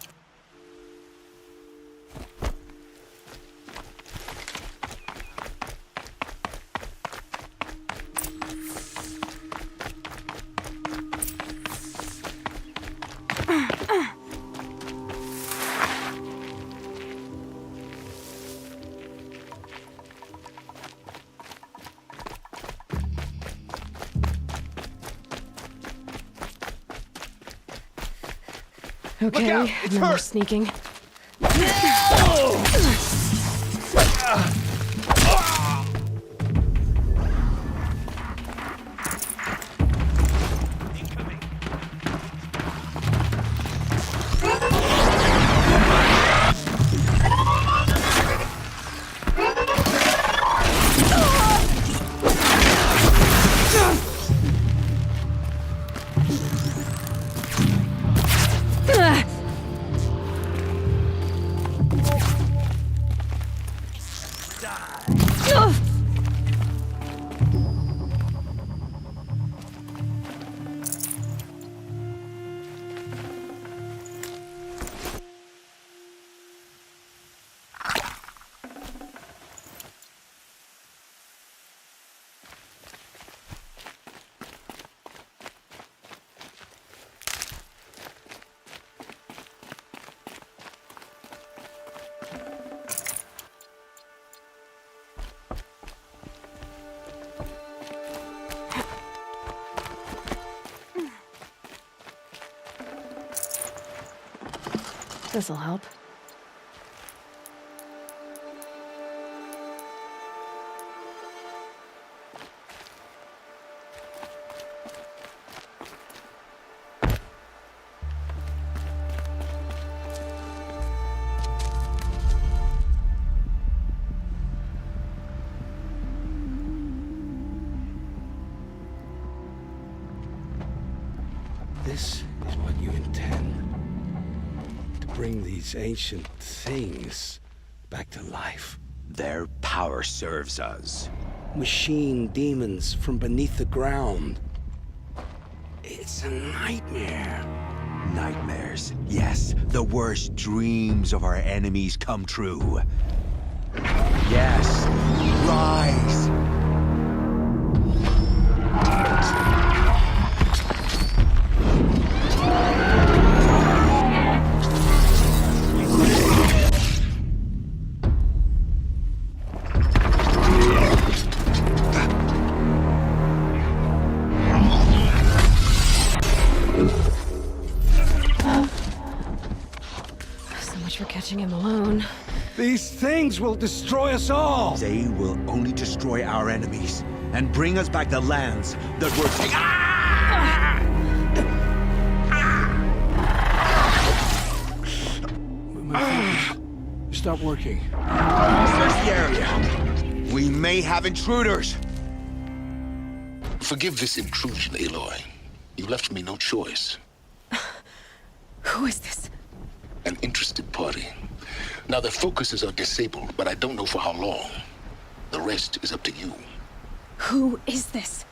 Okay, out, it's no more her. sneaking. This'll help. This is what you intend. To bring these ancient things back to life. Their power serves us. Machine demons from beneath the ground. It's a nightmare. Nightmares. Yes, the worst dreams of our enemies come true. Yes, rise! Him alone. These things will destroy us all! They will only destroy our enemies and bring us back the lands that were taken. Stop working. Search the area. We may have intruders. Forgive this intrusion, Aloy. You left me no choice. Who is this? An interested party. Now their focuses are disabled, but I don't know for how long. The rest is up to you. Who is this?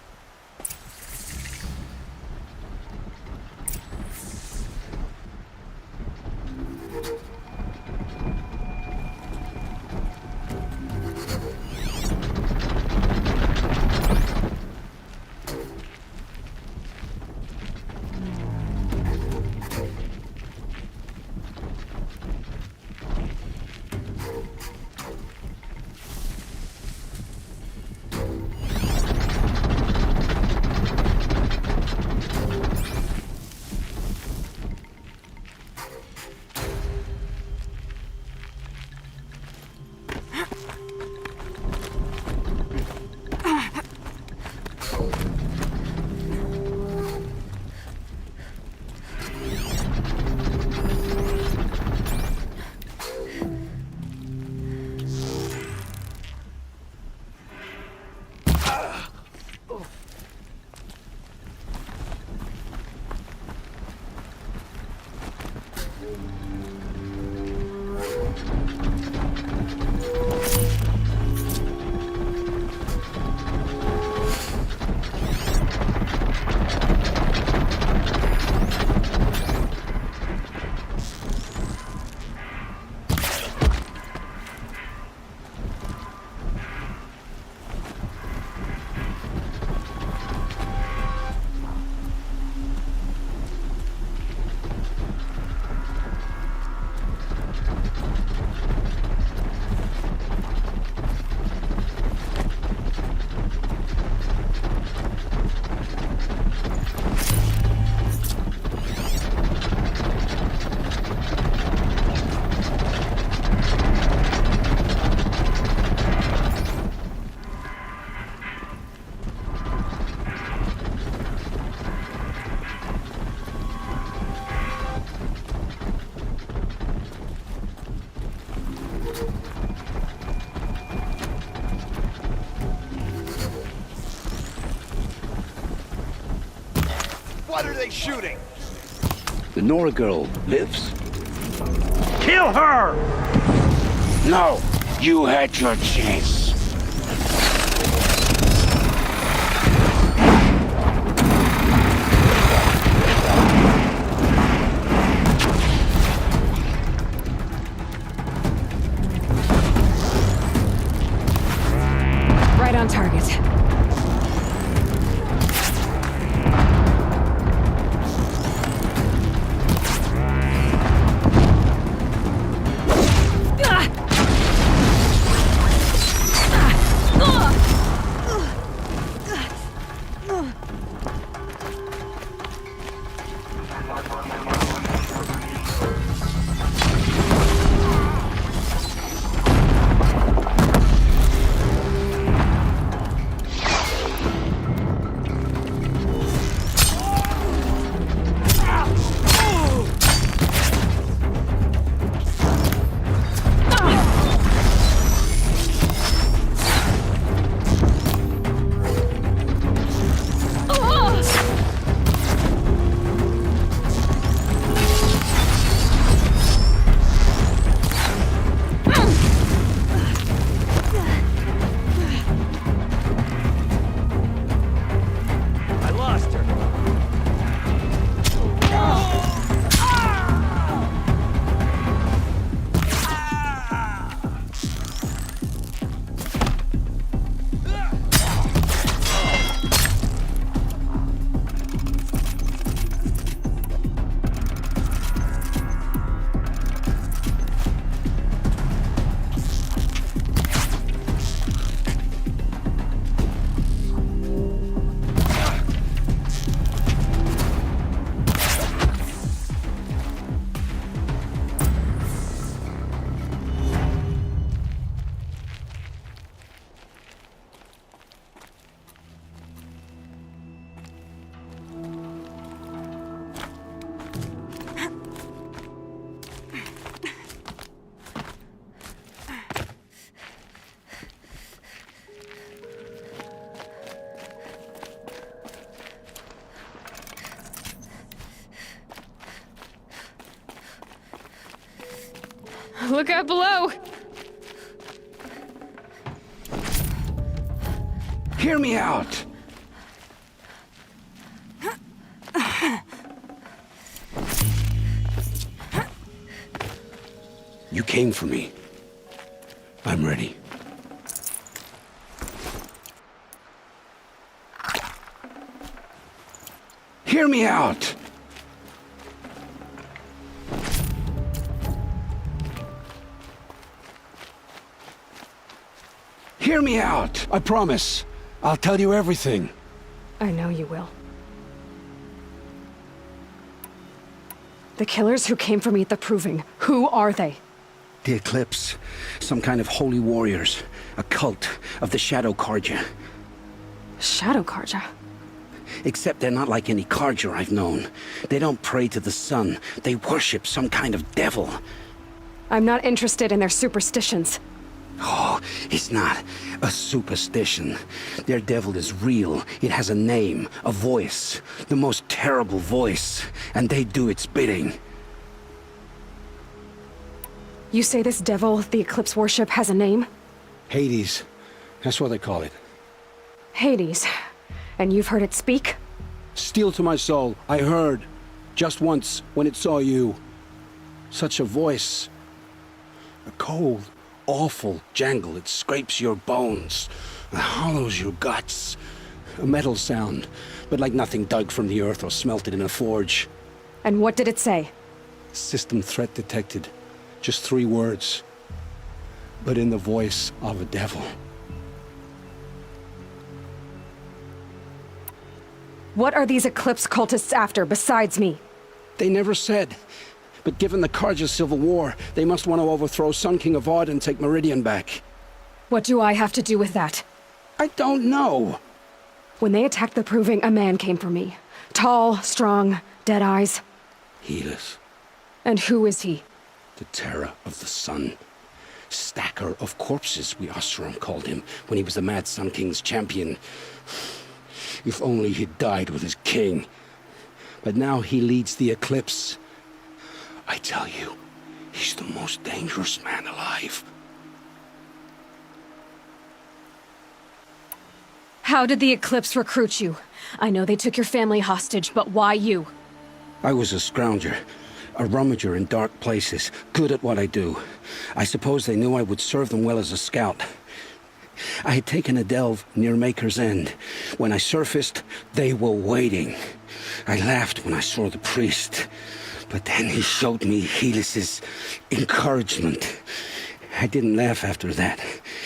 What are they shooting? The Nora girl lives? Kill her! No! You had your chance. Right on target. Look out below! Hear me out! You came for me. I'm ready. Hear me out! Hear me out! I promise. I'll tell you everything. I know you will. The killers who came for me at the Proving, who are they? The Eclipse. Some kind of holy warriors. A cult of the Shadow Carja. Shadow Carja? Except they're not like any Carja I've known. They don't pray to the sun. They worship some kind of devil. I'm not interested in their superstitions. Oh, it's not a superstition. Their devil is real. It has a name, a voice. The most terrible voice. And they do its bidding. You say this devil the Eclipse worship has a name? Hades. That's what they call it. Hades. And you've heard it speak? Steel to my soul, I heard. Just once, when it saw you. Such a voice. A cold, awful jangle. It scrapes your bones. It hollows your guts. A metal sound, but like nothing dug from the earth or smelted in a forge. And what did it say? System threat detected. Just 3 words. But in the voice of a devil. What are these Eclipse cultists after, besides me? They never said. But given the Carja civil war, they must want to overthrow Sun King Avad and take Meridian back. What do I have to do with that? I don't know. When they attacked the Proving, a man came for me. Tall, strong, dead eyes. Helis. And who is he? The terror of the sun. Stacker of corpses, we Oseram called him, when he was the Mad Sun King's champion. If only he'd died with his king. But now he leads the Eclipse. I tell you, he's the most dangerous man alive. How did the Eclipse recruit you? I know they took your family hostage, but why you? I was a scrounger. A rummager in dark places, good at what I do. I suppose they knew I would serve them well as a scout. I had taken a delve near Maker's End. When I surfaced, they were waiting. I laughed when I saw the priest. But then he showed me Helis's encouragement. I didn't laugh after that.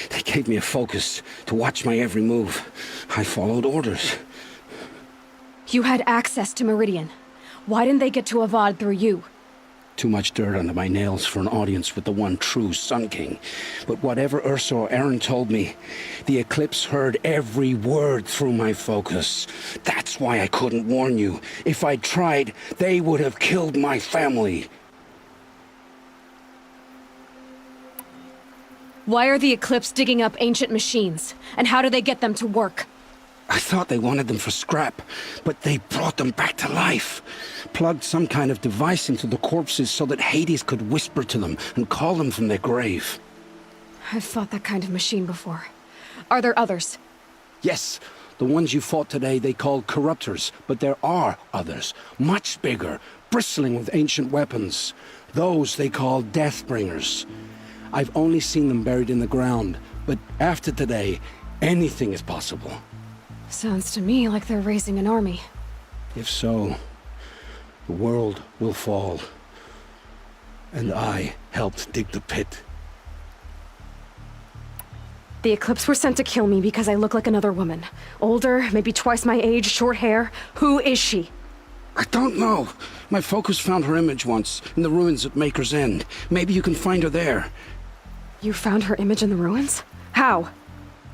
They gave me a focus to watch my every move. I followed orders. You had access to Meridian. Why didn't they get to Avad through you? Too much dirt under my nails for an audience with the one true Sun King. But whatever Ursa or Aaron told me, the Eclipse heard every word through my focus. That's why I couldn't warn you. If I'd tried, they would have killed my family. Why are the Eclipse digging up ancient machines? And how do they get them to work? I thought they wanted them for scrap, but they brought them back to life. Plugged some kind of device into the corpses so that Hades could whisper to them and call them from their grave. I've fought that kind of machine before. Are there others? Yes, the ones you fought today they called corruptors, but there are others, much bigger, bristling with ancient weapons. Those they call Deathbringers. I've only seen them buried in the ground, but after today, anything is possible. Sounds to me like they're raising an army. If so, the world will fall. And I helped dig the pit. The Eclipse were sent to kill me because I look like another woman. Older, maybe twice my age, short hair. Who is she? I don't know. My focus found her image once, in the ruins at Maker's End. Maybe you can find her there. You found her image in the ruins? How?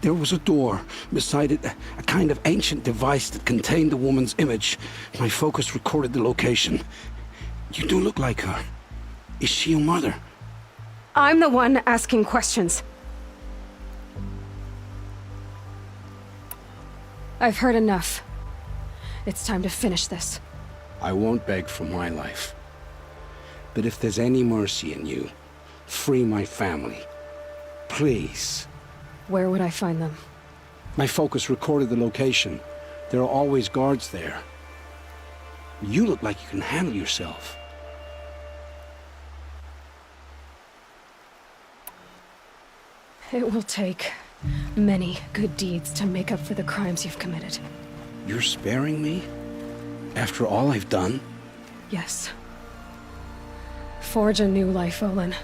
There was a door. Beside it, a kind of ancient device that contained the woman's image. My focus recorded the location. You do look like her. Is she your mother? I'm the one asking questions. I've heard enough. It's time to finish this. I won't beg for my life. But if there's any mercy in you, Free my family. Please. Where would I find them? My focus recorded the location. There are always guards there. You look like you can handle yourself. It will take many good deeds to make up for the crimes you've committed. You're sparing me? After all I've done? Yes. Forge a new life, Olin.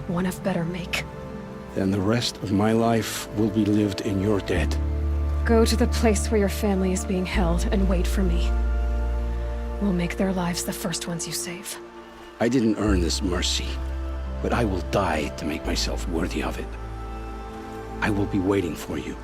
One of better make. Then the rest of my life will be lived in your debt. Go to the place where your family is being held and wait for me. We'll make their lives the first ones you save. I didn't earn this mercy, but I will die to make myself worthy of it. I will be waiting for you.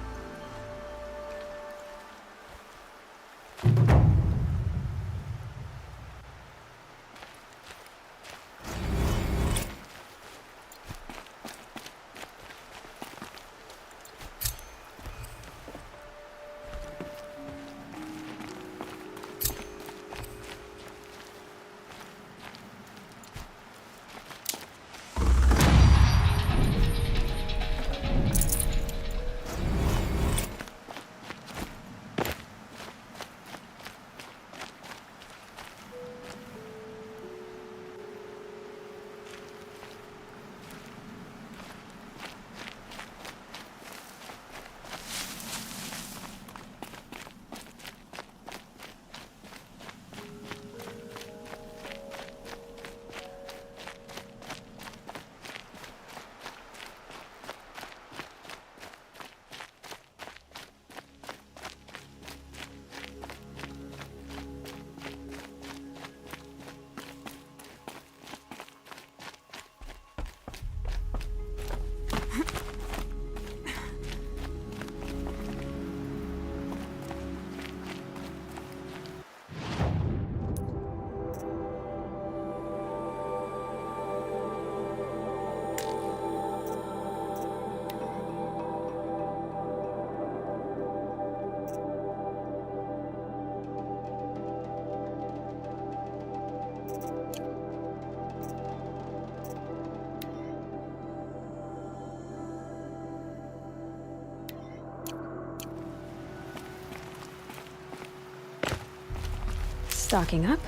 Stocking up.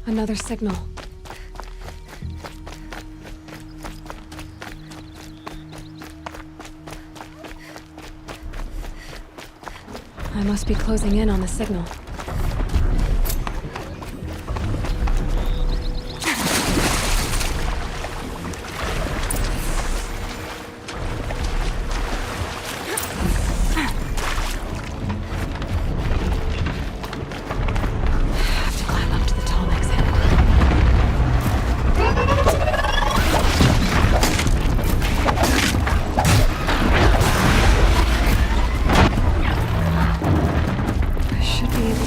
Another signal. I must be closing in on the signal. Be able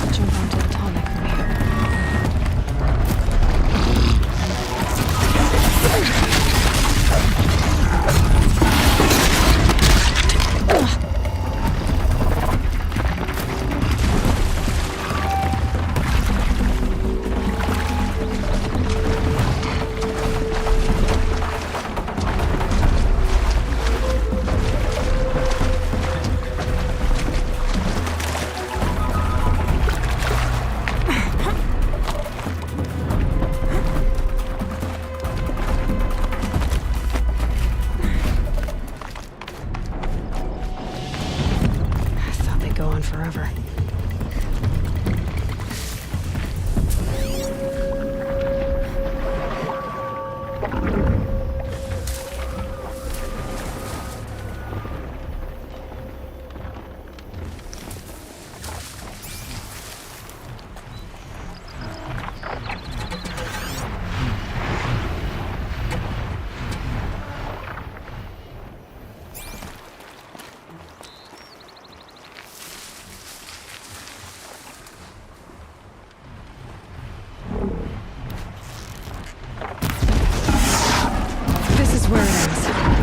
this.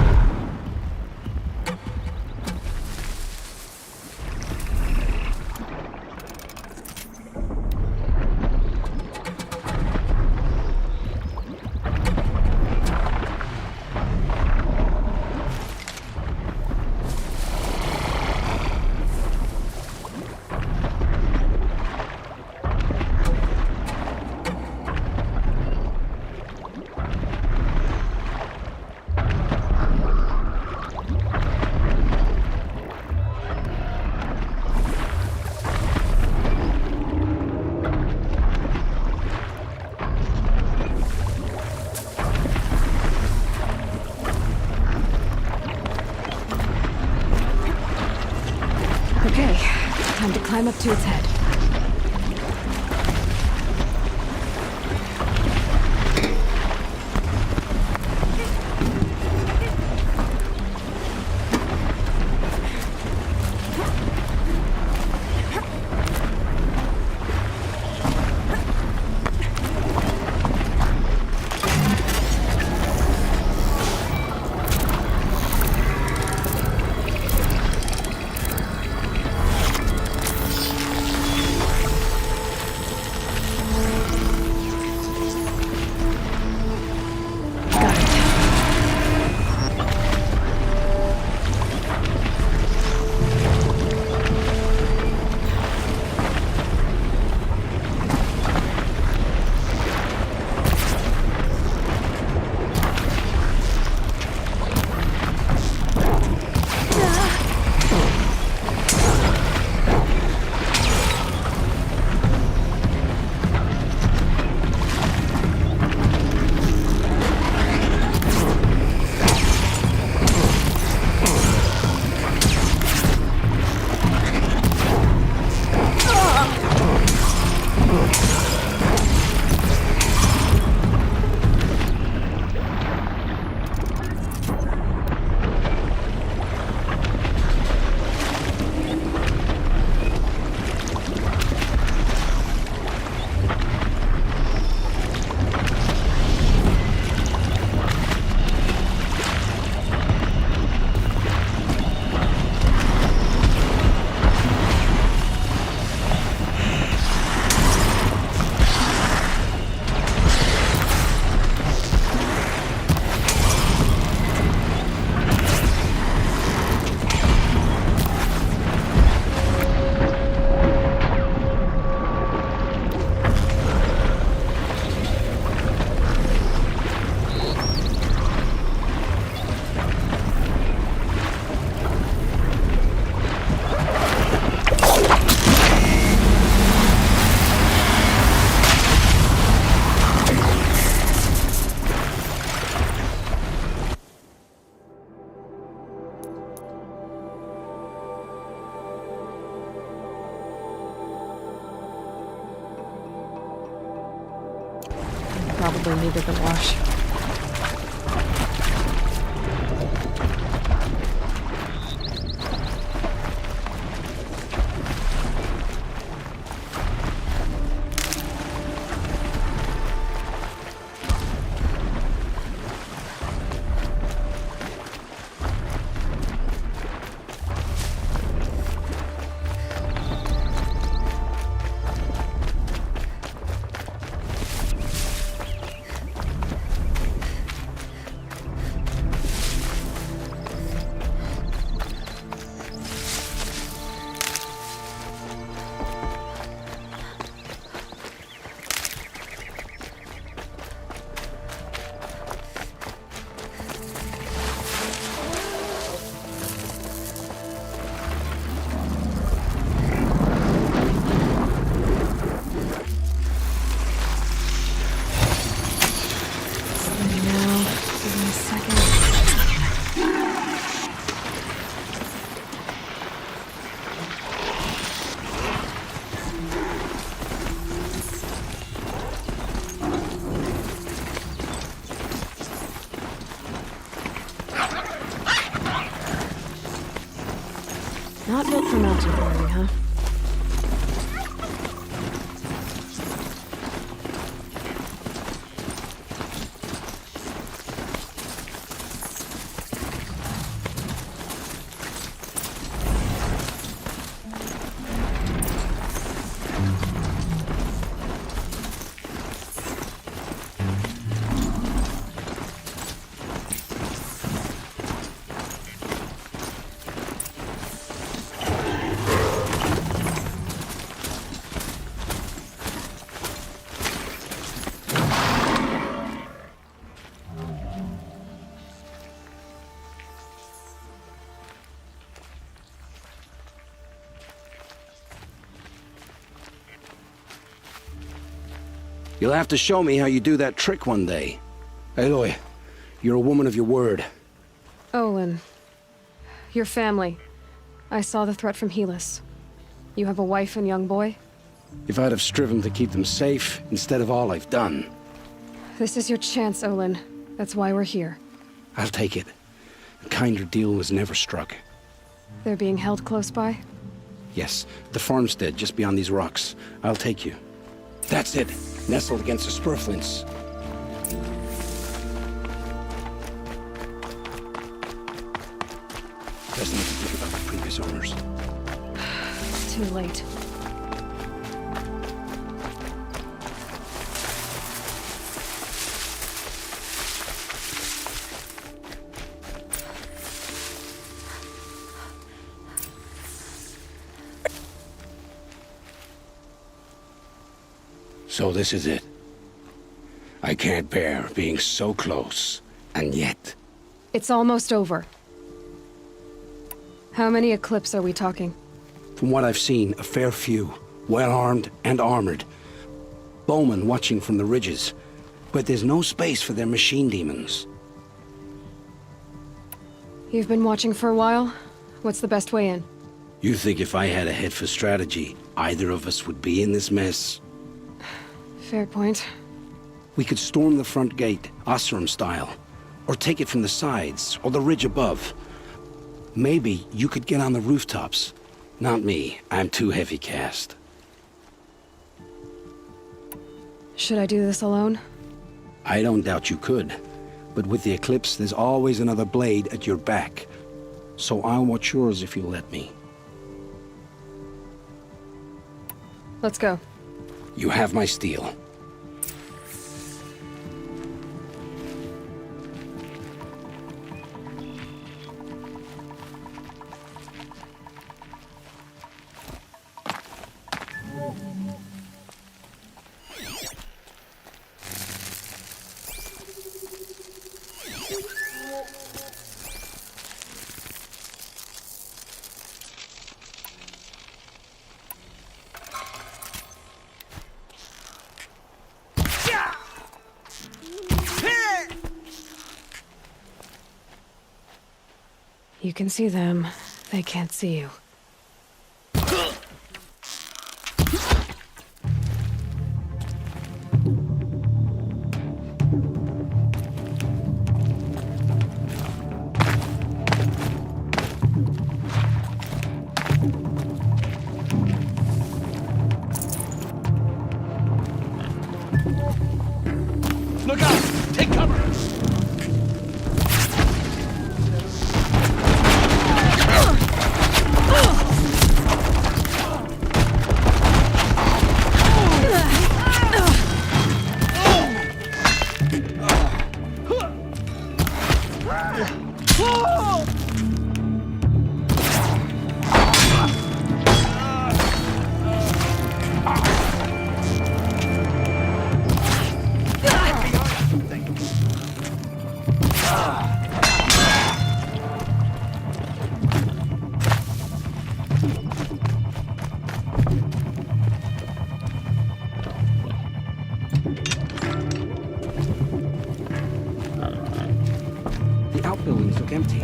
Okay, time to climb up to its head. Probably needed a wash. Not built for mountain climbing, huh? You'll have to show me how you do that trick one day. Aloy, you're a woman of your word. Olin. Your family. I saw the threat from Helis. You have a wife and young boy? If I'd have striven to keep them safe, instead of all I've done. This is your chance, Olin. That's why we're here. I'll take it. A kinder deal was never struck. They're being held close by? Yes, the farmstead just beyond these rocks. I'll take you. That's it. Nestled against the spurflints. Best not to think about the previous owners. Too late. So this is it. I can't bear being so close, and yet... It's almost over. How many Eclipse are we talking? From what I've seen, a fair few. Well-armed and armored. Bowmen watching from the ridges. But there's no space for their machine demons. You've been watching for a while? What's the best way in? You think if I had a head for strategy, either of us would be in this mess? Fair point. We could storm the front gate, Osram style. Or take it from the sides, or the ridge above. Maybe you could get on the rooftops. Not me. I'm too heavy cast. Should I do this alone? I don't doubt you could. But with the Eclipse, there's always another blade at your back. So I'll watch yours if you let me. Let's go. You have my steel. You can see them. They can't see you. Look out! Take cover! The outbuildings look empty.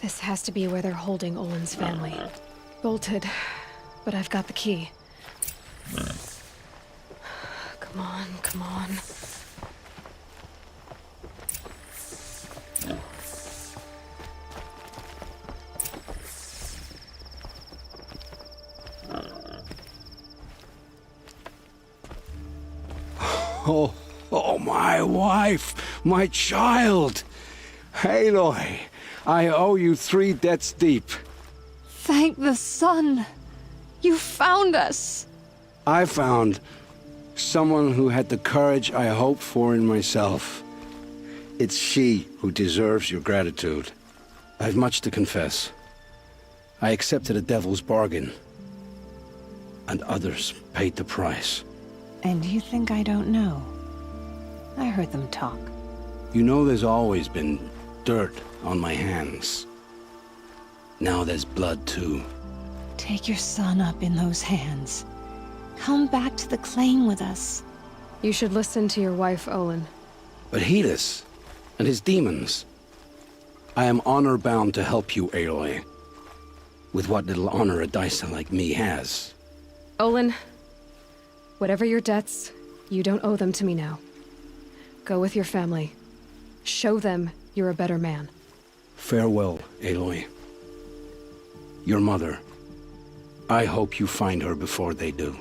This has to be where they're holding Olin's family. Bolted, but I've got the key. Come on, come on. Oh, my wife, my child. Aloy, I owe you 3 debts deep. Thank the sun. You found us. I found someone who had the courage I hoped for in myself. It's she who deserves your gratitude. I've much to confess. I accepted a devil's bargain, and others paid the price. And you think I don't know? I heard them talk. You know there's always been dirt on my hands. Now there's blood too. Take your son up in those hands. Come back to the claim with us. You should listen to your wife, Olin. But Helis and his demons. I am honor-bound to help you, Aloy. With what little honor a Dyson like me has. Olin, whatever your debts, you don't owe them to me now. Go with your family. Show them you're a better man. Farewell, Aloy. Your mother. I hope you find her before they do.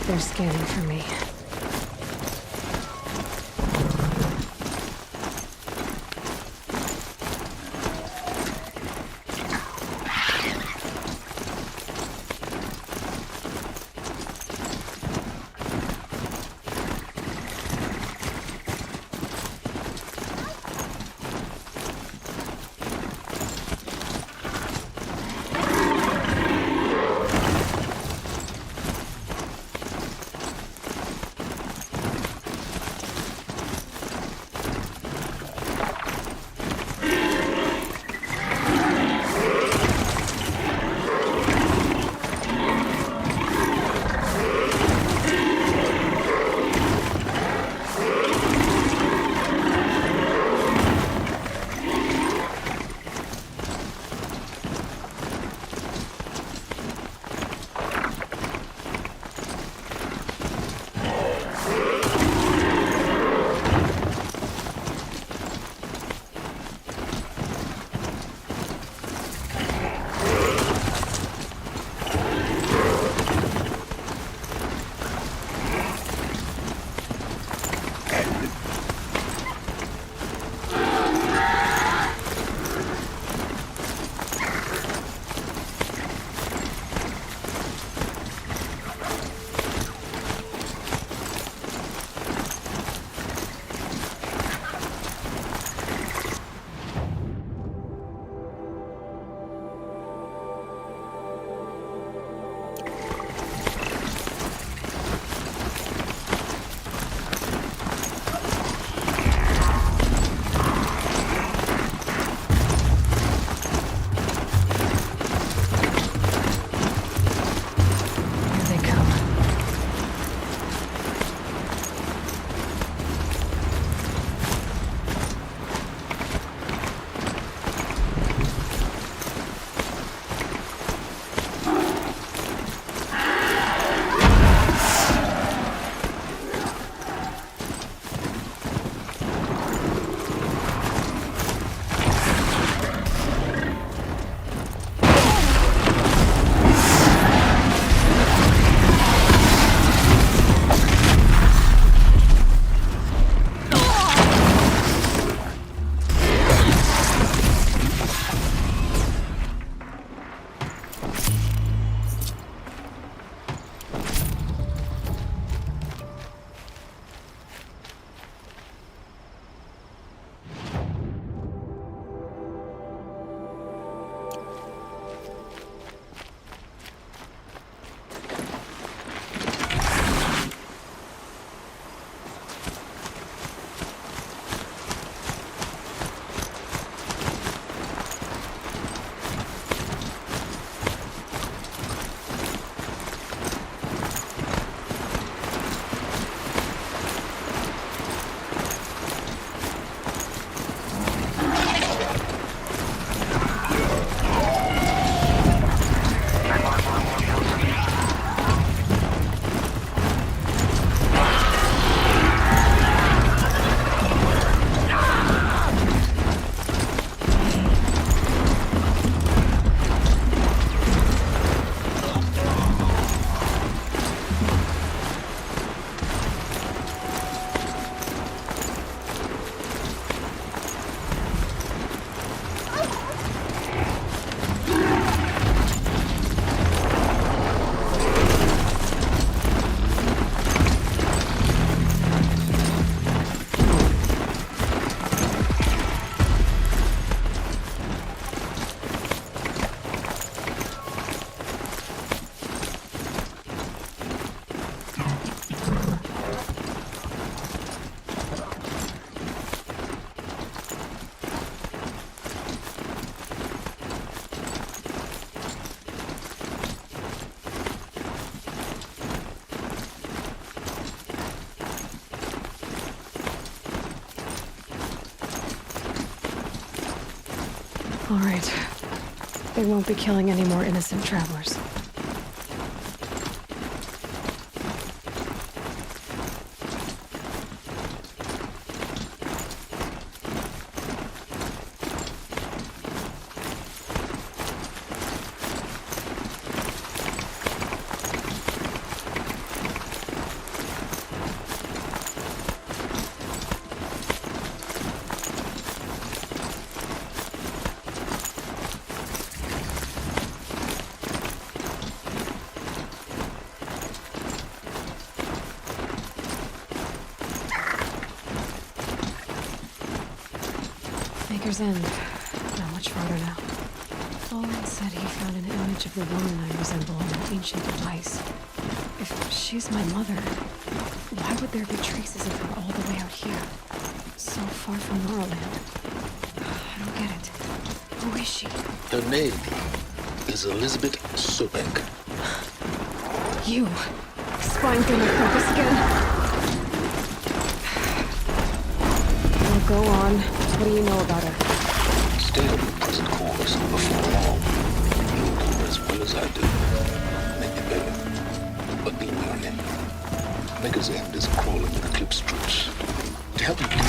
They're scanning for me. All right. They won't be killing any more innocent travelers. Maker's End. Not much farther now. Olin said he found an image of the woman I resemble on an ancient device. If she's my mother, why would there be traces of her all the way out here? So far from Norland. I don't get it. Who is she? Her name is Elizabeth Sobek. You. Spine through my focus again. Well, go on. What do you know about her? Stay on your present course before long. You'll do as well as I do. Maybe better. But be wary. Maker's End is crawling with eclipse troops. To help you keep,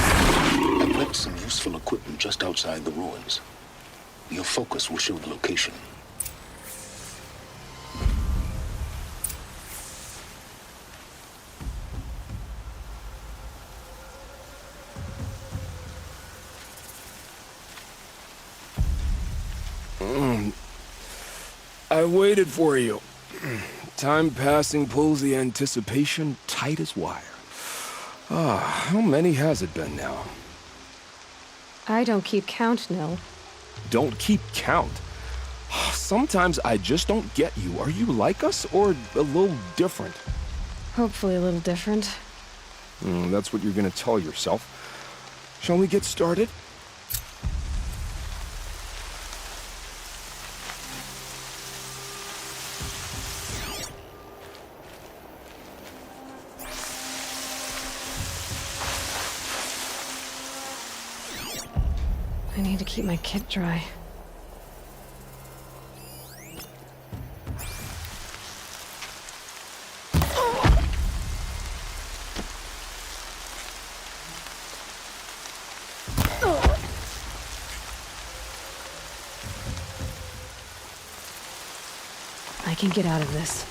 I've left some useful equipment just outside the ruins. Your focus will show the location. I waited for you. Time passing pulls the anticipation tight as wire. How many has it been now? I don't keep count, Nil. Don't keep count? Sometimes I just don't get you. Are you like us, or a little different? Hopefully a little different. That's what you're gonna tell yourself. Shall we get started? I need to keep my kit dry. I can get out of this.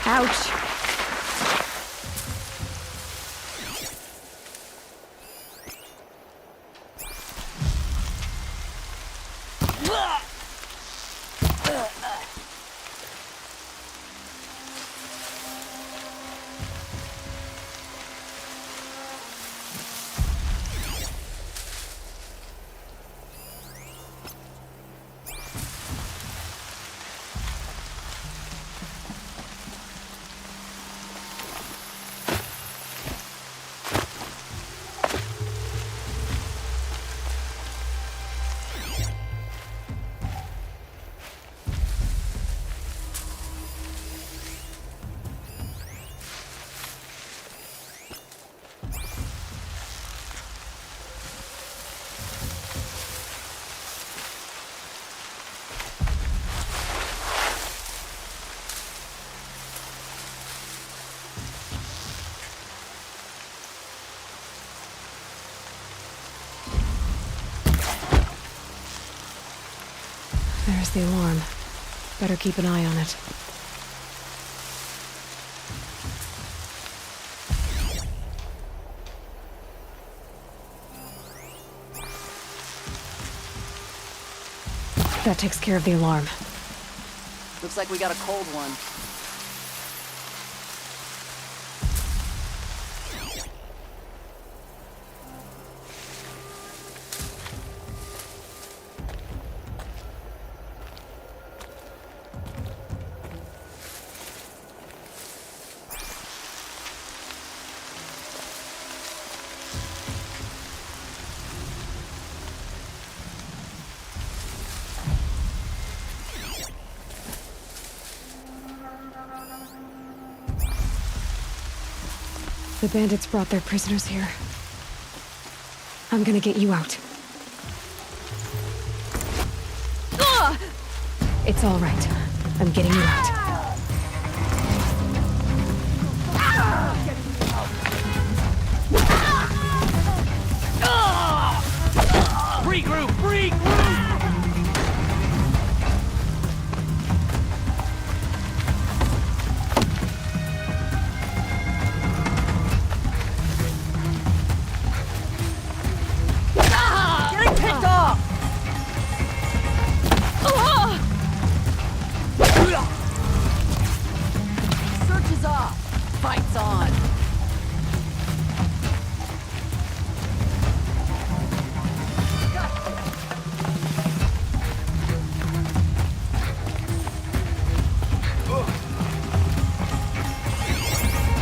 Ouch! There's the alarm. Better keep an eye on it. That takes care of the alarm. Looks like we got a cold one. The bandits brought their prisoners here. I'm gonna get you out. It's all right. I'm getting you out. Regroup! Regroup! Getting picked off! Search is off. Fight's on.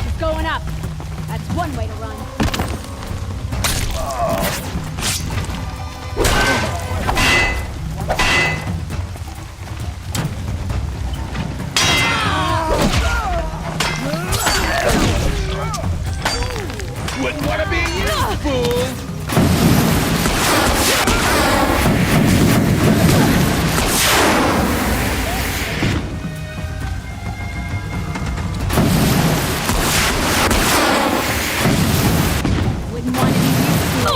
It's going up. That's one way to run. Wouldn't want to be you, fool! Wouldn't want to be you.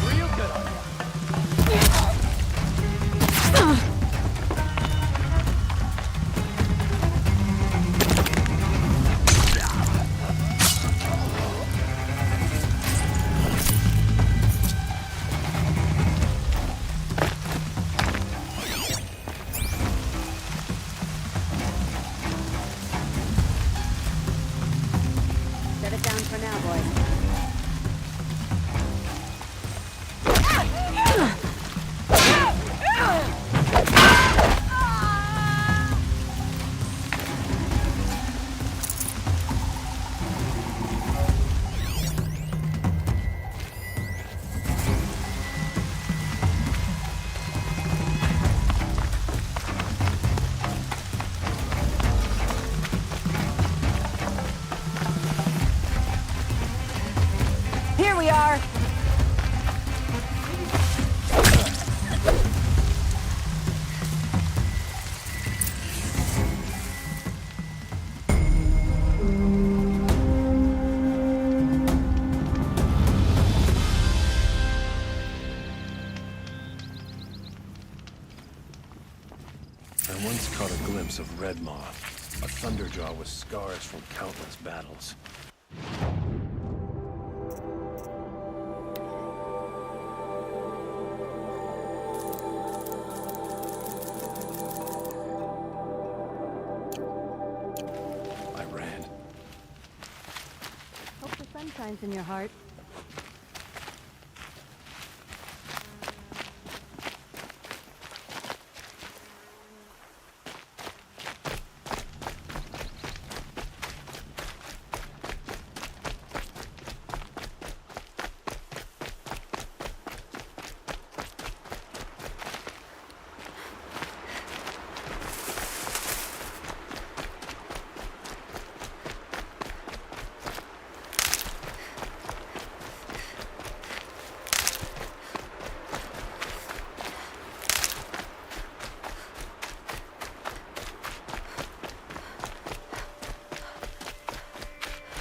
Real good on you. Set it down for now, boys. Here we are. I once caught a glimpse of Red Maw, a thunderjaw with scars from countless battles. I ran. Hope the sun shines in your heart.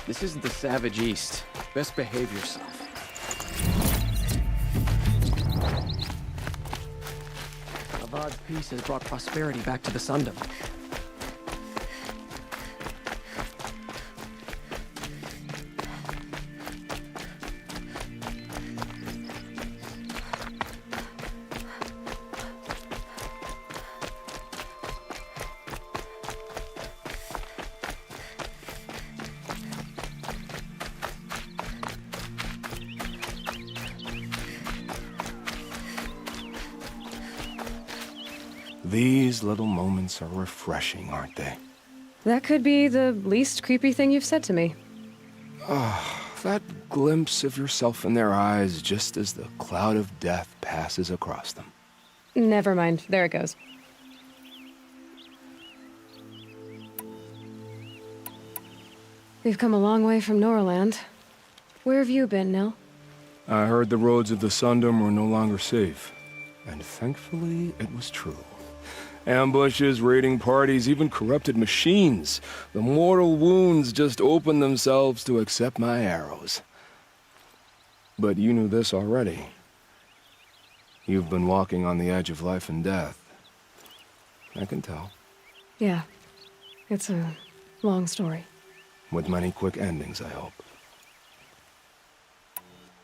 This isn't the Savage East. Best behave yourself. Avad's peace has brought prosperity back to the Sundom. These little moments are refreshing, aren't they? That could be the least creepy thing you've said to me. That glimpse of yourself in their eyes just as the cloud of death passes across them. Never mind. There it goes. We've come a long way from Norland. Where have you been, Nell? I heard the roads of the Sundom were no longer safe. And thankfully, it was true. Ambushes, raiding parties, even corrupted machines. The mortal wounds just opened themselves to accept my arrows. But you knew this already. You've been walking on the edge of life and death. I can tell. Yeah. It's a long story. With many quick endings, I hope.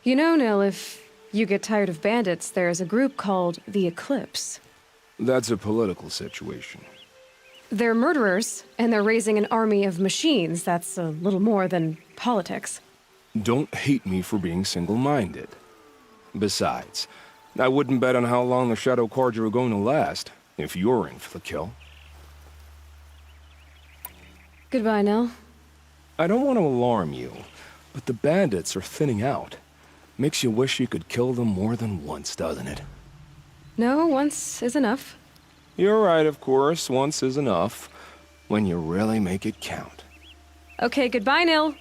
You know, Nell, if you get tired of bandits, there's a group called the Eclipse. That's a political situation. They're murderers, and they're raising an army of machines. That's a little more than politics. Don't hate me for being single-minded. Besides, I wouldn't bet on how long the Shadow Carja are going to last, if you're in for the kill. Goodbye, Nell. I don't want to alarm you, but the bandits are thinning out. Makes you wish you could kill them more than once, doesn't it? No, once is enough. You're right, of course. Once is enough. When you really make it count. Okay, goodbye, Nell.